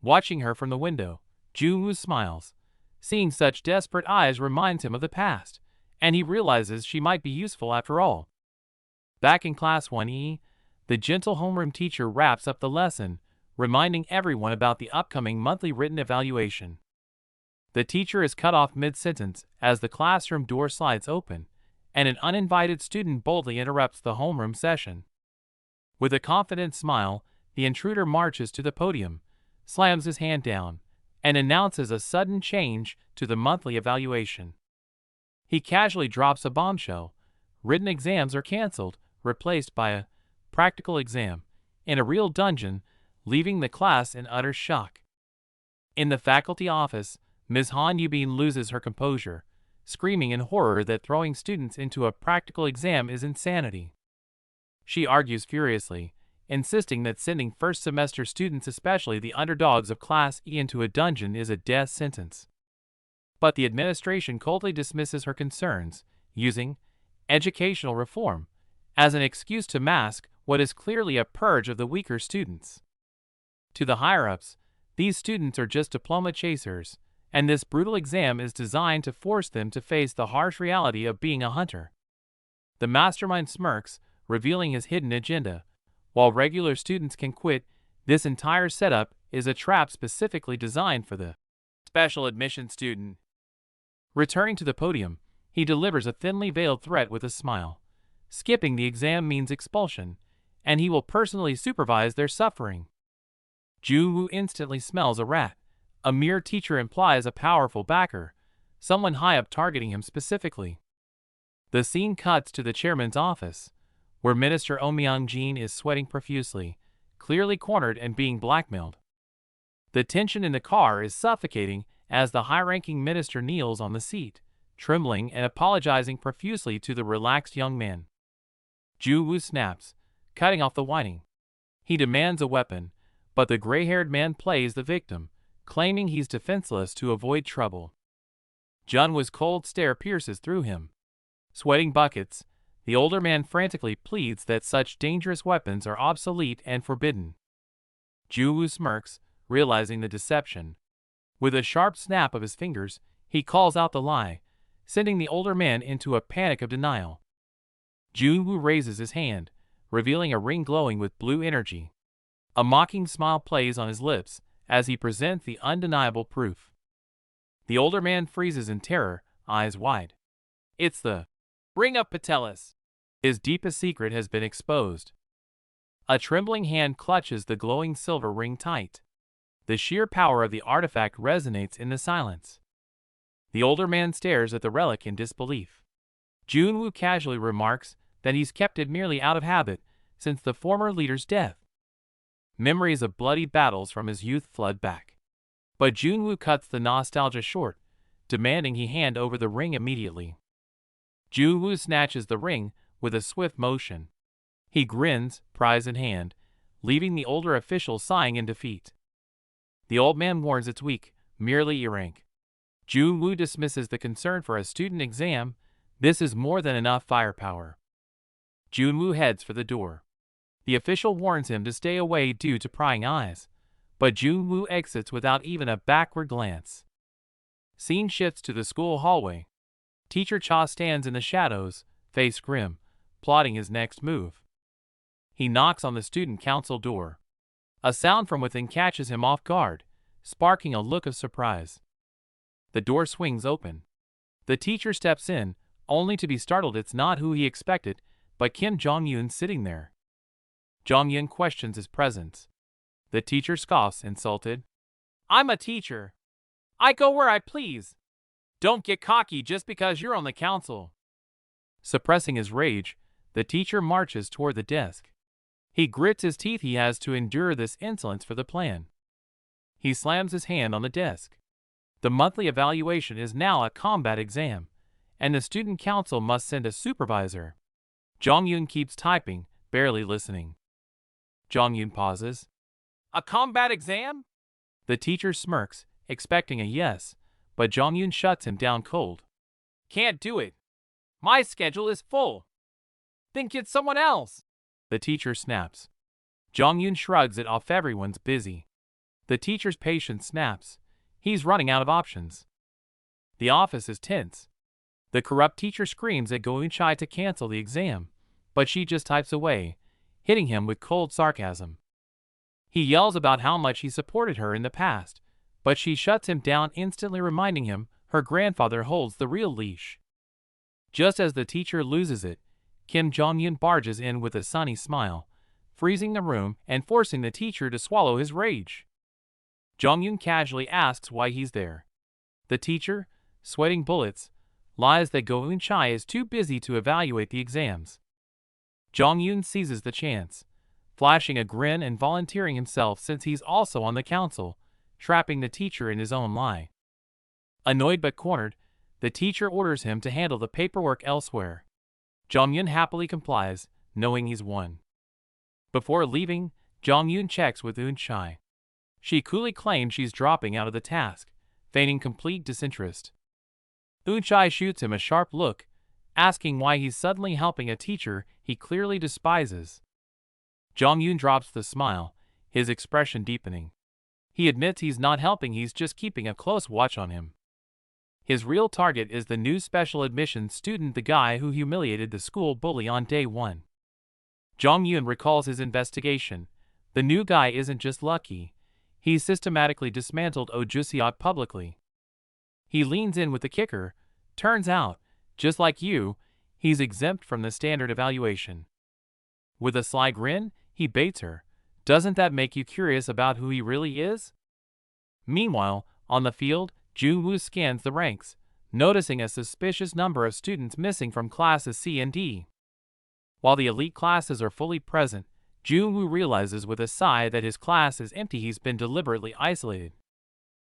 Watching her from the window, Junwoo smiles. Seeing such desperate eyes reminds him of the past, and he realizes she might be useful after all. Back in Class 1E, the gentle homeroom teacher wraps up the lesson, reminding everyone about the upcoming monthly written evaluation. The teacher is cut off mid-sentence as the classroom door slides open, and an uninvited student boldly interrupts the homeroom session. With a confident smile, the intruder marches to the podium, slams his hand down, and announces a sudden change to the monthly evaluation. He casually drops a bombshell. Written exams are canceled, replaced by a practical exam in a real dungeon, leaving the class in utter shock. In the faculty office, Ms. Han Yubin loses her composure, screaming in horror that throwing students into a practical exam is insanity. She argues furiously, insisting that sending first-semester students, especially the underdogs of Class E, into a dungeon is a death sentence. But the administration coldly dismisses her concerns, using educational reform as an excuse to mask what is clearly a purge of the weaker students. To the higher-ups, these students are just diploma chasers, and this brutal exam is designed to force them to face the harsh reality of being a hunter. The mastermind smirks, revealing his hidden agenda. While regular students can quit, this entire setup is a trap specifically designed for the special admission student. Returning to the podium, he delivers a thinly veiled threat with a smile. skipping the exam means expulsion, and he will personally supervise their suffering. Jun-woo instantly smells a rat. A mere teacher implies a powerful backer, someone high up targeting him specifically. The scene cuts to the chairman's office, where Minister Oh Myung-jin is sweating profusely, clearly cornered and being blackmailed. The tension in the car is suffocating as the high-ranking minister kneels on the seat, trembling and apologizing profusely to the relaxed young man. Jun-woo snaps, cutting off the whining. He demands a weapon, but the gray-haired man plays the victim, claiming he's defenseless to avoid trouble. Jun-woo's cold stare pierces through him. Sweating buckets, the older man frantically pleads that such dangerous weapons are obsolete and forbidden. Jun-woo smirks, realizing the deception. With a sharp snap of his fingers, he calls out the lie, sending the older man into a panic of denial. Jun-woo raises his hand, revealing a ring glowing with blue energy. A mocking smile plays on his lips as he presents the undeniable proof. The older man freezes in terror, eyes wide. It's the ring of Patelis. His deepest secret has been exposed. A trembling hand clutches the glowing silver ring tight. The sheer power of the artifact resonates in the silence. The older man stares at the relic in disbelief. Jun-woo casually remarks that he's kept it merely out of habit since the former leader's death. Memories of bloody battles from his youth flood back. But Jun-woo cuts the nostalgia short, demanding he hand over the ring immediately. Jun-woo snatches the ring with a swift motion. He grins, prize in hand, leaving the older official sighing in defeat. The old man warns it's weak, merely earrank. Jun-woo dismisses the concern for a student exam. This is more than enough firepower. Jun-woo heads for the door. The official warns him to stay away due to prying eyes, but Jun-woo exits without even a backward glance. Scene shifts to the school hallway. Teacher Cha stands in the shadows, face grim, plotting his next move. He knocks on the student council door. A sound from within catches him off guard, sparking a look of surprise. The door swings open. The teacher steps in, only to be startled. It's not who he expected, but Kim Jong-un sitting there. Jong-un questions his presence. The teacher scoffs, insulted. I'm a teacher. I go where I please. Don't get cocky just because you're on the council. Suppressing his rage, the teacher marches toward the desk. He grits his teeth. He has to endure this insolence for the plan. He slams his hand on the desk. The monthly evaluation is now a combat exam, and the student council must send a supervisor. Jong-un keeps typing, barely listening. Jong-un pauses. A combat exam? The teacher smirks, expecting a yes, but Jong-un shuts him down cold. Can't do it. My schedule is full. Then get someone else. The teacher snaps. Jong-un shrugs it off. Everyone's busy. The teacher's patience snaps. He's running out of options. The office is tense. The corrupt teacher screams at Go Eun-chai to cancel the exam, but she just types away, hitting him with cold sarcasm. He yells about how much he supported her in the past, but she shuts him down, instantly reminding him her grandfather holds the real leash. Just as the teacher loses it, Kim Jong-un barges in with a sunny smile, freezing the room and forcing the teacher to swallow his rage. Jong-un casually asks why he's there. The teacher, sweating bullets, lies that Go Eun-chai is too busy to evaluate the exams. Jong-un seizes the chance, flashing a grin and volunteering himself since he's also on the council, trapping the teacher in his own lie. Annoyed but cornered, the teacher orders him to handle the paperwork elsewhere. Jong-un happily complies, knowing he's won. Before leaving, Jong-un checks with Eun-chai. She coolly claims she's dropping out of the task, feigning complete disinterest. Eun-chai shoots him a sharp look, asking why he's suddenly helping a teacher he clearly despises. Jong-un drops the smile, his expression deepening. He admits he's not helping, he's just keeping a close watch on him. His real target is the new special admissions student, the guy who humiliated the school bully on day one. Jong-un recalls his investigation. The new guy isn't just lucky. He's systematically dismantled Oh Jusiot publicly. He leans in with the kicker. Turns out, just like you, He's exempt from the standard evaluation. With a sly grin, he baits her. Doesn't that make you curious about who he really is? Meanwhile, on the field, Jun-woo scans the ranks, noticing a suspicious number of students missing from classes C and D. While the elite classes are fully present, Jun-woo realizes with a sigh that his class is empty. He's been deliberately isolated.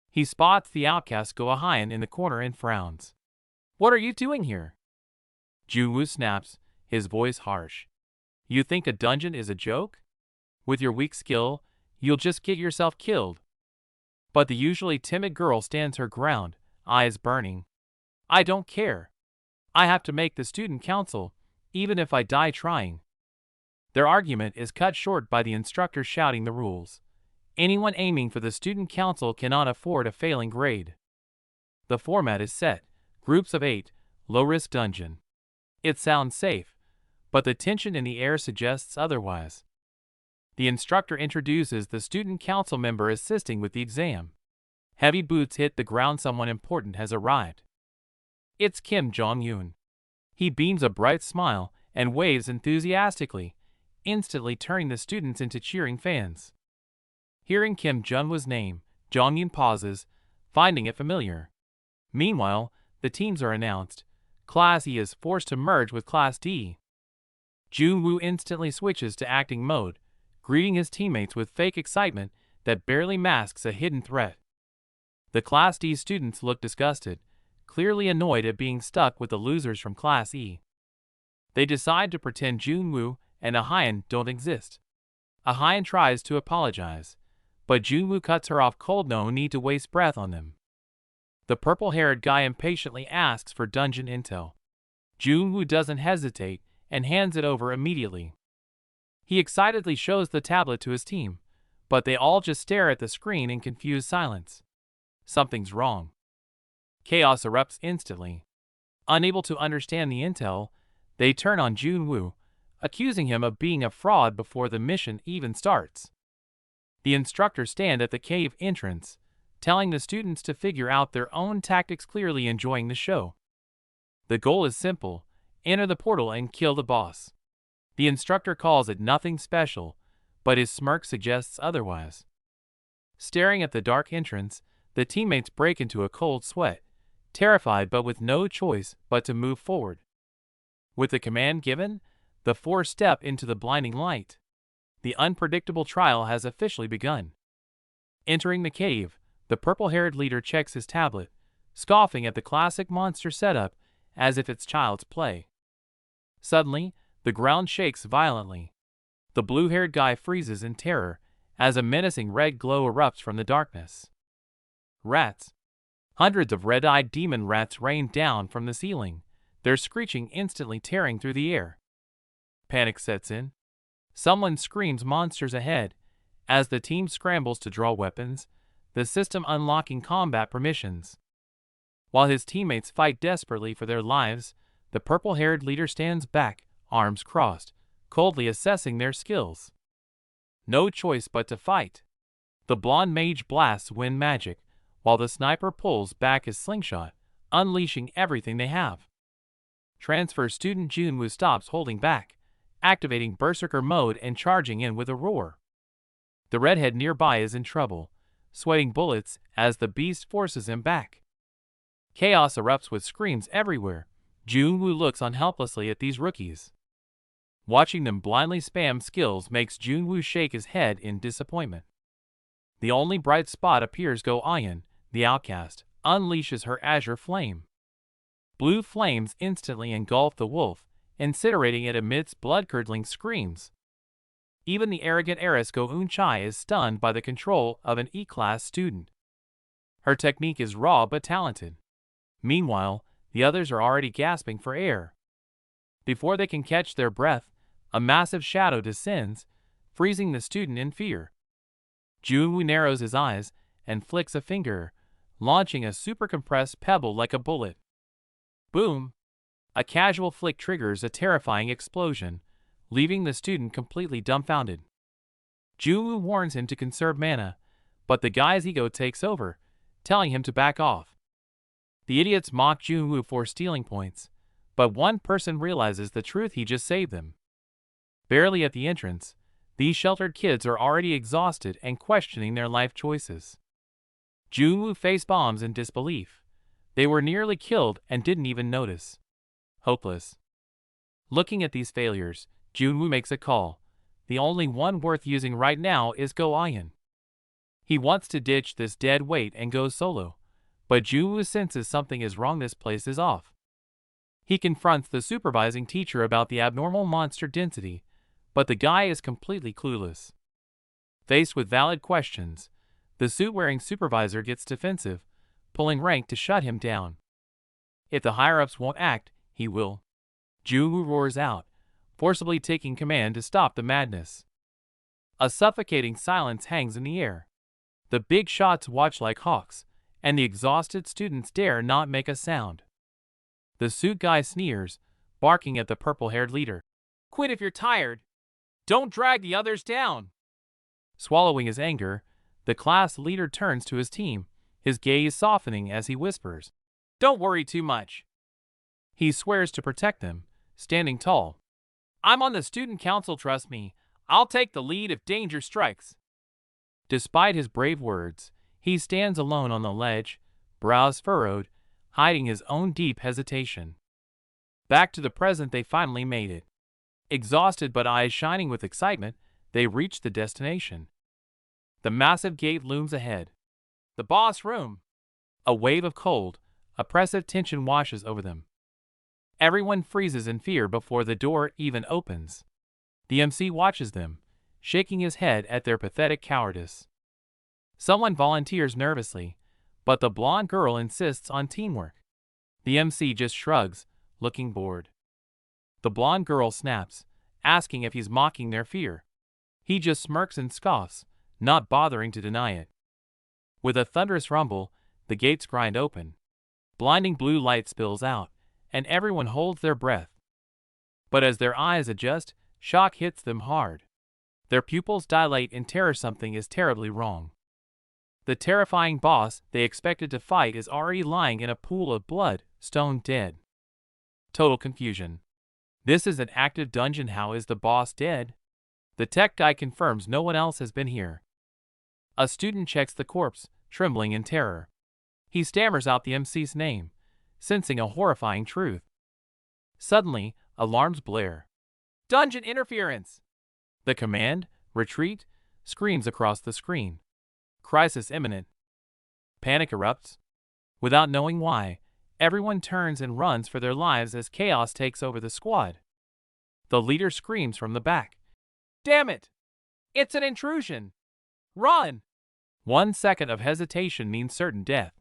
He spots the outcast Go-Ahyun in the corner and frowns. "What are you doing here?" Jun-woo snaps, his voice harsh. "You think a dungeon is a joke? With your weak skill, you'll just get yourself killed." But the usually timid girl stands her ground, eyes burning. "I don't care. I have to make the student council, even if I die trying." Their argument is cut short by the instructor shouting the rules. Anyone aiming for the student council cannot afford a failing grade. The format is set, groups of 8, low-risk dungeon. It sounds safe, but the tension in the air suggests otherwise. The instructor introduces the student council member assisting with the exam. Heavy boots hit the ground. Someone important has arrived. It's Kim Jong-un. He beams a bright smile and waves enthusiastically, instantly turning the students into cheering fans. Hearing Kim Jong-un's name, Jong-un pauses, finding it familiar. Meanwhile, the teams are announced. Class E is forced to merge with Class D. Jun-woo instantly switches to acting mode, greeting his teammates with fake excitement that barely masks a hidden threat. The Class D students look disgusted, clearly annoyed at being stuck with the losers from Class E. They decide to pretend Jun-woo and Ahyun don't exist. Ahyun tries to apologize, but Jun-woo cuts her off cold. No need to waste breath on them. The purple-haired guy impatiently asks for dungeon intel. Jun-woo doesn't hesitate and hands it over immediately. He excitedly shows the tablet to his team, but they all just stare at the screen in confused silence. Something's wrong. Chaos erupts instantly. Unable to understand the intel, they turn on Jun-woo, accusing him of being a fraud before the mission even starts. The instructors stand at the cave entrance, telling the students to figure out their own tactics, clearly enjoying the show. The goal is simple: enter the portal and kill the boss. The instructor calls it nothing special, but his smirk suggests otherwise. Staring at the dark entrance, the teammates break into a cold sweat, terrified but with no choice but to move forward. With the command given, the four step into the blinding light. The unpredictable trial has officially begun. Entering the cave, the purple-haired leader checks his tablet, scoffing at the classic monster setup as if it's child's play. Suddenly, the ground shakes violently. The blue-haired guy freezes in terror as a menacing red glow erupts from the darkness. Rats. Hundreds of red-eyed demon rats rain down from the ceiling, their screeching instantly tearing through the air. Panic sets in. Someone screams monsters ahead as the team scrambles to draw weapons, the system unlocking combat permissions. While his teammates fight desperately for their lives, the purple-haired leader stands back, arms crossed, coldly assessing their skills. No choice but to fight. The blonde mage blasts wind magic, while the sniper pulls back his slingshot, unleashing everything they have. Transfer student Jun-woo stops holding back, activating berserker mode and charging in with a roar. The redhead nearby is in trouble, sweating bullets as the beast forces him back. Chaos erupts with screams everywhere. Jun-woo looks on helplessly at these rookies. Watching them blindly spam skills makes Jun-woo shake his head in disappointment. The only bright spot appears Go-Ahyun, the outcast, unleashes her azure flame. Blue flames instantly engulf the wolf, incinerating it amidst blood-curdling screams. Even the arrogant heiress Go-Eun-chai is stunned by the control of an E-class student. Her technique is raw but talented. Meanwhile, the others are already gasping for air. Before they can catch their breath, a massive shadow descends, freezing the student in fear. Jun-woo narrows his eyes and flicks a finger, launching a super-compressed pebble like a bullet. Boom! A casual flick triggers a terrifying explosion, leaving the student completely dumbfounded. Jun-woo warns him to conserve mana, but the guy's ego takes over, telling him to back off. The idiots mock Jun-woo for stealing points, but one person realizes the truth: he just saved them. Barely at the entrance, these sheltered kids are already exhausted and questioning their life choices. Junwoo face bombs in disbelief. They were nearly killed and didn't even notice. Hopeless. Looking at these failures, Junwoo makes a call. The only one worth using right now is Go Ian. He wants to ditch this dead weight and go solo, but Junwoo senses something is wrong. This place is off. He confronts the supervising teacher about the abnormal monster density, but the guy is completely clueless. Faced with valid questions, the suit-wearing supervisor gets defensive, pulling rank to shut him down. If the higher-ups won't act, he will. Junwoo roars out, forcibly taking command to stop the madness. A suffocating silence hangs in the air. The big shots watch like hawks, and the exhausted students dare not make a sound. The suit guy sneers, barking at the purple-haired leader. "Quit if you're tired. Don't drag the others down." Swallowing his anger, the class leader turns to his team, his gaze softening as he whispers, "Don't worry too much." He swears to protect them, standing tall. "I'm on the student council, trust me. I'll take the lead if danger strikes." Despite his brave words, he stands alone on the ledge, brows furrowed, hiding his own deep hesitation. Back to the present, they finally made it. Exhausted but eyes shining with excitement, they reach the destination. The massive gate looms ahead. The boss room. A wave of cold, oppressive tension washes over them. Everyone freezes in fear before the door even opens. The MC watches them, shaking his head at their pathetic cowardice. Someone volunteers nervously, but the blonde girl insists on teamwork. The MC just shrugs, looking bored. The blonde girl snaps, asking if he's mocking their fear. He just smirks and scoffs, not bothering to deny it. With a thunderous rumble, the gates grind open. Blinding blue light spills out, and everyone holds their breath. But as their eyes adjust, shock hits them hard. Their pupils dilate in terror. Something is terribly wrong. The terrifying boss they expected to fight is already lying in a pool of blood, stone dead. Total confusion. This is an active dungeon. How is the boss dead? The tech guy confirms no one else has been here. A student checks the corpse, trembling in terror. He stammers out the MC's name, sensing a horrifying truth. Suddenly, alarms blare. "Dungeon interference!" The command, "Retreat," screams across the screen. Crisis imminent. Panic erupts. Without knowing why, everyone turns and runs for their lives as chaos takes over the squad. The leader screams from the back. "Damn it! It's an intrusion! Run!" 1 second of hesitation means certain death.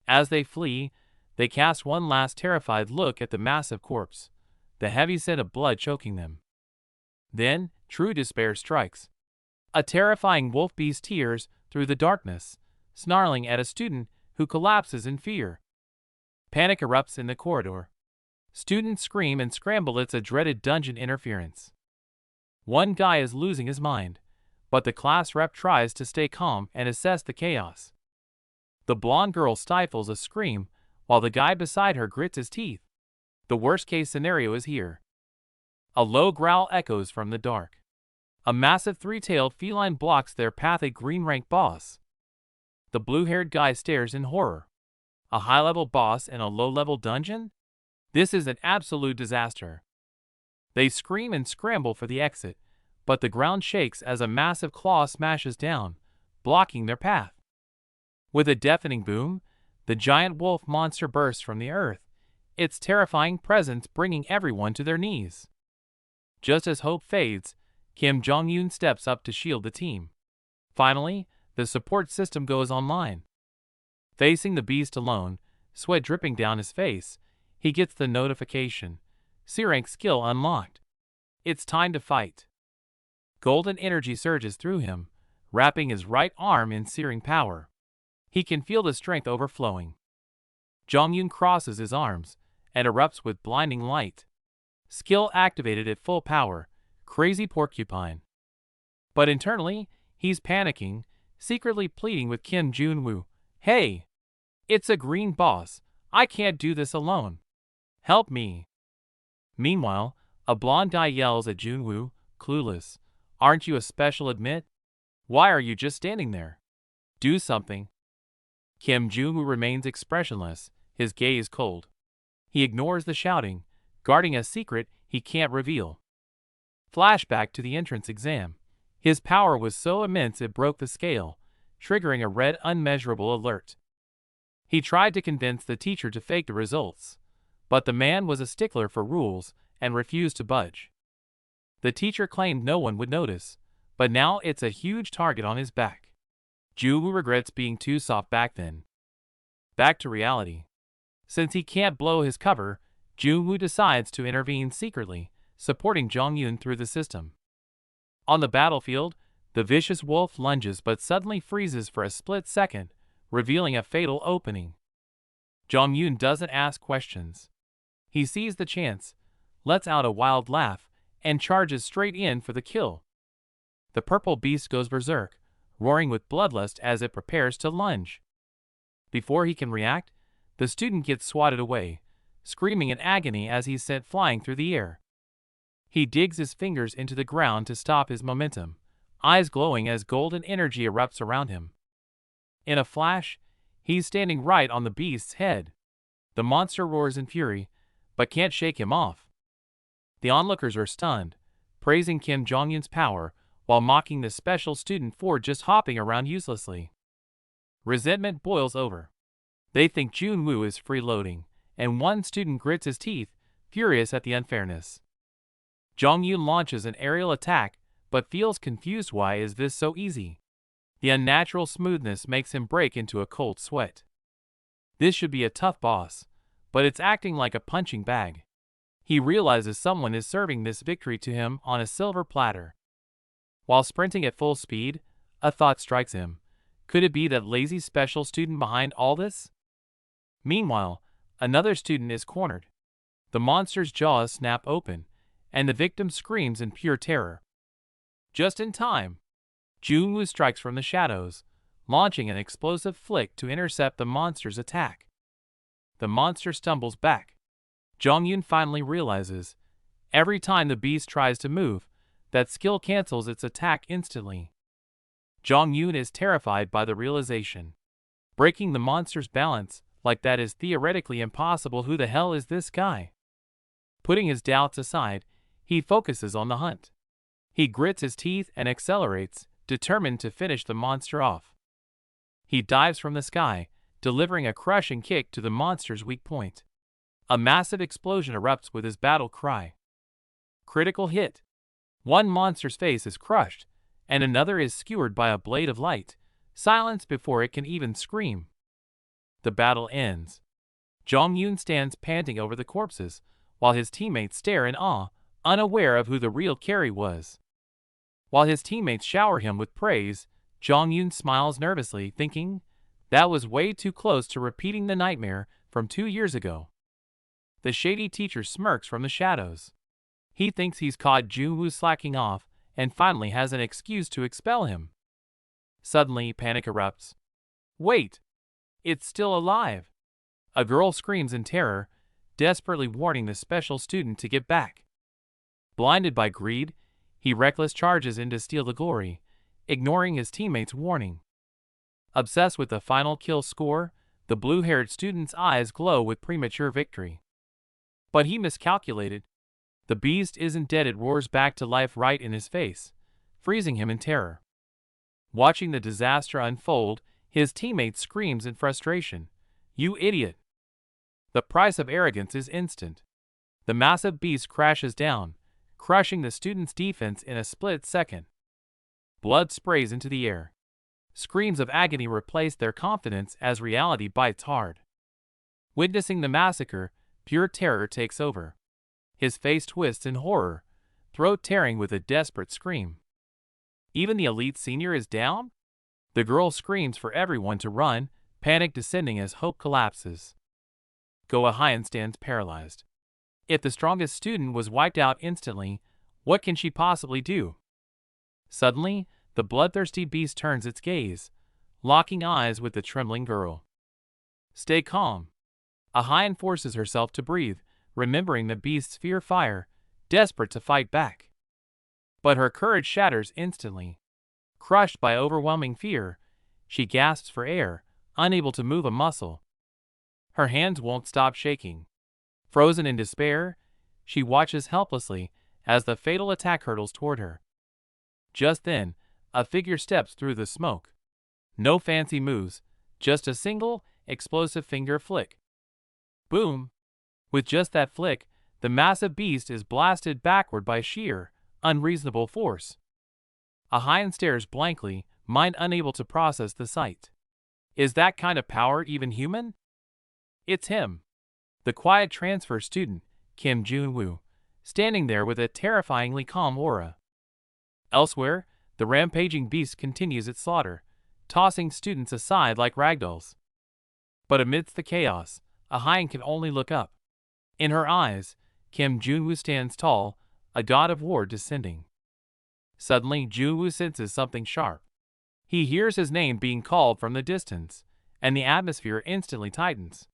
As they flee, they cast one last terrified look at the massive corpse, the heavy scent of blood choking them. Then, true despair strikes. A terrifying wolf beast tears through the darkness, snarling at a student who collapses in fear. Panic erupts in the corridor. Students scream and scramble. It's a dreaded dungeon interference. One guy is losing his mind, but the class rep tries to stay calm and assess the chaos. The blonde girl stifles a scream while the guy beside her grits his teeth. The worst-case scenario is here. A low growl echoes from the dark. A massive three-tailed feline blocks their path. A green-rank boss. The blue-haired guy stares in horror. A high-level boss in a low-level dungeon? This is an absolute disaster. They scream and scramble for the exit, but the ground shakes as a massive claw smashes down, blocking their path. With a deafening boom, the giant wolf monster bursts from the earth, its terrifying presence bringing everyone to their knees. Just as hope fades, Kim Jong-un steps up to shield the team. Finally, the support system goes online. Facing the beast alone, sweat dripping down his face, he gets the notification. C-rank skill unlocked. It's time to fight. Golden energy surges through him, wrapping his right arm in searing power. He can feel the strength overflowing. Jong-un crosses his arms and erupts with blinding light. Skill activated at full power, crazy porcupine. But internally, he's panicking, secretly pleading with Kim Jong-woo. "Hey! It's a green boss. I can't do this alone." Help me! Meanwhile, a blonde guy yells at Junwoo, clueless. Aren't you a special admit? Why are you just standing there? Do something. Kim Junwoo remains expressionless, his gaze cold. He ignores the shouting, guarding a secret he can't reveal. Flashback to the entrance exam. His power was so immense it broke the scale, triggering a red unmeasurable alert. He tried to convince the teacher to fake the results, but the man was a stickler for rules and refused to budge. The teacher claimed no one would notice, but now it's a huge target on his back. Junwoo regrets being too soft back then. Back to reality. Since he can't blow his cover, Junwoo decides to intervene secretly, supporting Jonghyun through the system. On the battlefield, the vicious wolf lunges but suddenly freezes for a split second, revealing a fatal opening. Jonghyun doesn't ask questions. He sees the chance, lets out a wild laugh, and charges straight in for the kill. The purple beast goes berserk, roaring with bloodlust as it prepares to lunge. Before he can react, the student gets swatted away, screaming in agony as he's sent flying through the air. He digs his fingers into the ground to stop his momentum, eyes glowing as golden energy erupts around him. In a flash, he's standing right on the beast's head. The monster roars in fury, but can't shake him off. The onlookers are stunned, praising Kim Jong-un's power while mocking the special student for just hopping around uselessly. Resentment boils over. They think Junwoo is freeloading, and one student grits his teeth, furious at the unfairness. Jonghyun launches an aerial attack, but feels confused. Why is this so easy? The unnatural smoothness makes him break into a cold sweat. This should be a tough boss, but it's acting like a punching bag. He realizes someone is serving this victory to him on a silver platter. While sprinting at full speed, a thought strikes him. Could it be that lazy special student behind all this? Meanwhile, another student is cornered. The monster's jaws snap open, and the victim screams in pure terror. Just in time, Junwoo strikes from the shadows, launching an explosive flick to intercept the monster's attack. The monster stumbles back. Jonghyun finally realizes, every time the beast tries to move, that skill cancels its attack instantly. Jonghyun is terrified by the realization. Breaking the monster's balance like that is theoretically impossible. Who the hell is this guy? Putting his doubts aside, he focuses on the hunt. He grits his teeth and accelerates, determined to finish the monster off. He dives from the sky, delivering a crushing kick to the monster's weak point. A massive explosion erupts with his battle cry. Critical hit. One monster's face is crushed, and another is skewered by a blade of light, silenced before it can even scream. The battle ends. Jonghyun stands panting over the corpses, while his teammates stare in awe, unaware of who the real Carrie was. While his teammates shower him with praise, Jonghyun smiles nervously, thinking, that was way too close to repeating the nightmare from 2 years ago. The shady teacher smirks from the shadows. He thinks he's caught Junwoo slacking off and finally has an excuse to expel him. Suddenly, panic erupts. Wait! It's still alive! A girl screams in terror, desperately warning the special student to get back. Blinded by greed, he reckless charges in to steal the glory, ignoring his teammates' warning. Obsessed with the final kill score, the blue-haired student's eyes glow with premature victory. But he miscalculated. The beast isn't dead. It roars back to life right in his face, freezing him in terror. Watching the disaster unfold, his teammate screams in frustration, "You idiot!" The price of arrogance is instant. The massive beast crashes down, crushing the student's defense in a split second. Blood sprays into the air. Screams of agony replace their confidence as reality bites hard. Witnessing the massacre, pure terror takes over. His face twists in horror, throat tearing with a desperate scream. Even the elite senior is down? The girl screams for everyone to run, panic descending as hope collapses. Go-Ahyun stands paralyzed. If the strongest student was wiped out instantly, what can she possibly do? Suddenly, the bloodthirsty beast turns its gaze, locking eyes with the trembling girl. Stay calm. Ahyun forces herself to breathe, remembering the beast's fierce fire, desperate to fight back. But her courage shatters instantly. Crushed by overwhelming fear, she gasps for air, unable to move a muscle. Her hands won't stop shaking. Frozen in despair, she watches helplessly as the fatal attack hurtles toward her. Just then, a figure steps through the smoke. No fancy moves, just a single, explosive finger flick. Boom! With just that flick, the massive beast is blasted backward by sheer, unreasonable force. Ahayan stares blankly, mind unable to process the sight. Is that kind of power even human? It's him. The quiet transfer student, Kim Jun-woo, standing there with a terrifyingly calm aura. Elsewhere, the rampaging beast continues its slaughter, tossing students aside like ragdolls. But amidst the chaos, Ahayan can only look up. In her eyes, Kim Jun-woo stands tall, a god of war descending. Suddenly, Jun-woo senses something sharp. He hears his name being called from the distance, and the atmosphere instantly tightens.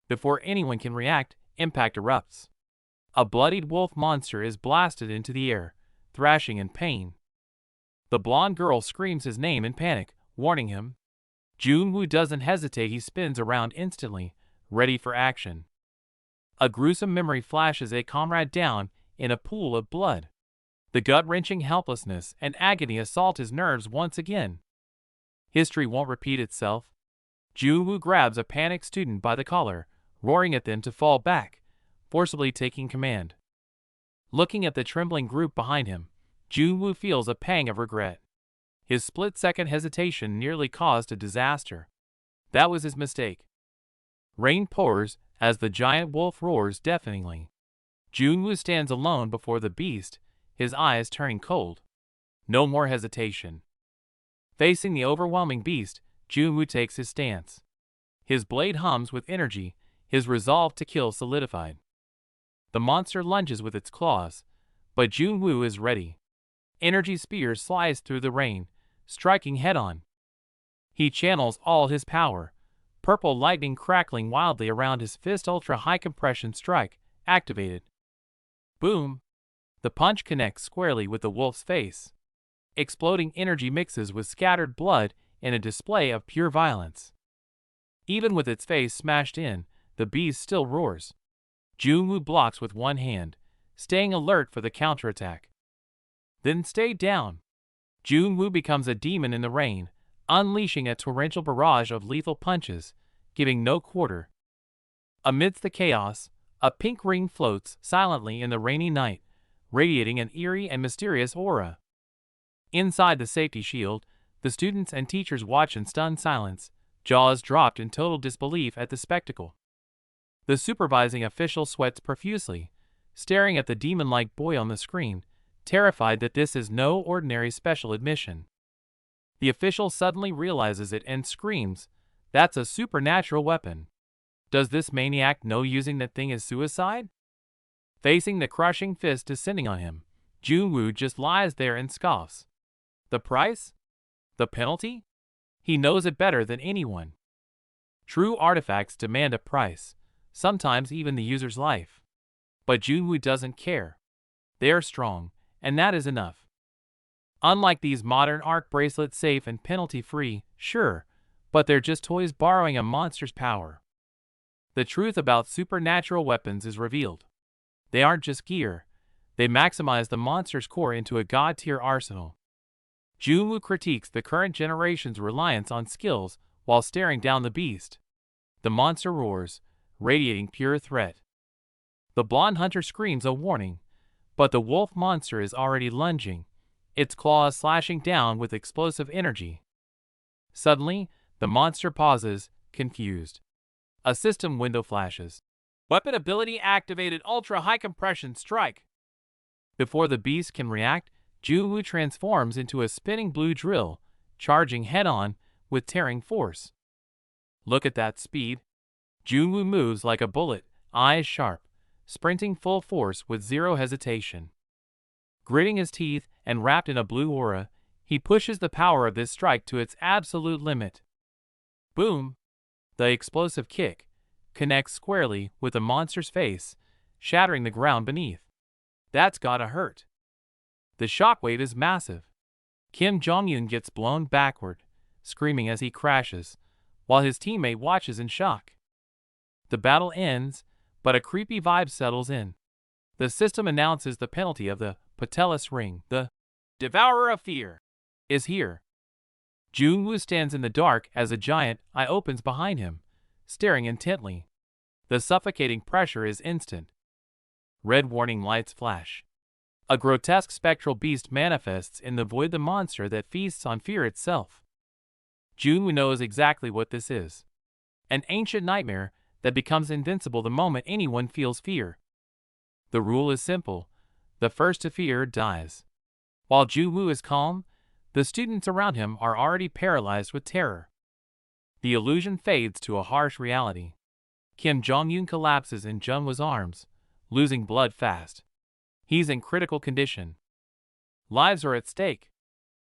Before anyone can react, impact erupts. A bloodied wolf monster is blasted into the air, thrashing in pain. The blonde girl screams his name in panic, warning him. Jun-woo doesn't hesitate, he spins around instantly, ready for action. A gruesome memory flashes a comrade down in a pool of blood. The gut-wrenching helplessness and agony assault his nerves once again. History won't repeat itself. Jun-woo grabs a panicked student by the collar, roaring at them to fall back, forcibly taking command. Looking at the trembling group behind him, Jun-woo feels a pang of regret. His split-second hesitation nearly caused a disaster. That was his mistake. Rain pours as the giant wolf roars deafeningly. Jun-woo stands alone before the beast, his eyes turning cold. No more hesitation. Facing the overwhelming beast, Jun-woo takes his stance. His blade hums with energy, his resolve to kill solidified. The monster lunges with its claws, but Jun-woo is ready. Energy spears slice through the rain, striking head-on. He channels all his power, purple lightning crackling wildly around his fist. Ultra-high compression strike activated. Boom! The punch connects squarely with the wolf's face. Exploding energy mixes with scattered blood in a display of pure violence. Even with its face smashed in, the beast still roars. Jun-woo blocks with one hand, staying alert for the counterattack. Then stay down. Jun-woo becomes a demon in the rain, unleashing a torrential barrage of lethal punches, giving no quarter. Amidst the chaos, a pink ring floats silently in the rainy night, radiating an eerie and mysterious aura. Inside the safety shield, the students and teachers watch in stunned silence, jaws dropped in total disbelief at the spectacle. The supervising official sweats profusely, staring at the demon-like boy on the screen, terrified that this is no ordinary special admission. The official suddenly realizes it and screams, "That's a supernatural weapon. Does this maniac know using that thing is suicide?" Facing the crushing fist descending on him, Jun-woo just lies there and scoffs. The price? The penalty? He knows it better than anyone. True artifacts demand a price, sometimes even the user's life. But Jun-woo doesn't care. They are strong, and that is enough. Unlike these modern arc bracelets, safe and penalty-free, sure, but they're just toys borrowing a monster's power. The truth about supernatural weapons is revealed. They aren't just gear. They maximize the monster's core into a god-tier arsenal. Jun-woo critiques the current generation's reliance on skills while staring down the beast. The monster roars, radiating pure threat. The blonde hunter screams a warning, but the wolf monster is already lunging, its claws slashing down with explosive energy. Suddenly, the monster pauses, confused. A system window flashes. Weapon ability activated, ultra-high compression strike. Before the beast can react, Jun-woo transforms into a spinning blue drill, charging head-on with tearing force. Look at that speed. Jun-woo moves like a bullet, eyes sharp, sprinting full force with zero hesitation. Gritting his teeth and wrapped in a blue aura, he pushes the power of this strike to its absolute limit. Boom! The explosive kick connects squarely with the monster's face, shattering the ground beneath. That's gotta hurt. The shockwave is massive. Kim Jong-un gets blown backward, screaming as he crashes, while his teammate watches in shock. The battle ends, but a creepy vibe settles in. The system announces the penalty of the Patelis ring, the Devourer of Fear, is here. Jung-woo stands in the dark as a giant eye opens behind him, staring intently. The suffocating pressure is instant. Red warning lights flash. A grotesque spectral beast manifests in the void, the monster that feasts on fear itself. Jung-woo knows exactly what this is. An ancient nightmare that becomes invincible the moment anyone feels fear. The rule is simple: the first to fear dies. While Jung-woo is calm, the students around him are already paralyzed with terror. The illusion fades to a harsh reality. Kim Jong-un collapses in Jung-woo's arms, losing blood fast. He's in critical condition. Lives are at stake.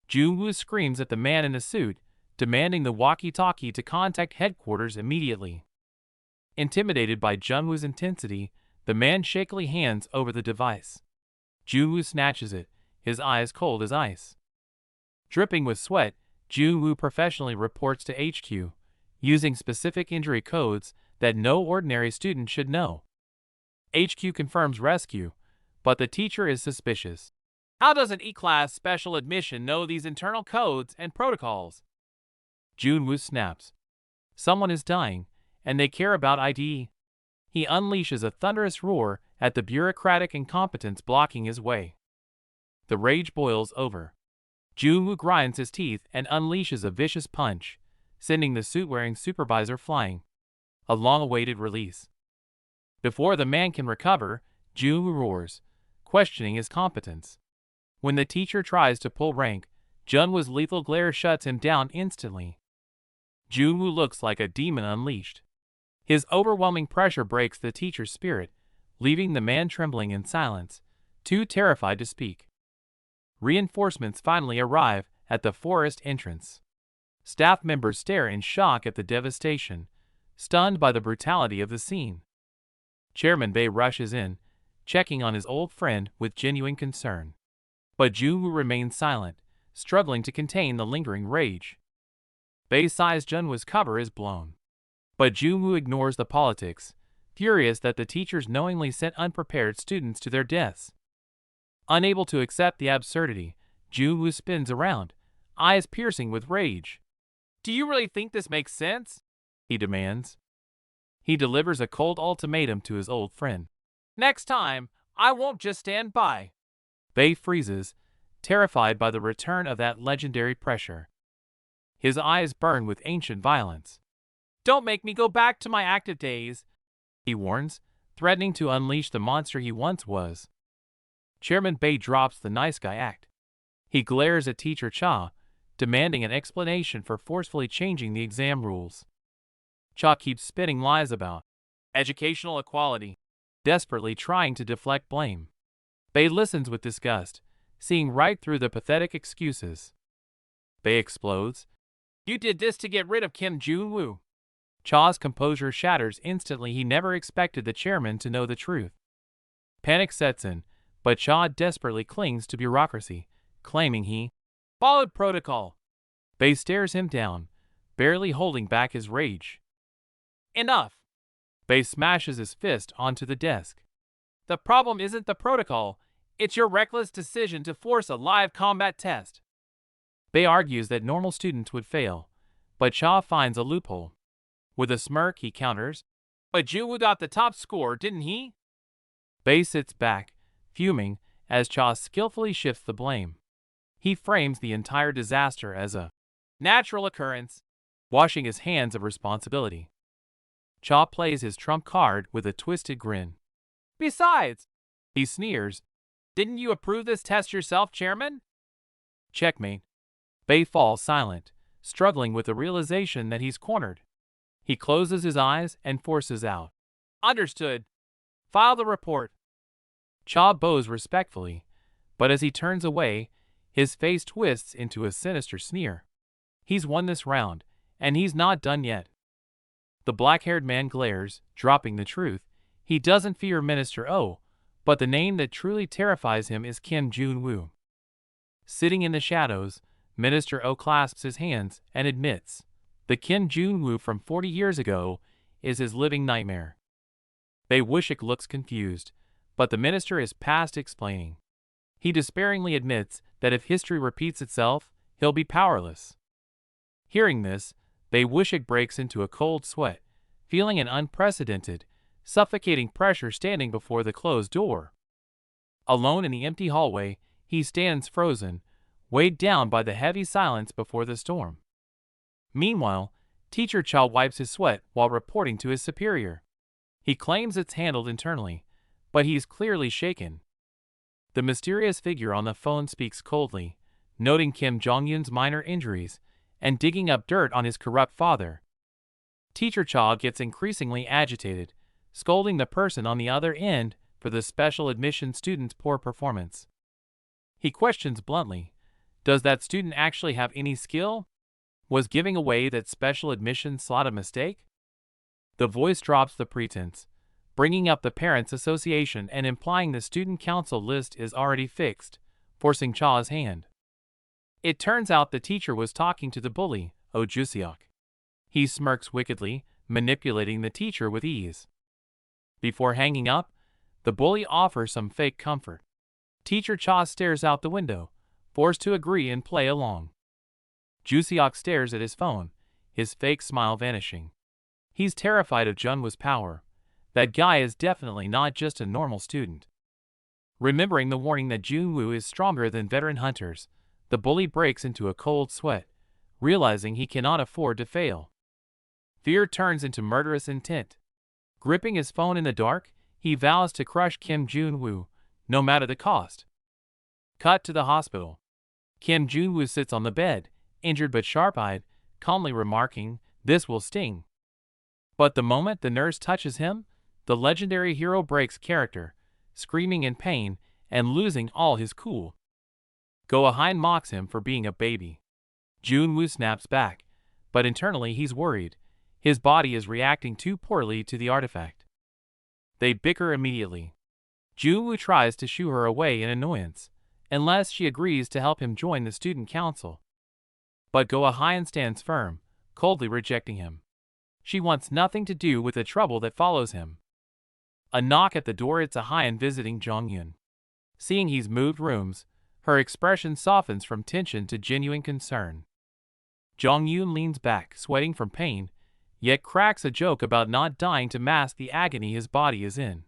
Jung-woo screams at the man in the suit, demanding the walkie-talkie to contact headquarters immediately. Intimidated by Jung-woo's intensity, the man shakily hands over the device. Jung-woo snatches it, his eyes cold as ice. Dripping with sweat, Jung-woo professionally reports to HQ, using specific injury codes that no ordinary student should know. HQ confirms rescue, but the teacher is suspicious. How does an E-class special admission know these internal codes and protocols? Jung-woo snaps. Someone is dying, and they care about ID. He unleashes a thunderous roar at the bureaucratic incompetence blocking his way. The rage boils over. Jung-woo grinds his teeth and unleashes a vicious punch, sending the suit-wearing supervisor flying. A long-awaited release. Before the man can recover, Jung-woo roars, questioning his competence. When the teacher tries to pull rank, Jung-woo's lethal glare shuts him down instantly. Jung-woo looks like a demon unleashed. His overwhelming pressure breaks the teacher's spirit, leaving the man trembling in silence, too terrified to speak. Reinforcements finally arrive at the forest entrance. Staff members stare in shock at the devastation, stunned by the brutality of the scene. Chairman Bae rushes in, checking on his old friend with genuine concern. But Jung-woo remains silent, struggling to contain the lingering rage. Bae sighs. Jung-woo's cover is blown. But Jung-woo ignores the politics, furious that the teachers knowingly sent unprepared students to their deaths. Unable to accept the absurdity, Jung-woo spins around, eyes piercing with rage. Do you really think this makes sense? He demands. He delivers a cold ultimatum to his old friend. Next time, I won't just stand by. Bae freezes, terrified by the return of that legendary pressure. His eyes burn with ancient violence. Don't make me go back to my active days, he warns, threatening to unleash the monster he once was. Chairman Bae drops the nice guy act. He glares at Teacher Cha, demanding an explanation for forcefully changing the exam rules. Cha keeps spitting lies about educational equality, desperately trying to deflect blame. Bae listens with disgust, seeing right through the pathetic excuses. Bae explodes. You did this to get rid of Kim Jong-woo. Cha's composure shatters instantly. He never expected the chairman to know the truth. Panic sets in, but Cha desperately clings to bureaucracy, claiming he followed protocol. Bae stares him down, barely holding back his rage. Enough! Bae smashes his fist onto the desk. The problem isn't the protocol, it's your reckless decision to force a live combat test. Bae argues that normal students would fail, but Cha finds a loophole. With a smirk, he counters, but Jung-woo got the top score, didn't he? Bae sits back, fuming, as Cha skillfully shifts the blame. He frames the entire disaster as a natural occurrence, washing his hands of responsibility. Cha plays his trump card with a twisted grin. Besides, he sneers, didn't you approve this test yourself, Chairman? Checkmate. Bae falls silent, struggling with the realization that he's cornered. He closes his eyes and forces out. Understood. File the report. Cha bows respectfully, but as he turns away, his face twists into a sinister sneer. He's won this round, and he's not done yet. The black-haired man glares, dropping the truth. He doesn't fear Minister Oh, but the name that truly terrifies him is Kim Jun-woo. Sitting in the shadows, Minister Oh clasps his hands and admits, the Kim Jun-woo from 40 years ago is his living nightmare. Bae Wushik looks confused, but the minister is past explaining. He despairingly admits that if history repeats itself, he'll be powerless. Hearing this, Bae Wushik breaks into a cold sweat, feeling an unprecedented, suffocating pressure standing before the closed door. Alone in the empty hallway, he stands frozen, weighed down by the heavy silence before the storm. Meanwhile, Teacher Cha wipes his sweat while reporting to his superior. He claims it's handled internally, but he's clearly shaken. The mysterious figure on the phone speaks coldly, noting Kim Jong-un's minor injuries and digging up dirt on his corrupt father. Teacher Cha gets increasingly agitated, scolding the person on the other end for the special admission student's poor performance. He questions bluntly, does that student actually have any skill? Was giving away that special admission slot a mistake? The voice drops the pretense, bringing up the Parents Association and implying the student council list is already fixed, forcing Cha's hand. It turns out the teacher was talking to the bully, Oh Juseok. He smirks wickedly, manipulating the teacher with ease. Before hanging up, the bully offers some fake comfort. Teacher Cha stares out the window, forced to agree and play along. Juseok stares at his phone, his fake smile vanishing. He's terrified of Junwoo's power. That guy is definitely not just a normal student. Remembering the warning that Junwoo is stronger than veteran hunters, the bully breaks into a cold sweat, realizing he cannot afford to fail. Fear turns into murderous intent. Gripping his phone in the dark, he vows to crush Kim Jun-woo, no matter the cost. Cut to the hospital. Kim Jun-woo sits on the bed, injured but sharp-eyed, calmly remarking, "This will sting." But the moment the nurse touches him, the legendary hero breaks character, screaming in pain and losing all his cool. Go-Ahein mocks him for being a baby. Jun-woo snaps back, but internally he's worried. His body is reacting too poorly to the artifact. They bicker immediately. Jun-woo tries to shoo her away in annoyance, unless she agrees to help him join the student council. But Go-Ahein stands firm, coldly rejecting him. She wants nothing to do with the trouble that follows him. A knock at the door. It's Ahein visiting Jong-yun. Seeing he's moved rooms, her expression softens from tension to genuine concern. Jong-yun leans back, sweating from pain, yet cracks a joke about not dying to mask the agony his body is in.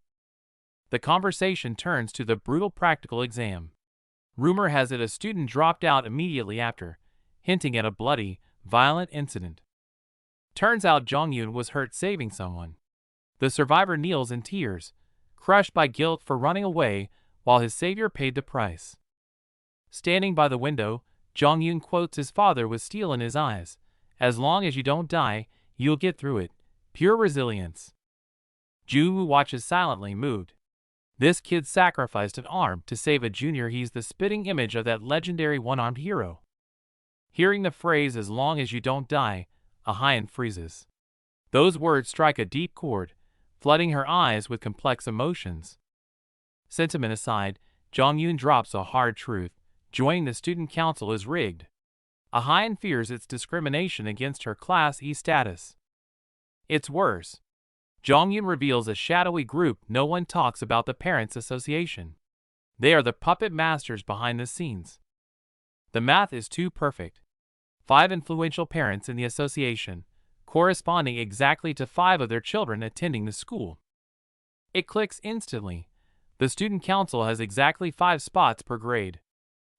The conversation turns to the brutal practical exam. Rumor has it a student dropped out immediately after, hinting at a bloody, violent incident. Turns out Jong-yun was hurt saving someone. The survivor kneels in tears, crushed by guilt for running away while his savior paid the price. Standing by the window, Jong-yun quotes his father with steel in his eyes, "As long as you don't die, you'll get through it. Pure resilience." Jun-woo watches silently, moved. This kid sacrificed an arm to save a junior. He's the spitting image of that legendary one-armed hero. Hearing the phrase, "as long as you don't die," Ahein freezes. Those words strike a deep chord, flooding her eyes with complex emotions. Sentiment aside, Jong-yun drops a hard truth. Joining the student council is rigged. Ahein fears it's discrimination against her Class E status. It's worse. Jong-yun reveals a shadowy group. No one talks about the Parents Association. They are the puppet masters behind the scenes. The math is too perfect. 5 influential parents in the association, corresponding exactly to 5 of their children attending the school. It clicks instantly. The student council has exactly 5 spots per grade.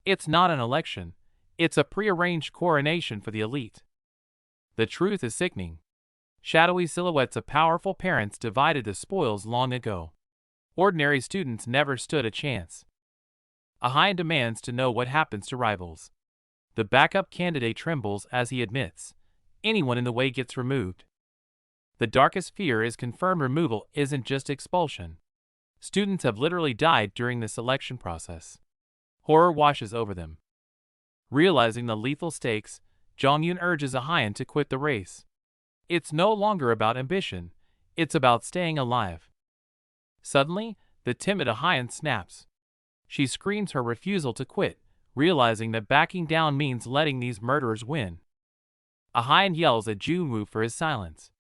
It's not an election. It's a prearranged coronation for the elite. The truth is sickening. Shadowy silhouettes of powerful parents divided the spoils long ago. Ordinary students never stood a chance. Ahein demands to know what happens to rivals. The backup candidate trembles as he admits, anyone in the way gets removed. The darkest fear is confirmed removal isn't just expulsion. Students have literally died during the selection process. Horror washes over them. Realizing the lethal stakes, Jong-yun urges Ahein to quit the race. It's no longer about ambition, it's about staying alive. Suddenly, the timid Ahian snaps. She screams her refusal to quit, realizing that backing down means letting these murderers win. Ahian yells at Junwoo for his silence.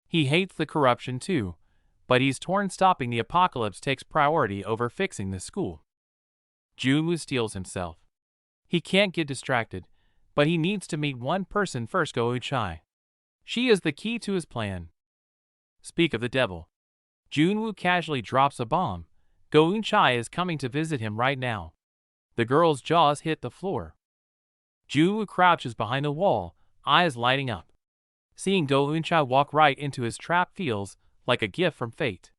He hates the corruption too, but he's torn. Stopping the apocalypse takes priority over fixing the school. Junwoo steels himself. He can't get distracted, but he needs to meet one person first. Go Eun-chae. She is the key to his plan. Speak of the devil. Junwoo casually drops a bomb. Go Eun-chae is coming to visit him right now. The girl's jaws hit the floor. Junwoo crouches behind a wall, eyes lighting up. Seeing Do Eun-chae walk right into his trap feels like a gift from fate.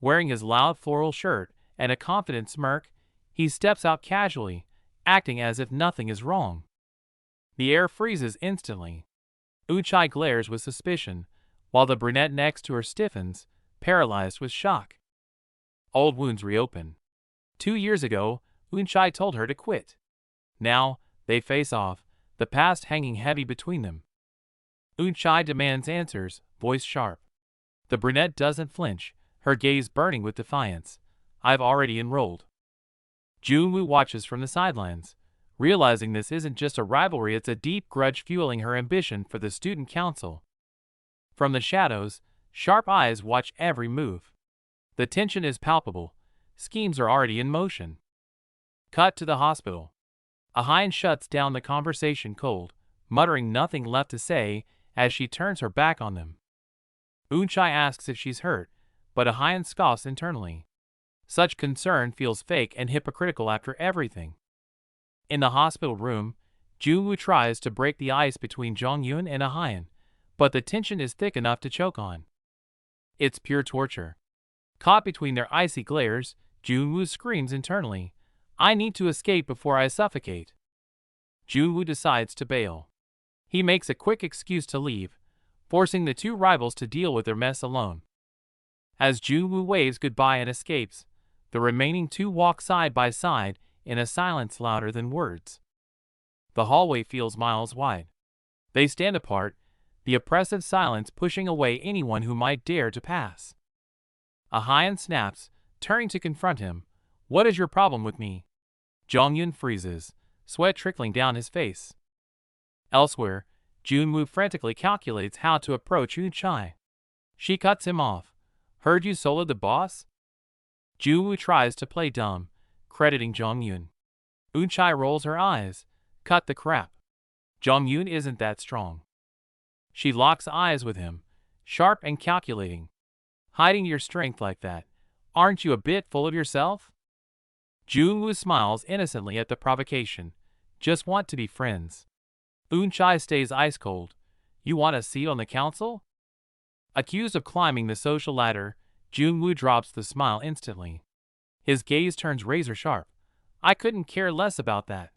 Wearing his loud floral shirt and a confident smirk, he steps out casually, acting as if nothing is wrong. The air freezes instantly. Eun-chae glares with suspicion, while the brunette next to her stiffens, paralyzed with shock. Old wounds reopen. 2 years ago, Eun-chae told her to quit. Now, they face off, the past hanging heavy between them. Eun-chae demands answers, voice sharp. The brunette doesn't flinch, her gaze burning with defiance. I've already enrolled. Junwoo watches from the sidelines, realizing this isn't just a rivalry, it's a deep grudge fueling her ambition for the student council. From the shadows, sharp eyes watch every move. The tension is palpable. Schemes are already in motion. Cut to the hospital. Ahian shuts down the conversation cold, muttering nothing left to say as she turns her back on them. Eun-chae asks if she's hurt, but Ahian scoffs internally. Such concern feels fake and hypocritical after everything. In the hospital room, Junwoo tries to break the ice between Jong-eun and Ahian, but the tension is thick enough to choke on. It's pure torture. Caught between their icy glares, Junwoo screams internally, I need to escape before I suffocate. Junwoo decides to bail. He makes a quick excuse to leave, forcing the two rivals to deal with their mess alone. As Junwoo waves goodbye and escapes, the remaining two walk side by side in a silence louder than words. The hallway feels miles wide. They stand apart, the oppressive silence pushing away anyone who might dare to pass. Ahian snaps, turning to confront him. What is your problem with me? Jong-eun freezes, sweat trickling down his face. Elsewhere, Junwoo frantically calculates how to approach Eun-chae. She cuts him off. Heard you soloed the boss? Junwoo tries to play dumb, crediting Jong-eun. Eun-chae rolls her eyes. Cut the crap. Jong-eun isn't that strong. She locks eyes with him, sharp and calculating. Hiding your strength like that, aren't you a bit full of yourself? Junwoo smiles innocently at the provocation. Just want to be friends. Eun-chae stays ice cold. You want a seat on the council? Accused of climbing the social ladder, Junwoo drops the smile instantly. His gaze turns razor sharp. I couldn't care less about that.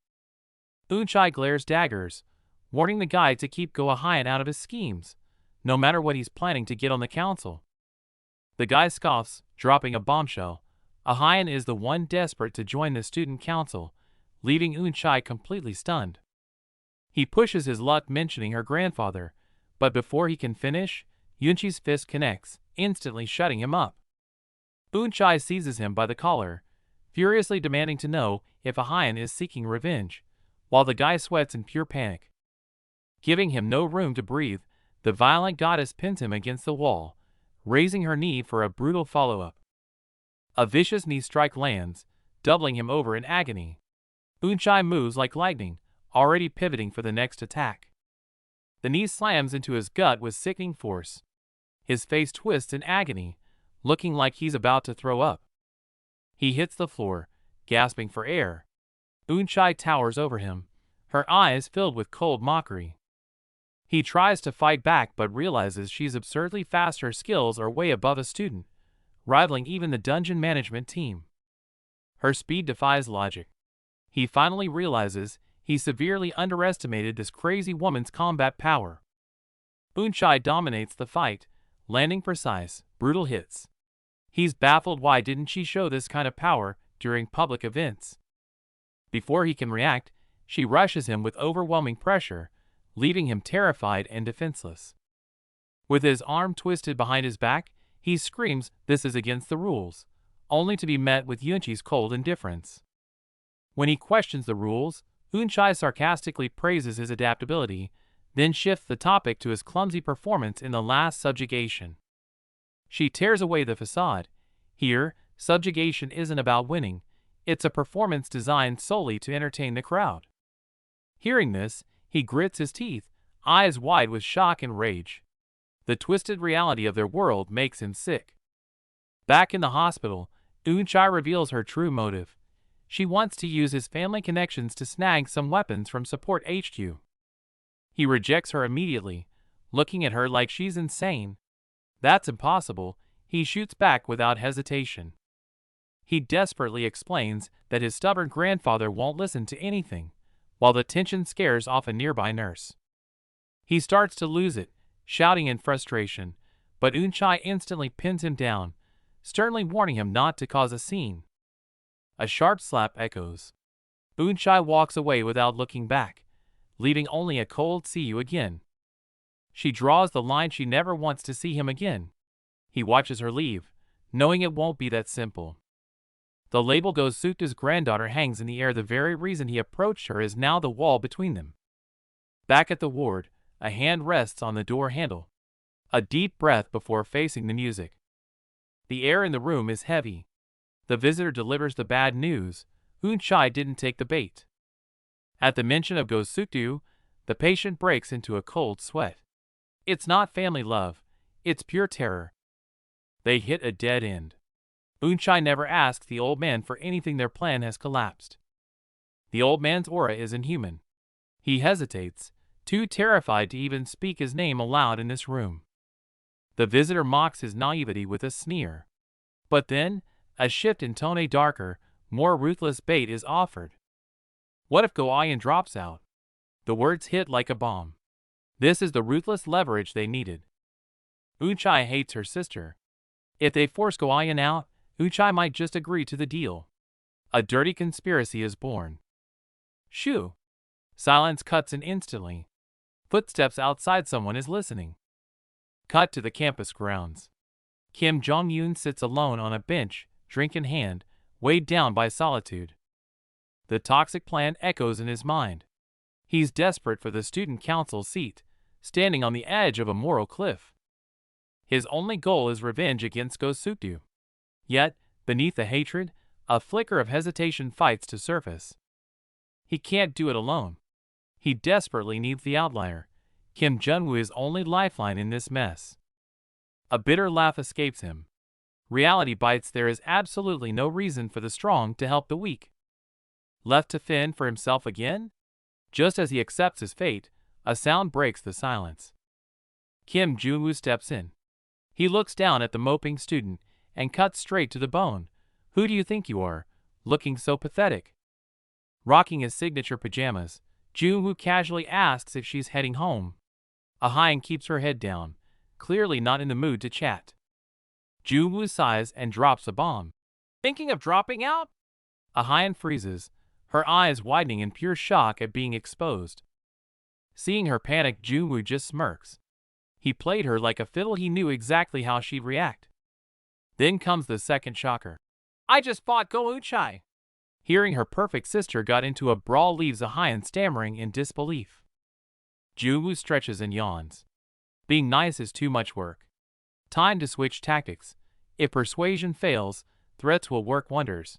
Eun-chae glares daggers, warning the guy to keep Go Ahian out of his schemes, no matter what he's planning to get on the council. The guy scoffs, dropping a bombshell. Ahian is the one desperate to join the student council, leaving Eun-chae completely stunned. He pushes his luck mentioning her grandfather, but before he can finish, Eun-chae's fist connects, instantly shutting him up. Eun-chae seizes him by the collar, furiously demanding to know if Ahian is seeking revenge, while the guy sweats in pure panic. Giving him no room to breathe, the violent goddess pins him against the wall, raising her knee for a brutal follow-up. A vicious knee strike lands, doubling him over in agony. Eun-chae moves like lightning, already pivoting for the next attack. The knee slams into his gut with sickening force. His face twists in agony, looking like he's about to throw up. He hits the floor, gasping for air. Eun-chae towers over him, her eyes filled with cold mockery. He tries to fight back but realizes she's absurdly fast. Her skills are way above a student, rivaling even the dungeon management team. Her speed defies logic. He finally realizes he severely underestimated this crazy woman's combat power. Eun-chae dominates the fight, landing precise, brutal hits. He's baffled. Why didn't she show this kind of power during public events? Before he can react, she rushes him with overwhelming pressure, leaving him terrified and defenseless. With his arm twisted behind his back, he screams this is against the rules, only to be met with Yunchi's cold indifference. When he questions the rules, Eunchai sarcastically praises his adaptability, then shifts the topic to his clumsy performance in the last subjugation. She tears away the facade. Here, subjugation isn't about winning, it's a performance designed solely to entertain the crowd. Hearing this, he grits his teeth, eyes wide with shock and rage. The twisted reality of their world makes him sick. Back in the hospital, Eunchai reveals her true motive. She wants to use his family connections to snag some weapons from Support HQ. He rejects her immediately, looking at her like she's insane. That's impossible, he shoots back without hesitation. He desperately explains that his stubborn grandfather won't listen to anything, while the tension scares off a nearby nurse. He starts to lose it, shouting in frustration, but Eunchai instantly pins him down, sternly warning him not to cause a scene. A sharp slap echoes. Eunchai walks away without looking back, leaving only a cold "see you again." She draws the line she never wants to see him again. He watches her leave, knowing it won't be that simple. The label Go-Sukda's granddaughter hangs in the air. The very reason he approached her is now the wall between them. Back at the ward, a hand rests on the door handle. A deep breath before facing the music. The air in the room is heavy. The visitor delivers the bad news. Eunchai didn't take the bait. At the mention of Go-Sukdu, the patient breaks into a cold sweat. It's not family love, it's pure terror. They hit a dead end. Eunchai never asks the old man for anything. Their plan has collapsed. The old man's aura is inhuman. He hesitates, too terrified to even speak his name aloud in this room. The visitor mocks his naivety with a sneer. But then, a shift in tone, a darker, more ruthless bait is offered. What if Go-Ian drops out? The words hit like a bomb. This is the ruthless leverage they needed. Eunchai hates her sister. If they force Go-Ian out, Eunchai might just agree to the deal. A dirty conspiracy is born. Shoo! Silence cuts in instantly. Footsteps outside. Someone is listening. Cut to the campus grounds. Kim Jong-un sits alone on a bench, drink in hand, weighed down by solitude. The toxic plan echoes in his mind. He's desperate for the student council seat, standing on the edge of a moral cliff. His only goal is revenge against Go-Sukdu. Yet, beneath the hatred, a flicker of hesitation fights to surface. He can't do it alone. He desperately needs the outlier, Kim Jong-woo, his only lifeline in this mess. A bitter laugh escapes him. Reality bites. There is absolutely no reason for the strong to help the weak. Left to fend for himself again? Just as he accepts his fate, a sound breaks the silence. Kim Jong-woo steps in. He looks down at the moping student and cuts straight to the bone. Who do you think you are, looking so pathetic? Rocking his signature pajamas, Jong-woo casually asks if she's heading home. Ah-hyun keeps her head down, clearly not in the mood to chat. Jong-woo sighs and drops a bomb. Thinking of dropping out? Ah-hyun freezes, her eyes widening in pure shock at being exposed. Seeing her panic, Jong-woo just smirks. He played her like a fiddle. He knew exactly how she'd react. Then comes the second shocker. I just fought Go-Eunchai. Hearing her perfect sister got into a brawl leaves Ah-hyun stammering in disbelief. Jong-woo stretches and yawns. Being nice is too much work. Time to switch tactics. If persuasion fails, threats will work wonders.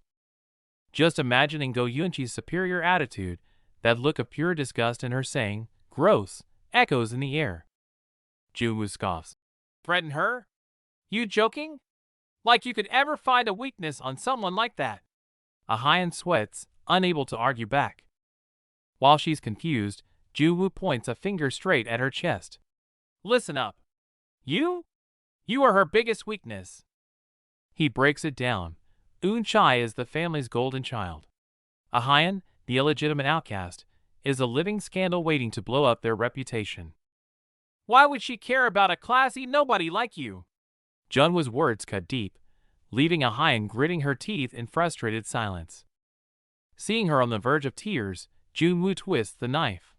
Just imagining Go-Eunchai's superior attitude, that look of pure disgust in her saying, "Gross," echoes in the air. Jong-woo scoffs. Threaten her? You joking? Like you could ever find a weakness on someone like that. Ah-hyun sweats, unable to argue back. While she's confused, Jong-woo points a finger straight at her chest. Listen up. You are her biggest weakness. He breaks it down. Eunchai is the family's golden child. Ah-hyun, the illegitimate outcast, is a living scandal waiting to blow up their reputation. Why would she care about a classy nobody like you? Jung-woo's words cut deep, leaving Ah-hyun gritting her teeth in frustrated silence. Seeing her on the verge of tears, Jong-woo twists the knife.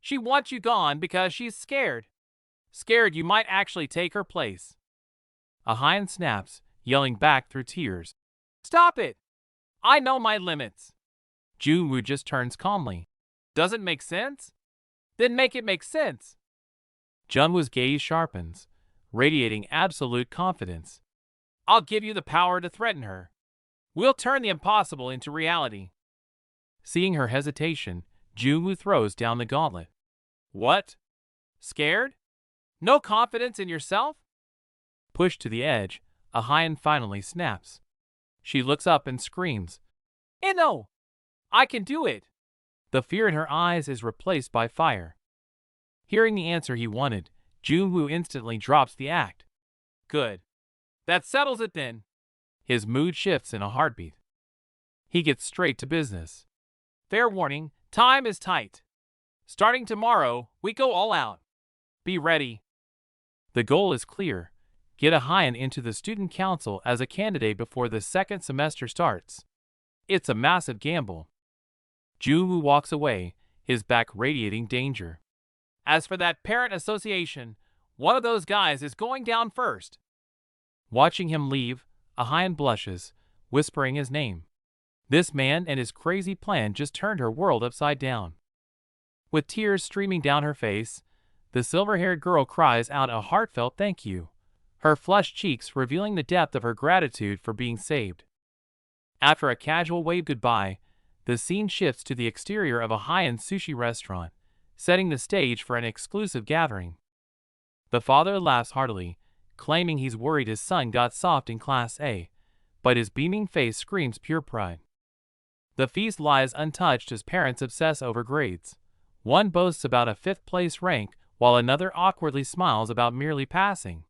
She wants you gone because she's scared. Scared you might actually take her place. A Hyun snaps, yelling back through tears. Stop it! I know my limits. Junwoo just turns calmly. Doesn't make sense? Then make it make sense. Junwoo's gaze sharpens, radiating absolute confidence. I'll give you the power to threaten her. We'll turn the impossible into reality. Seeing her hesitation, Junwoo throws down the gauntlet. What? Scared? No confidence in yourself? Pushed to the edge, a Hyun finally snaps. She looks up and screams, no! I can do it! The fear in her eyes is replaced by fire. Hearing the answer he wanted, Junwoo instantly drops the act. Good. That settles it then. His mood shifts in a heartbeat. He gets straight to business. Fair warning, time is tight. Starting tomorrow, we go all out. Be ready. The goal is clear. Get a Hyun into the student council as a candidate before the second semester starts. It's a massive gamble. Junwoo walks away, his back radiating danger. As for that parent association, one of those guys is going down first. Watching him leave, a Hyun blushes, whispering his name. This man and his crazy plan just turned her world upside down. With tears streaming down her face, the silver-haired girl cries out a heartfelt thank you, her flushed cheeks revealing the depth of her gratitude for being saved. After a casual wave goodbye, the scene shifts to the exterior of a high-end sushi restaurant, setting the stage for an exclusive gathering. The father laughs heartily, claiming he's worried his son got soft in Class A, but his beaming face screams pure pride. The feast lies untouched as parents obsess over grades. One boasts about a fifth-place rank, while another awkwardly smiles about merely passing.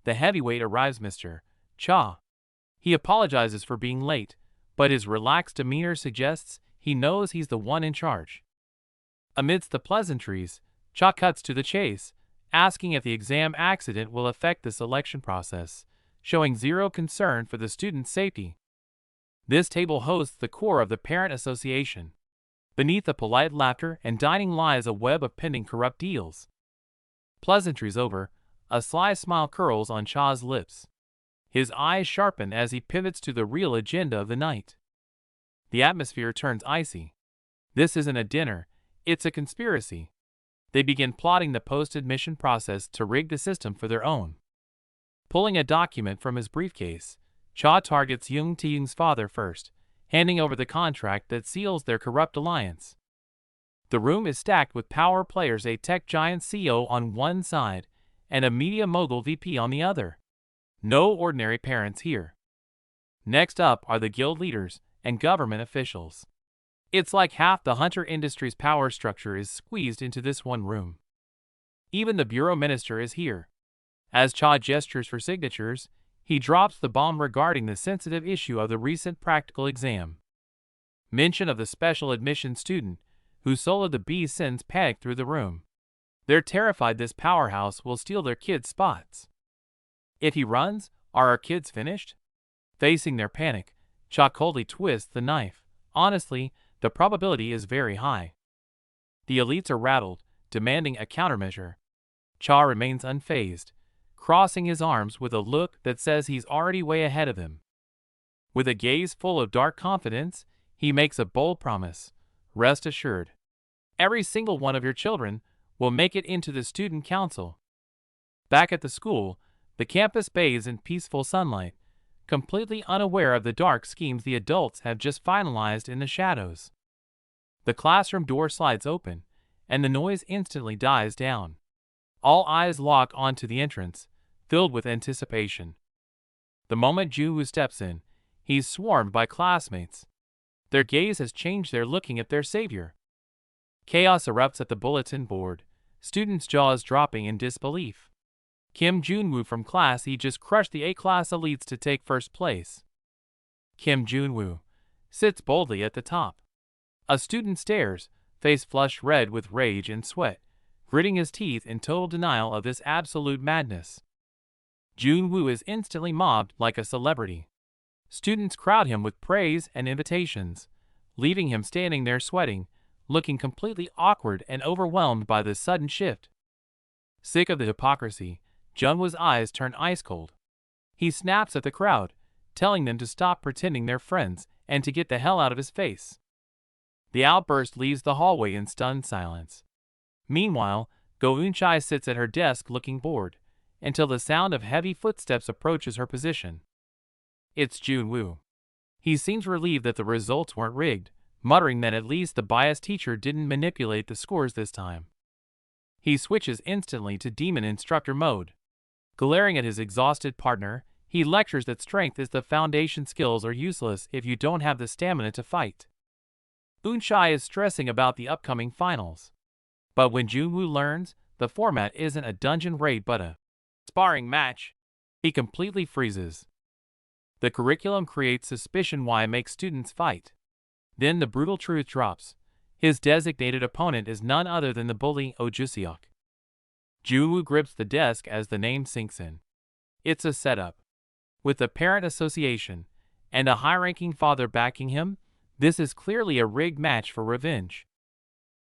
The heavyweight arrives, Mr. Cha. He apologizes for being late, but his relaxed demeanor suggests he knows he's the one in charge. Amidst the pleasantries, Cha cuts to the chase, asking if the exam accident will affect the selection process, showing zero concern for the student's safety. This table hosts the core of the parent association. Beneath the polite laughter and dining lies a web of pending corrupt deals. Pleasantries over, a sly smile curls on Cha's lips. His eyes sharpen as he pivots to the real agenda of the night. The atmosphere turns icy. This isn't a dinner, it's a conspiracy. They begin plotting the post-admission process to rig the system for their own. Pulling a document from his briefcase, Cha targets Young Tae-young's father first, handing over the contract that seals their corrupt alliance. The room is stacked with power players, a tech giant CEO on one side and a media mogul VP on the other. No ordinary parents here. Next up are the guild leaders and government officials. It's like half the hunter industry's power structure is squeezed into this one room. Even the bureau minister is here. As Cha gestures for signatures, he drops the bomb regarding the sensitive issue of the recent practical exam. Mention of the special admission student, who soloed the B sends panic through the room. They're terrified this powerhouse will steal their kids' spots. If he runs, are our kids finished? Facing their panic, Cha coldly twists the knife. Honestly, the probability is very high. The elites are rattled, demanding a countermeasure. Cha remains unfazed, crossing his arms with a look that says he's already way ahead of him. With a gaze full of dark confidence, he makes a bold promise. Rest assured, every single one of your children will make it into the student council. Back at the school, the campus bathes in peaceful sunlight, completely unaware of the dark schemes the adults have just finalized in the shadows. The classroom door slides open, and the noise instantly dies down. All eyes lock onto the entrance, filled with anticipation. The moment Junwoo steps in, he's swarmed by classmates. Their gaze has changed, they're looking at their savior. Chaos erupts at the bulletin board, students' jaws dropping in disbelief. Kim Junwoo from Class E just crushed the A-class elites to take first place. Kim Junwoo sits boldly at the top. A student stares, face flushed red with rage and sweat, gritting his teeth in total denial of this absolute madness. Junwoo is instantly mobbed like a celebrity. Students crowd him with praise and invitations, leaving him standing there sweating, looking completely awkward and overwhelmed by this sudden shift. Sick of the hypocrisy, Junwoo's eyes turn ice cold. He snaps at the crowd, telling them to stop pretending they're friends and to get the hell out of his face. The outburst leaves the hallway in stunned silence. Meanwhile, Go Eun-chai sits at her desk looking bored, until the sound of heavy footsteps approaches her position. It's Jun-woo. He seems relieved that the results weren't rigged, muttering that at least the biased teacher didn't manipulate the scores this time. He switches instantly to demon instructor mode. Glaring at his exhausted partner, he lectures that strength is the foundation, skills are useless if you don't have the stamina to fight. Eun-chai is stressing about the upcoming finals. But when Jun-woo learns the format isn't a dungeon raid but a sparring match, he completely freezes. The curriculum creates suspicion why it makes students fight. Then the brutal truth drops. His designated opponent is none other than the bully Oh Juseok. Jun-woo grips the desk as the name sinks in. It's a setup. With the parent association and a high-ranking father backing him, this is clearly a rigged match for revenge.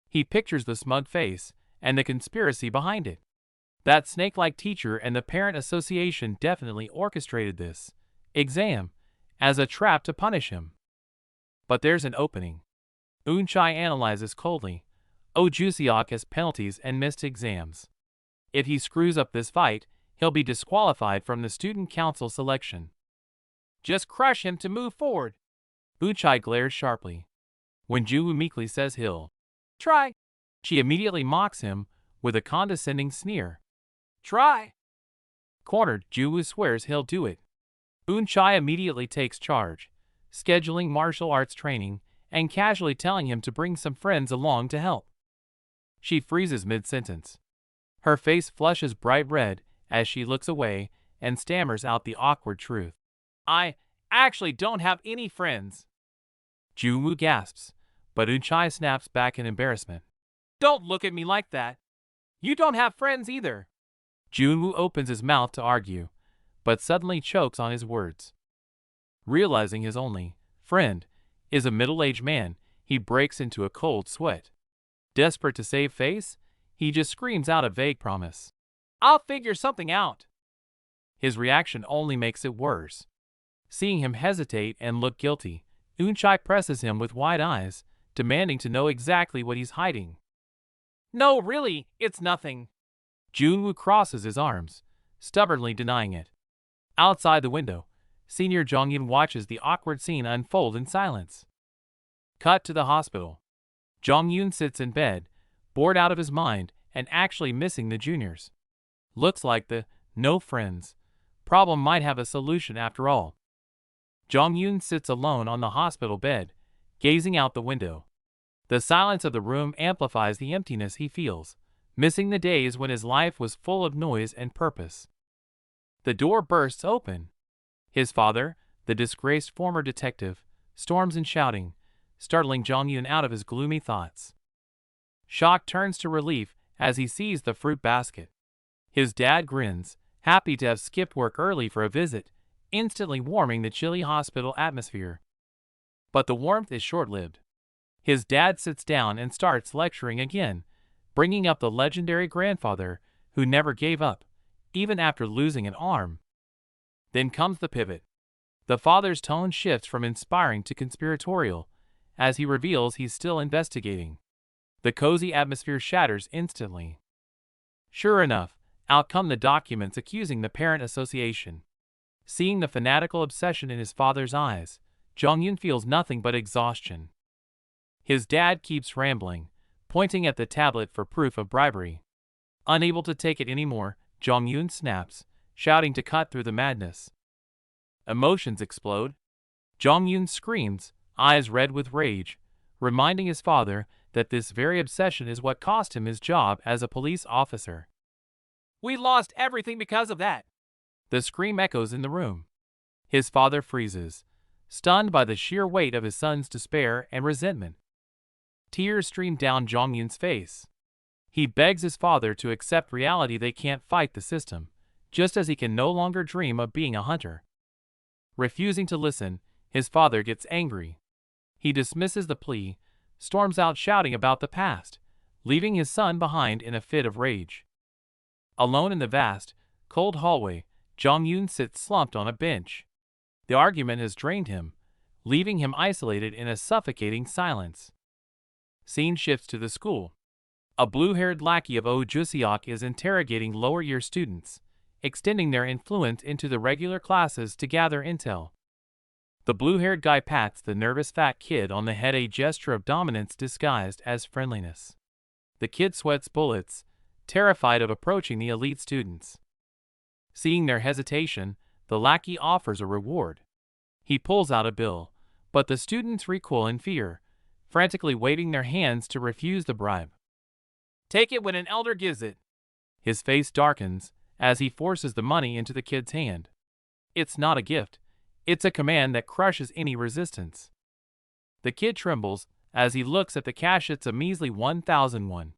He pictures the smug face and the conspiracy behind it. That snake-like teacher and the parent association definitely orchestrated this exam as a trap to punish him. But there's an opening. Eun-chai analyzes coldly. Oh Juseok has penalties and missed exams. If he screws up this fight, he'll be disqualified from the student council selection. Just crush him to move forward. Eun-chai glares sharply. When Jun-woo meekly says he'll try, she immediately mocks him with a condescending sneer. Try. Cornered, Jun-woo swears he'll do it. Eun-chai immediately takes charge, scheduling martial arts training and casually telling him to bring some friends along to help. She freezes mid-sentence. Her face flushes bright red as she looks away and stammers out the awkward truth. I actually don't have any friends. Jun-woo gasps, but Eun-chai snaps back in embarrassment. Don't look at me like that. You don't have friends either. Jun-woo opens his mouth to argue, but suddenly chokes on his words. Realizing his only friend is a middle-aged man, he breaks into a cold sweat. Desperate to save face, he just screams out a vague promise. I'll figure something out. His reaction only makes it worse. Seeing him hesitate and look guilty, Eun-chai presses him with wide eyes, demanding to know exactly what he's hiding. No, really, it's nothing. Jun-woo crosses his arms, stubbornly denying it. Outside the window, Senior Jong-yun watches the awkward scene unfold in silence. Cut to the hospital. Jong-yun sits in bed, bored out of his mind and actually missing the juniors. Looks like the no friends problem might have a solution after all. Jong-yun sits alone on the hospital bed, gazing out the window. The silence of the room amplifies the emptiness he feels, missing the days when his life was full of noise and purpose. The door bursts open. His father, the disgraced former detective, storms in shouting, startling Jong-yun out of his gloomy thoughts. Shock turns to relief as he sees the fruit basket. His dad grins, happy to have skipped work early for a visit, instantly warming the chilly hospital atmosphere. But the warmth is short-lived. His dad sits down and starts lecturing again, bringing up the legendary grandfather who never gave up, even after losing an arm. Then comes the pivot. The father's tone shifts from inspiring to conspiratorial, as he reveals he's still investigating. The cozy atmosphere shatters instantly. Sure enough, out come the documents accusing the parent association. Seeing the fanatical obsession in his father's eyes, Jong-yun feels nothing but exhaustion. His dad keeps rambling, pointing at the tablet for proof of bribery. Unable to take it anymore, Jong-yun snaps, shouting to cut through the madness. Emotions explode. Jong-yun screams, eyes red with rage, reminding his father that this very obsession is what cost him his job as a police officer. We lost everything because of that. The scream echoes in the room. His father freezes, stunned by the sheer weight of his son's despair and resentment. Tears stream down Jong-yun's face. He begs his father to accept reality. They can't fight the system, just as he can no longer dream of being a hunter. Refusing to listen, his father gets angry. He dismisses the plea, storms out shouting about the past, leaving his son behind in a fit of rage. Alone in the vast, cold hallway, Jong-yoon sits slumped on a bench. The argument has drained him, leaving him isolated in a suffocating silence. Scene shifts to the school. A blue-haired lackey of Oh Juseok is interrogating lower-year students, extending their influence into the regular classes to gather intel. The blue-haired guy pats the nervous fat kid on the head, a gesture of dominance disguised as friendliness. The kid sweats bullets, terrified of approaching the elite students. Seeing their hesitation, the lackey offers a reward. He pulls out a bill, but the students recoil in fear, frantically waving their hands to refuse the bribe. "Take it when an elder gives it." His face darkens as he forces the money into the kid's hand. It's not a gift, it's a command that crushes any resistance. The kid trembles as he looks at the cash. It's a measly 1,001.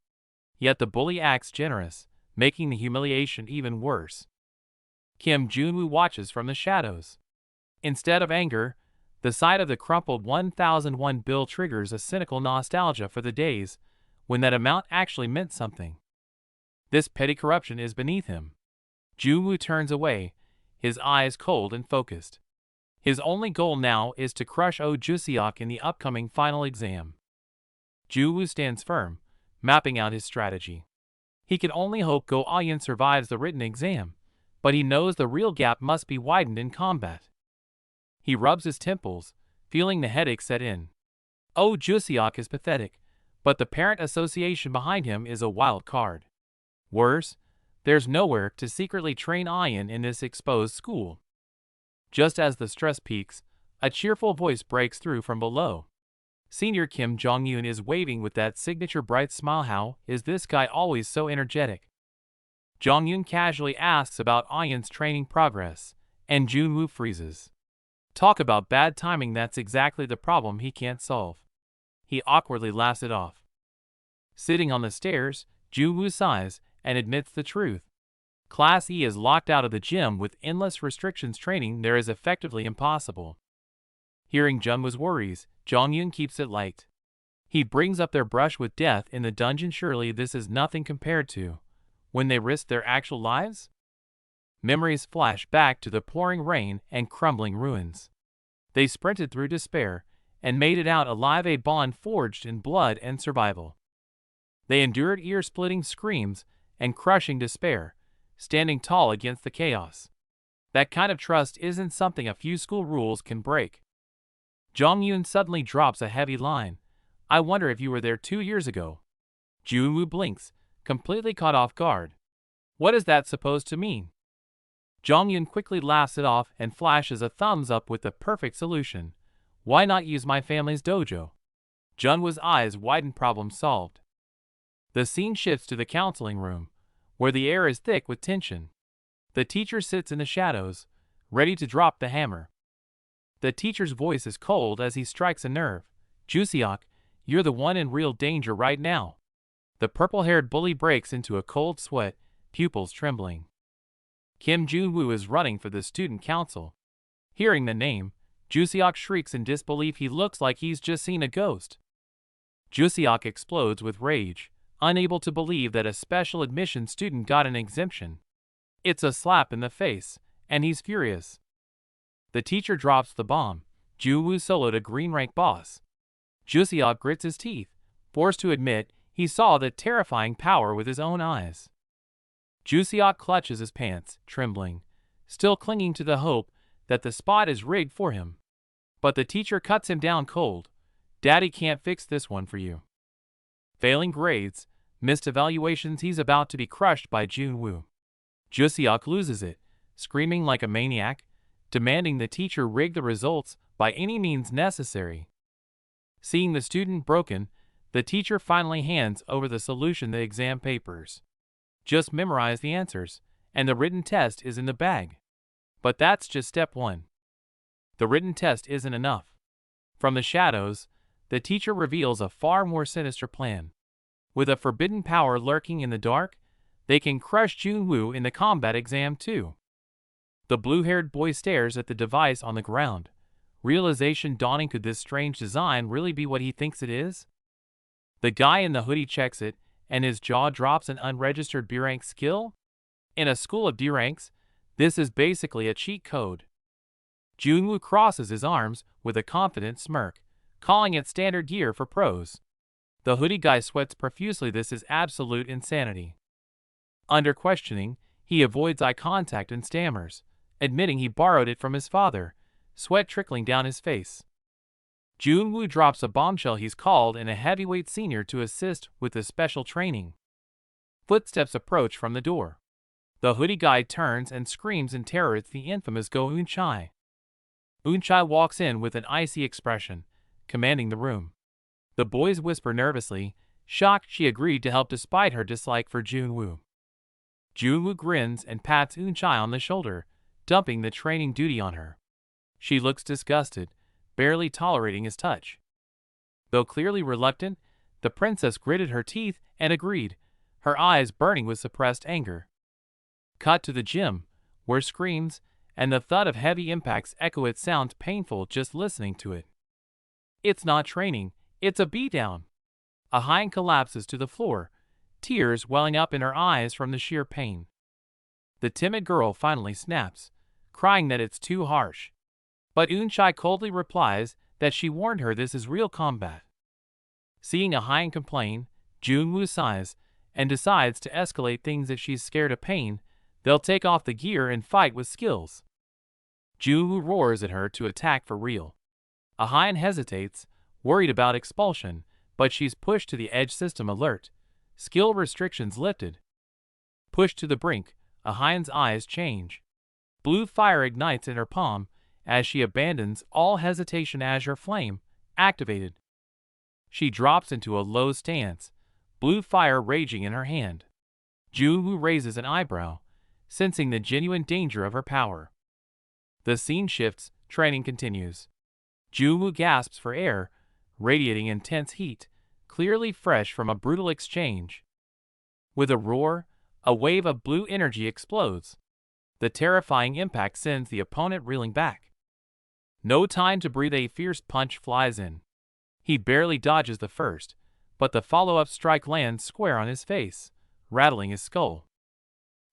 Yet the bully acts generous, making the humiliation even worse. Kim Jun-woo watches from the shadows. Instead of anger, the sight of the crumpled 1,001 bill triggers a cynical nostalgia for the days when that amount actually meant something. This petty corruption is beneath him. Jun-woo turns away, his eyes cold and focused. His only goal now is to crush Oh Juseok in the upcoming final exam. Jun-woo stands firm, mapping out his strategy. He can only hope Go Ah-yeon survives the written exam, but he knows the real gap must be widened in combat. He rubs his temples, feeling the headache set in. Oh Juseok is pathetic, but the parent association behind him is a wild card. Worse, there's nowhere to secretly train Ah-yeon in this exposed school. Just as the stress peaks, a cheerful voice breaks through from below. Senior Kim Jong-yoon is waving with that signature bright smile. How is this guy always so energetic? Jong-yoon casually asks about Ah-yeon's training progress, and Jun-woo freezes. Talk about bad timing, that's exactly the problem he can't solve. He awkwardly laughs it off. Sitting on the stairs, Jun-woo sighs and admits the truth. Class E is locked out of the gym with endless restrictions. Training there is effectively impossible. Hearing Jun-woo's worries, Jong-yoon keeps it light. He brings up their brush with death in the dungeon. Surely this is nothing compared to when they risked their actual lives? Memories flash back to the pouring rain and crumbling ruins. They sprinted through despair and made it out alive, a bond forged in blood and survival. They endured ear-splitting screams and crushing despair, standing tall against the chaos. That kind of trust isn't something a few school rules can break. Jong-yoon suddenly drops a heavy line. I wonder if you were there 2 years ago. Jun-woo blinks, completely caught off guard. What is that supposed to mean? Jong-yoon quickly laughs it off and flashes a thumbs up with the perfect solution. Why not use my family's dojo? Jun-woo's eyes widen. Problem solved. The scene shifts to the counseling room, where the air is thick with tension. The teacher sits in the shadows, ready to drop the hammer. The teacher's voice is cold as he strikes a nerve. Juseok, you're the one in real danger right now. The purple-haired bully breaks into a cold sweat, pupils trembling. Kim Jun-woo is running for the student council. Hearing the name, Juseok shrieks in disbelief. He looks like he's just seen a ghost. Juseok explodes with rage, unable to believe that a special admission student got an exemption. It's a slap in the face, and he's furious. The teacher drops the bomb. Jun-woo soloed a green rank boss. Juseok grits his teeth, forced to admit he saw the terrifying power with his own eyes. Juseok clutches his pants, trembling, still clinging to the hope that the spot is rigged for him. But the teacher cuts him down cold. Daddy can't fix this one for you. Failing grades, missed evaluations, he's about to be crushed by Jun-woo. Juseok loses it, screaming like a maniac, demanding the teacher rig the results by any means necessary. Seeing the student broken, the teacher finally hands over the solution, the exam papers. Just memorize the answers, and the written test is in the bag. But that's just step 1. The written test isn't enough. From the shadows, the teacher reveals a far more sinister plan. With a forbidden power lurking in the dark, they can crush Jun-woo in the combat exam too. The blue-haired boy stares at the device on the ground, realization dawning. Could this strange design really be what he thinks it is? The guy in the hoodie checks it, and his jaw drops. An unregistered B-rank skill? In a school of D-ranks, This is basically a cheat code. Junwoo crosses his arms with a confident smirk, calling it standard gear for pros. The hoodie guy sweats profusely. This is absolute insanity. Under questioning, he avoids eye contact and stammers, admitting he borrowed it from his father, sweat trickling down his face. Junwoo drops a bombshell. He's called in a heavyweight senior to assist with the special training. Footsteps approach from the door. The hoodie guy turns and screams in terror. It's the infamous Go Eun-chae. Eun-chae walks in with an icy expression, commanding the room. The boys whisper nervously, shocked she agreed to help despite her dislike for Junwoo. Junwoo grins and pats Eun-chae on the shoulder, dumping the training duty on her. She looks disgusted, barely tolerating his touch. Though clearly reluctant, the princess gritted her teeth and agreed, her eyes burning with suppressed anger. Cut to the gym, where screams and the thud of heavy impacts echo. It sounds painful just listening to it. It's not training, it's a beatdown. Ahine collapses to the floor, tears welling up in her eyes from the sheer pain. The timid girl finally snaps, crying that it's too harsh. But Eun-chae coldly replies that she warned her this is real combat. Seeing Ahine complain, Junwoo sighs and decides to escalate things. If she's scared of pain, they'll take off the gear and fight with skills. Junwoo roars at her to attack for real. Ahine hesitates, worried about expulsion, but she's pushed to the edge. System alert. Skill restrictions lifted. Pushed to the brink, Ahine's eyes change. Blue fire ignites in her palm as she abandons all hesitation. Azure flame activated. She drops into a low stance, blue fire raging in her hand. Junwoo raises an eyebrow, sensing the genuine danger of her power. The scene shifts, training continues. Junwoo gasps for air, radiating intense heat, clearly fresh from a brutal exchange. With a roar, a wave of blue energy explodes. The terrifying impact sends the opponent reeling back. No time to breathe. A fierce punch flies in. He barely dodges the first, but the follow-up strike lands square on his face, rattling his skull.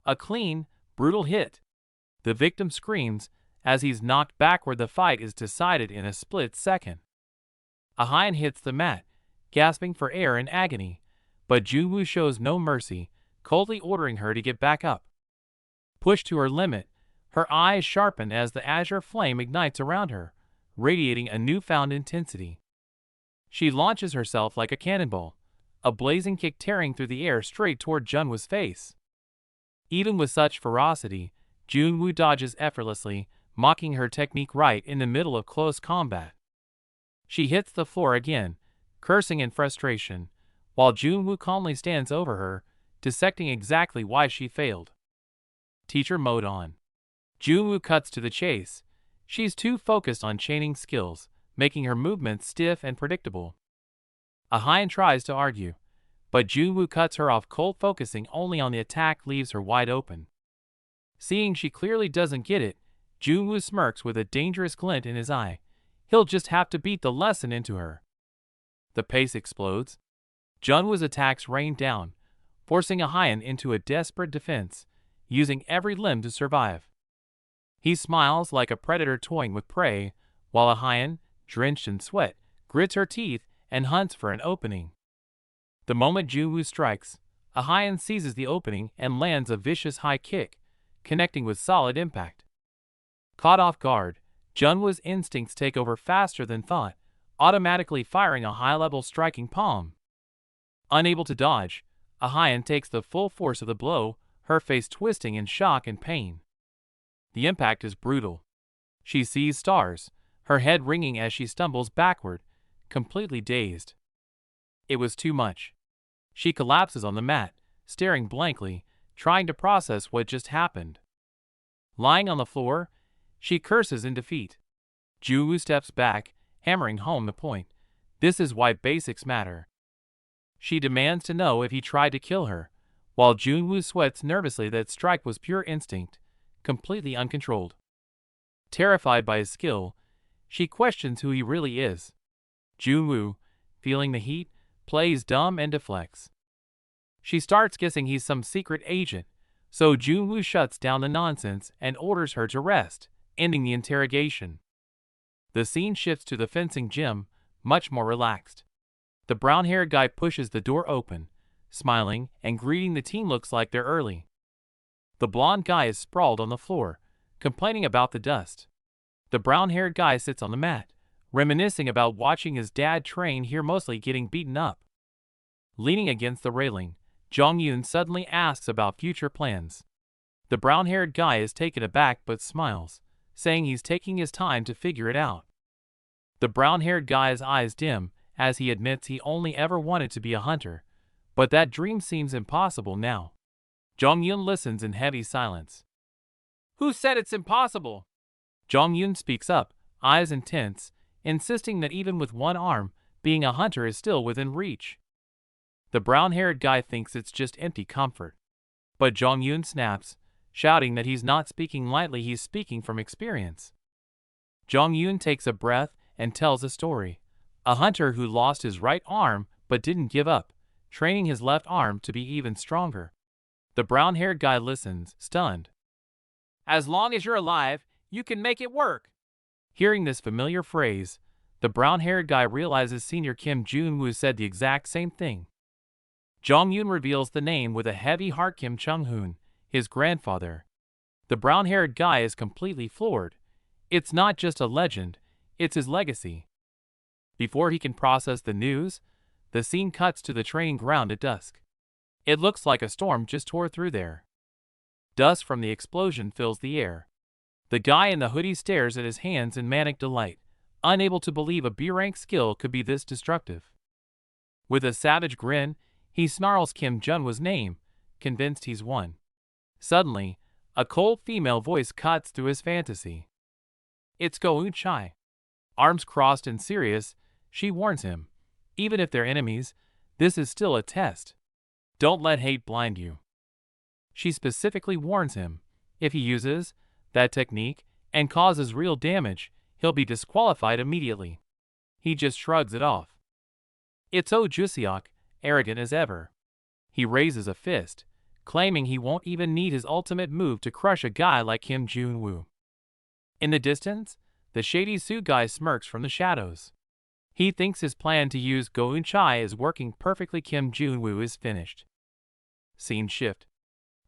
A clean, brutal hit. The victim screams as he's knocked backward. The fight is decided in a split second. Ahine hits the mat, gasping for air in agony, but Junwoo shows no mercy, coldly ordering her to get back up. Pushed to her limit, her eyes sharpen as the azure flame ignites around her, radiating a newfound intensity. She launches herself like a cannonball, a blazing kick tearing through the air straight toward Junwoo's face. Even with such ferocity, Junwoo dodges effortlessly, mocking her technique right in the middle of close combat. She hits the floor again, cursing in frustration, while Junwoo calmly stands over her, dissecting exactly why she failed. Teacher mode on. Junwoo cuts to the chase. She's too focused on chaining skills, making her movements stiff and predictable. Ahine tries to argue, but Junwoo cuts her off cold. Focusing only on the attack leaves her wide open. Seeing she clearly doesn't get it, Junwoo smirks with a dangerous glint in his eye. He'll just have to beat the lesson into her. The pace explodes. Junwoo's attacks rain down, forcing Ahine into a desperate defense, using every limb to survive. He smiles like a predator toying with prey, while Ahine, drenched in sweat, grits her teeth and hunts for an opening. The moment Junwoo strikes, Ahine seizes the opening and lands a vicious high kick, connecting with solid impact. Caught off guard, Junwoo's instincts take over faster than thought, automatically firing a high-level striking palm. Unable to dodge, Ahine takes the full force of the blow, her face twisting in shock and pain. The impact is brutal. She sees stars, her head ringing as she stumbles backward, completely dazed. It was too much. She collapses on the mat, staring blankly, trying to process what just happened. Lying on the floor, she curses in defeat. Junwoo steps back, hammering home the point. This is why basics matter. She demands to know if he tried to kill her, while Junwoo sweats nervously. That strike was pure instinct, completely uncontrolled. Terrified by his skill, she questions who he really is. Junwoo, feeling the heat, plays dumb and deflects. She starts guessing he's some secret agent, So Junwoo shuts down the nonsense and orders her to rest, ending the interrogation. The scene shifts to the fencing gym, much more relaxed. The brown-haired guy pushes the door open, smiling and greeting the team. Looks like they're early. The blonde guy is sprawled on the floor, complaining about the dust. The brown-haired guy sits on the mat, reminiscing about watching his dad train here, mostly getting beaten up. Leaning against the railing, Jong-yoon suddenly asks about future plans. The brown-haired guy is taken aback but smiles, saying he's taking his time to figure it out. The brown-haired guy's eyes dim as he admits he only ever wanted to be a hunter, but that dream seems impossible now. Jong-yoon listens in heavy silence. "Who said it's impossible?" Jong-yoon speaks up, eyes intense, insisting that even with one arm, being a hunter is still within reach. The brown-haired guy thinks it's just empty comfort. But Jong-yoon snaps, shouting that he's not speaking lightly, he's speaking from experience. Jong-yoon takes a breath and tells a story. A hunter who lost his right arm but didn't give up, training his left arm to be even stronger. The brown-haired guy listens, stunned. "As long as you're alive, you can make it work." Hearing this familiar phrase, the brown-haired guy realizes Senior Kim Jun-woo said the exact same thing. Jong-yoon reveals the name with a heavy heart: Kim Chung-hoon, his grandfather. The brown-haired guy is completely floored. It's not just a legend, it's his legacy. Before he can process the news, the scene cuts to the training ground at dusk. It looks like a storm just tore through there. Dust from the explosion fills the air. The guy in the hoodie stares at his hands in manic delight, unable to believe a B-rank skill could be this destructive. With a savage grin, he snarls Kim Jun-woo's name, convinced he's won. Suddenly, a cold female voice cuts through his fantasy. It's Go Eun-chai. Arms crossed and serious, she warns him. Even if they're enemies, this is still a test. Don't let hate blind you. She specifically warns him, if he uses that technique and causes real damage, he'll be disqualified immediately. He just shrugs it off. It's Oh Juseok, arrogant as ever. He raises a fist, claiming he won't even need his ultimate move to crush a guy like Kim Jun-woo. In the distance, the shady Sue guy smirks from the shadows. He thinks his plan to use Go Eun-chai is working perfectly. Kim Jun-woo is finished. Scene shift.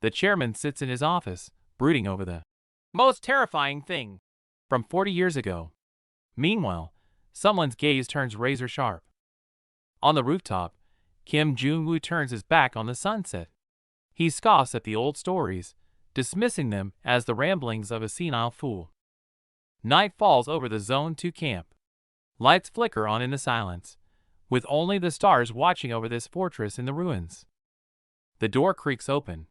The chairman sits in his office, brooding over the most terrifying thing from 40 years ago. Meanwhile, someone's gaze turns razor sharp. On the rooftop, Kim Jun-woo turns his back on the sunset. He scoffs at the old stories, dismissing them as the ramblings of a senile fool. Night falls over the Zone 2 camp. Lights flicker on in the silence, with only the stars watching over this fortress in the ruins. The door creaks open.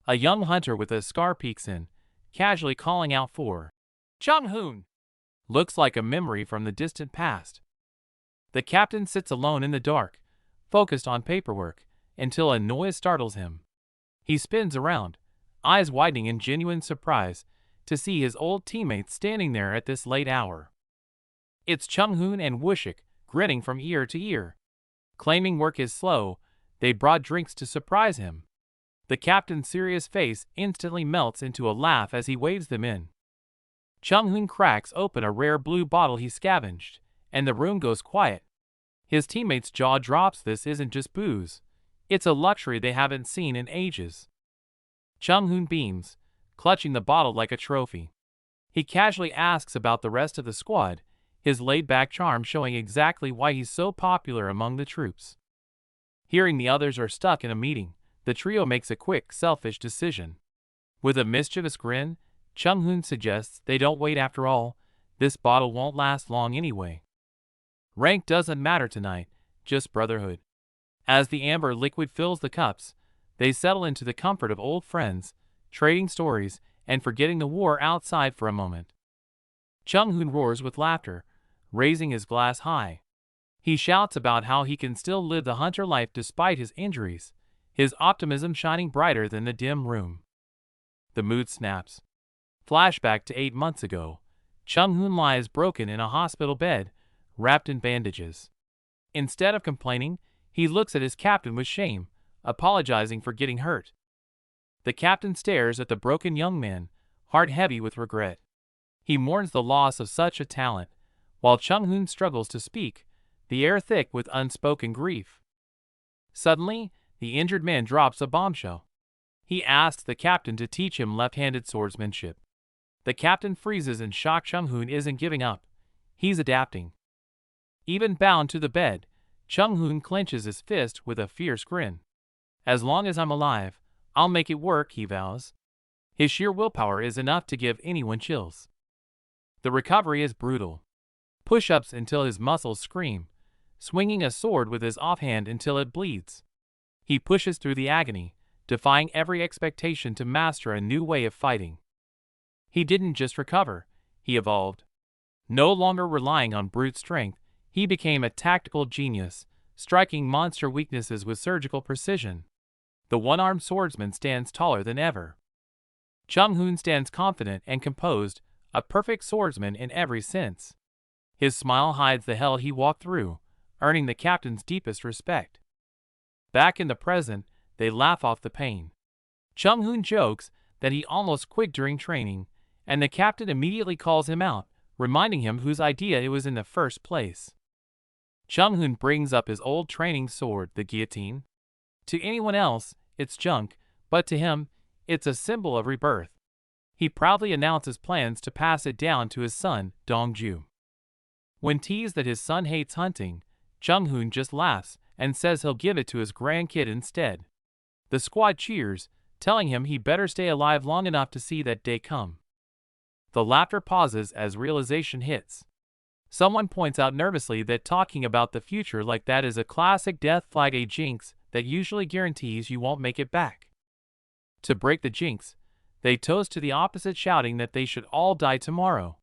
A young hunter with a scar peeks in, casually calling out for Chung-hoon. Looks like a memory from the distant past. The captain sits alone in the dark, focused on paperwork, until a noise startles him. He spins around, eyes widening in genuine surprise, to see his old teammates standing there at this late hour. It's Chung-hoon and Woo-shik, grinning from ear to ear. Claiming work is slow, they brought drinks to surprise him. The captain's serious face instantly melts into a laugh as he waves them in. Chung-hoon cracks open a rare blue bottle he scavenged, and the room goes quiet. His teammates' jaw drops. This isn't just booze. It's a luxury they haven't seen in ages. Chung-hoon beams, clutching the bottle like a trophy. He casually asks about the rest of the squad, his laid-back charm showing exactly why he's so popular among the troops. Hearing the others are stuck in a meeting, the trio makes a quick, selfish decision. With a mischievous grin, Chung-hoon suggests they don't wait after all. This bottle won't last long anyway. Rank doesn't matter tonight, just brotherhood. As the amber liquid fills the cups, they settle into the comfort of old friends, trading stories and forgetting the war outside for a moment. Chung-hoon roars with laughter, raising his glass high. He shouts about how he can still live the hunter life despite his injuries, his optimism shining brighter than the dim room. The mood snaps. Flashback to 8 months ago. Chung-hoon lies broken in a hospital bed, wrapped in bandages. Instead of complaining, he looks at his captain with shame, apologizing for getting hurt. The captain stares at the broken young man, heart heavy with regret. He mourns the loss of such a talent, while Chung-hoon struggles to speak, the air thick with unspoken grief. Suddenly, the injured man drops a bombshell. He asks the captain to teach him left-handed swordsmanship. The captain freezes in shock. Chung-hoon isn't giving up. He's adapting. Even bound to the bed, Chung-hoon clenches his fist with a fierce grin. As long as I'm alive, I'll make it work, he vows. His sheer willpower is enough to give anyone chills. The recovery is brutal. Push-ups until his muscles scream, swinging a sword with his offhand until it bleeds. He pushes through the agony, defying every expectation to master a new way of fighting. He didn't just recover, he evolved. No longer relying on brute strength, he became a tactical genius, striking monster weaknesses with surgical precision. The one-armed swordsman stands taller than ever. Chung-hoon stands confident and composed, a perfect swordsman in every sense. His smile hides the hell he walked through, earning the captain's deepest respect. Back in the present, they laugh off the pain. Chung-hoon jokes that he almost quit during training, and the captain immediately calls him out, reminding him whose idea it was in the first place. Chung-hoon brings up his old training sword, the guillotine. To anyone else, it's junk, but to him, it's a symbol of rebirth. He proudly announces plans to pass it down to his son, Dong-ju. When teased that his son hates hunting, Chung-hoon just laughs and says he'll give it to his grandkid instead. The squad cheers, telling him he better stay alive long enough to see that day come. The laughter pauses as realization hits. Someone points out nervously that talking about the future like that is a classic death flag, a jinx that usually guarantees you won't make it back. To break the jinx, they toast to the opposite, shouting that they should all die tomorrow.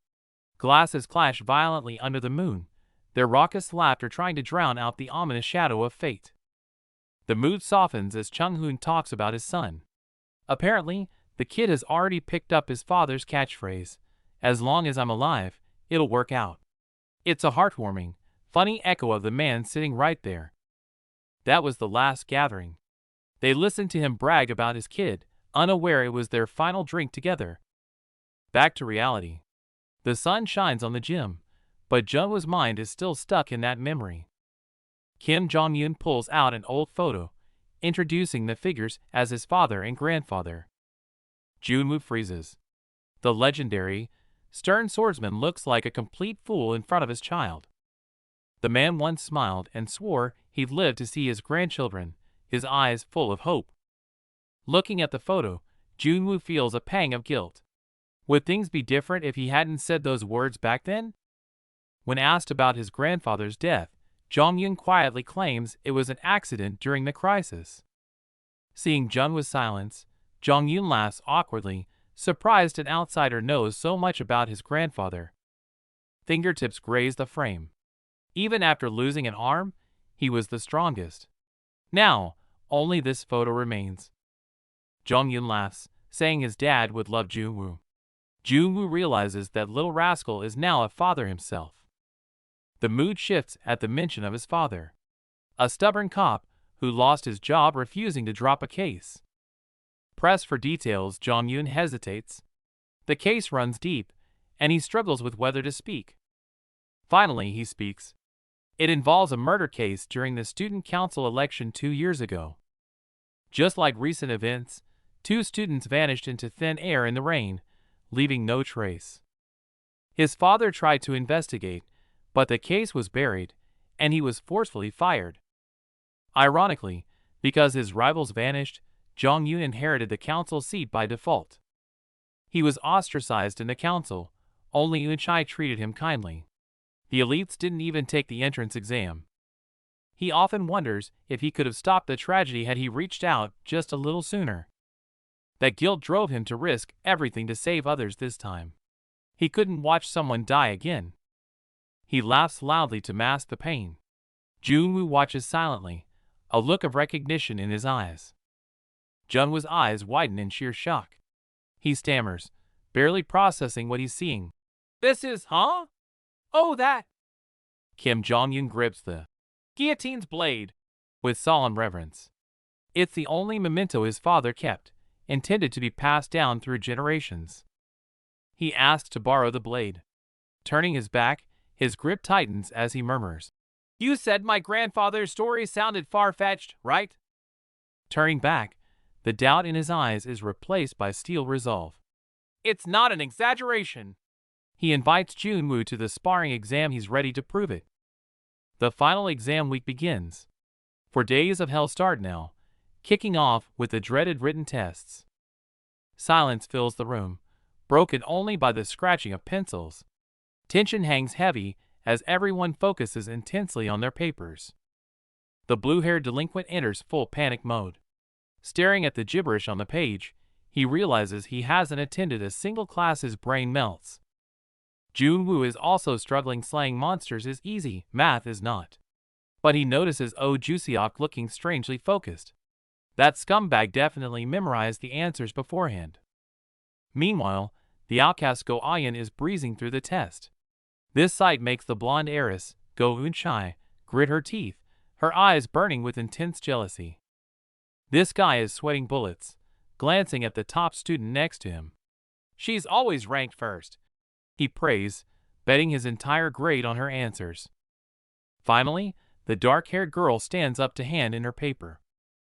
Glasses clash violently under the moon, their raucous laughter trying to drown out the ominous shadow of fate. The mood softens as Chung-hoon talks about his son. Apparently, the kid has already picked up his father's catchphrase, "As long as I'm alive, it'll work out." It's a heartwarming, funny echo of the man sitting right there. That was the last gathering. They listened to him brag about his kid, unaware it was their final drink together. Back to reality. The sun shines on the gym, but Jungwoo's mind is still stuck in that memory. Kim Jong-un pulls out an old photo, introducing the figures as his father and grandfather. Junwoo freezes. The legendary, stern swordsman looks like a complete fool in front of his child. The man once smiled and swore he'd live to see his grandchildren, his eyes full of hope. Looking at the photo, Junwoo feels a pang of guilt. Would things be different if he hadn't said those words back then? When asked about his grandfather's death, Jong-un quietly claims it was an accident during the crisis. Seeing Junwoo's silence, Jong-un laughs awkwardly, surprised an outsider knows so much about his grandfather. Fingertips graze the frame. Even after losing an arm, he was the strongest. Now, only this photo remains. Jong-un laughs, saying his dad would love Junwoo. Junwoo realizes that little rascal is now a father himself. The mood shifts at the mention of his father. A stubborn cop who lost his job refusing to drop a case. Pressed for details, Jong-un hesitates. The case runs deep, and he struggles with whether to speak. Finally, he speaks. It involves a murder case during the student council election 2 years ago. Just like recent events, 2 students vanished into thin air in the rain, leaving no trace. His father tried to investigate, but the case was buried, and he was forcefully fired. Ironically, because his rivals vanished, Jong-un inherited the council seat by default. He was ostracized in the council, only Eun-chae treated him kindly. The elites didn't even take the entrance exam. He often wonders if he could have stopped the tragedy had he reached out just a little sooner. That guilt drove him to risk everything to save others this time. He couldn't watch someone die again. He laughs loudly to mask the pain. Junwoo watches silently, a look of recognition in his eyes. Junwoo's eyes widen in sheer shock. He stammers, barely processing what he's seeing. "This is, huh? Oh, that." Kim Jong-un grips the guillotine's blade with solemn reverence. It's the only memento his father kept, intended to be passed down through generations. He asks to borrow the blade. Turning his back, his grip tightens as he murmurs, "You said my grandfather's story sounded far-fetched, right?" Turning back, the doubt in his eyes is replaced by steel resolve. "It's not an exaggeration." He invites Junwoo to the sparring exam. He's ready to prove it. The final exam week begins. For days of hell start now, kicking off with the dreaded written tests. Silence fills the room, broken only by the scratching of pencils. Tension hangs heavy as everyone focuses intensely on their papers. The blue-haired delinquent enters full panic mode. Staring at the gibberish on the page, he realizes he hasn't attended a single class. His brain melts. Junwoo is also struggling. Slaying monsters is easy, math is not. But he notices Oh Juseok looking strangely focused. That scumbag definitely memorized the answers beforehand. Meanwhile, the outcast Go Ayan is breezing through the test. This sight makes the blonde heiress, Go Eunchai, grit her teeth, her eyes burning with intense jealousy. This guy is sweating bullets, glancing at the top student next to him. "She's always ranked first," he prays, betting his entire grade on her answers. Finally, the dark-haired girl stands up to hand in her paper.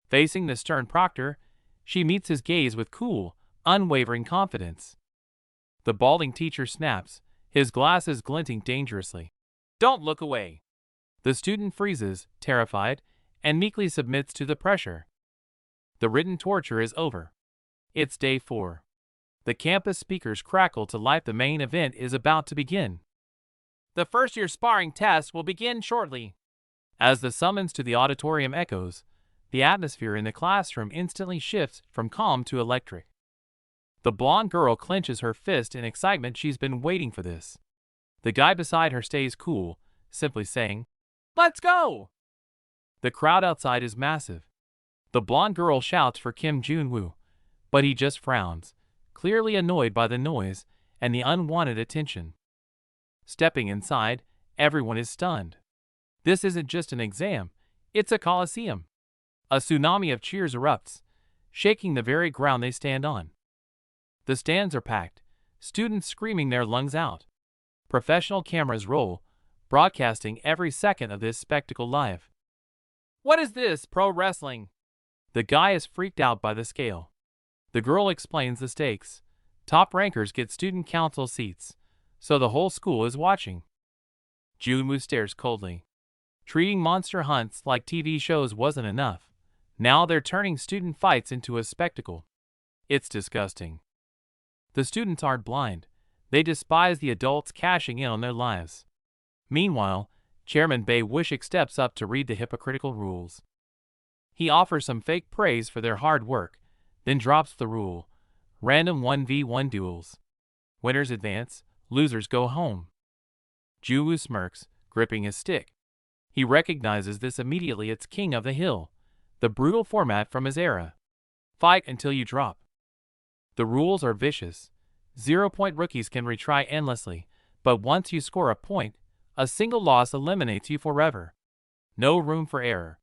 Facing the stern proctor, she meets his gaze with cool, unwavering confidence. The balding teacher snaps, his glasses glinting dangerously. "Don't look away." The student freezes, terrified, and meekly submits to the pressure. The written torture is over. It's day 4. The campus speakers crackle to life. The main event is about to begin. "The first-year sparring test will begin shortly." As the summons to the auditorium echoes, the atmosphere in the classroom instantly shifts from calm to electric. The blonde girl clenches her fist in excitement. She's been waiting for this. The guy beside her stays cool, simply saying, "Let's go!" The crowd outside is massive. The blonde girl shouts for Kim Junwoo, but he just frowns, clearly annoyed by the noise and the unwanted attention. Stepping inside, everyone is stunned. This isn't just an exam, it's a coliseum. A tsunami of cheers erupts, shaking the very ground they stand on. The stands are packed, students screaming their lungs out. Professional cameras roll, broadcasting every second of this spectacle live. "What is this, pro wrestling?" The guy is freaked out by the scale. The girl explains the stakes. Top rankers get student council seats, so the whole school is watching. Junwoo stares coldly. Treating monster hunts like TV shows wasn't enough. Now they're turning student fights into a spectacle. It's disgusting. The students aren't blind. They despise the adults cashing in on their lives. Meanwhile, Chairman Bae Wishik steps up to read the hypocritical rules. He offers some fake praise for their hard work, then drops the rule: random 1v1 duels. Winners advance, losers go home. Junwoo smirks, gripping his stick. He recognizes this immediately. It's King of the Hill, the brutal format from his era. Fight until you drop. The rules are vicious. 0-point rookies can retry endlessly, but once you score a point, a single loss eliminates you forever. No room for error.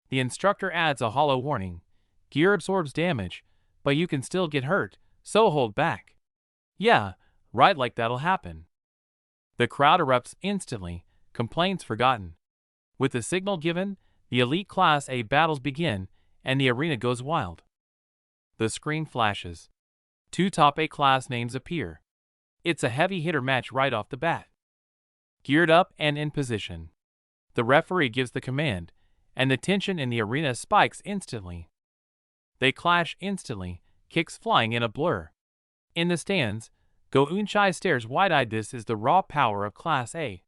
The instructor adds a hollow warning: gear absorbs damage, but you can still get hurt, so hold back. Yeah, right, like that'll happen. The crowd erupts instantly, complaints forgotten. With the signal given, the elite Class A battles begin, and the arena goes wild. The screen flashes. 2 top A class names appear. It's a heavy hitter match right off the bat. Geared up and in position. The referee gives the command, and the tension in the arena spikes instantly. They clash instantly, kicks flying in a blur. In the stands, Go Eunchai stares wide-eyed. This is the raw power of Class A.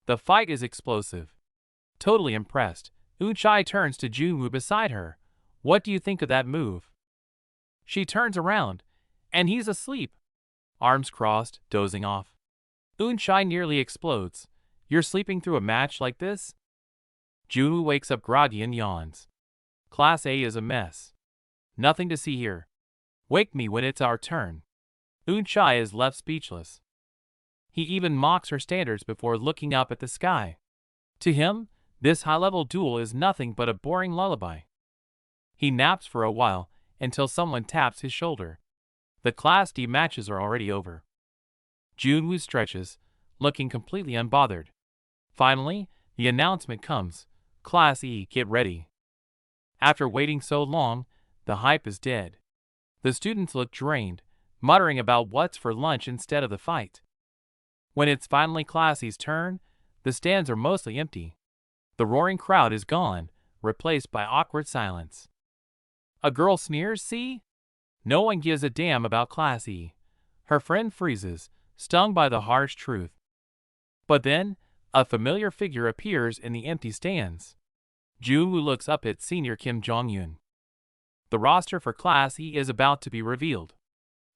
The fight is explosive. Totally impressed, Eunchai turns to Junwoo beside her. "What do you think of that move?" She turns around, and he's asleep. Arms crossed, dozing off. Eunchai nearly explodes. "You're sleeping through a match like this?" Junwoo wakes up groggy and yawns. "Class A is a mess. Nothing to see here. Wake me when it's our turn." Eunchai is left speechless. He even mocks her standards before looking up at the sky. To him, this high-level duel is nothing but a boring lullaby. He naps for a while, until someone taps his shoulder. The Class D matches are already over. Junwoo stretches, looking completely unbothered. Finally, the announcement comes. Class E, get ready. After waiting so long, the hype is dead. The students look drained, muttering about what's for lunch instead of the fight. When it's finally Class E's turn, the stands are mostly empty. The roaring crowd is gone, replaced by awkward silence. A girl sneers, see? No one gives a damn about Class E. Her friend freezes, stung by the harsh truth. But then, a familiar figure appears in the empty stands. Junwoo looks up at senior Kim Jong-un. The roster for Class E is about to be revealed.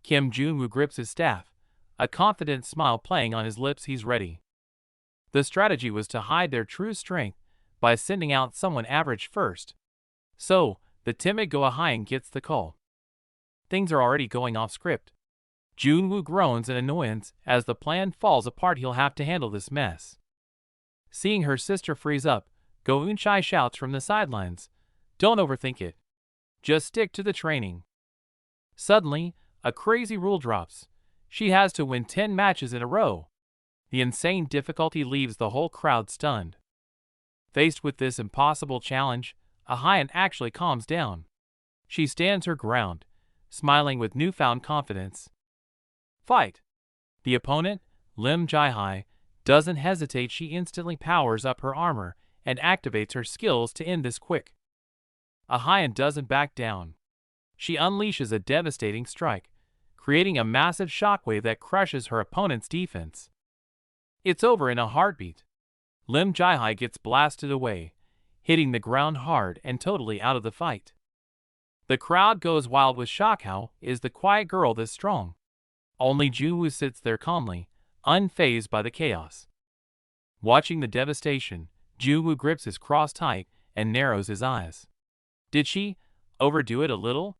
Kim Junwoo grips his staff, a confident smile playing on his lips. He's ready. The strategy was to hide their true strength by sending out someone average first. So, the timid Go-Ahyang gets the call. Things are already going off script. Junwoo groans in annoyance as the plan falls apart. He'll have to handle this mess. Seeing her sister freeze up, Go-Eunchai shouts from the sidelines, "Don't overthink it. Just stick to the training." Suddenly, a crazy rule drops. She has to win 10 matches in a row. The insane difficulty leaves the whole crowd stunned. Faced with this impossible challenge, Ahyang actually calms down. She stands her ground, smiling with newfound confidence. Fight! The opponent, Lim Jae-hai, doesn't hesitate. She instantly powers up her armor and activates her skills to end this quick. Ahyang doesn't back down. She unleashes a devastating strike, creating a massive shockwave that crushes her opponent's defense. It's over in a heartbeat. Lim Jae-hai gets blasted away, hitting the ground hard and totally out of the fight. The crowd goes wild with shock. How is the quiet girl this strong? Only Junwoo sits there calmly, unfazed by the chaos. Watching the devastation, Junwoo grips his cross tight and narrows his eyes. Did she overdo it a little?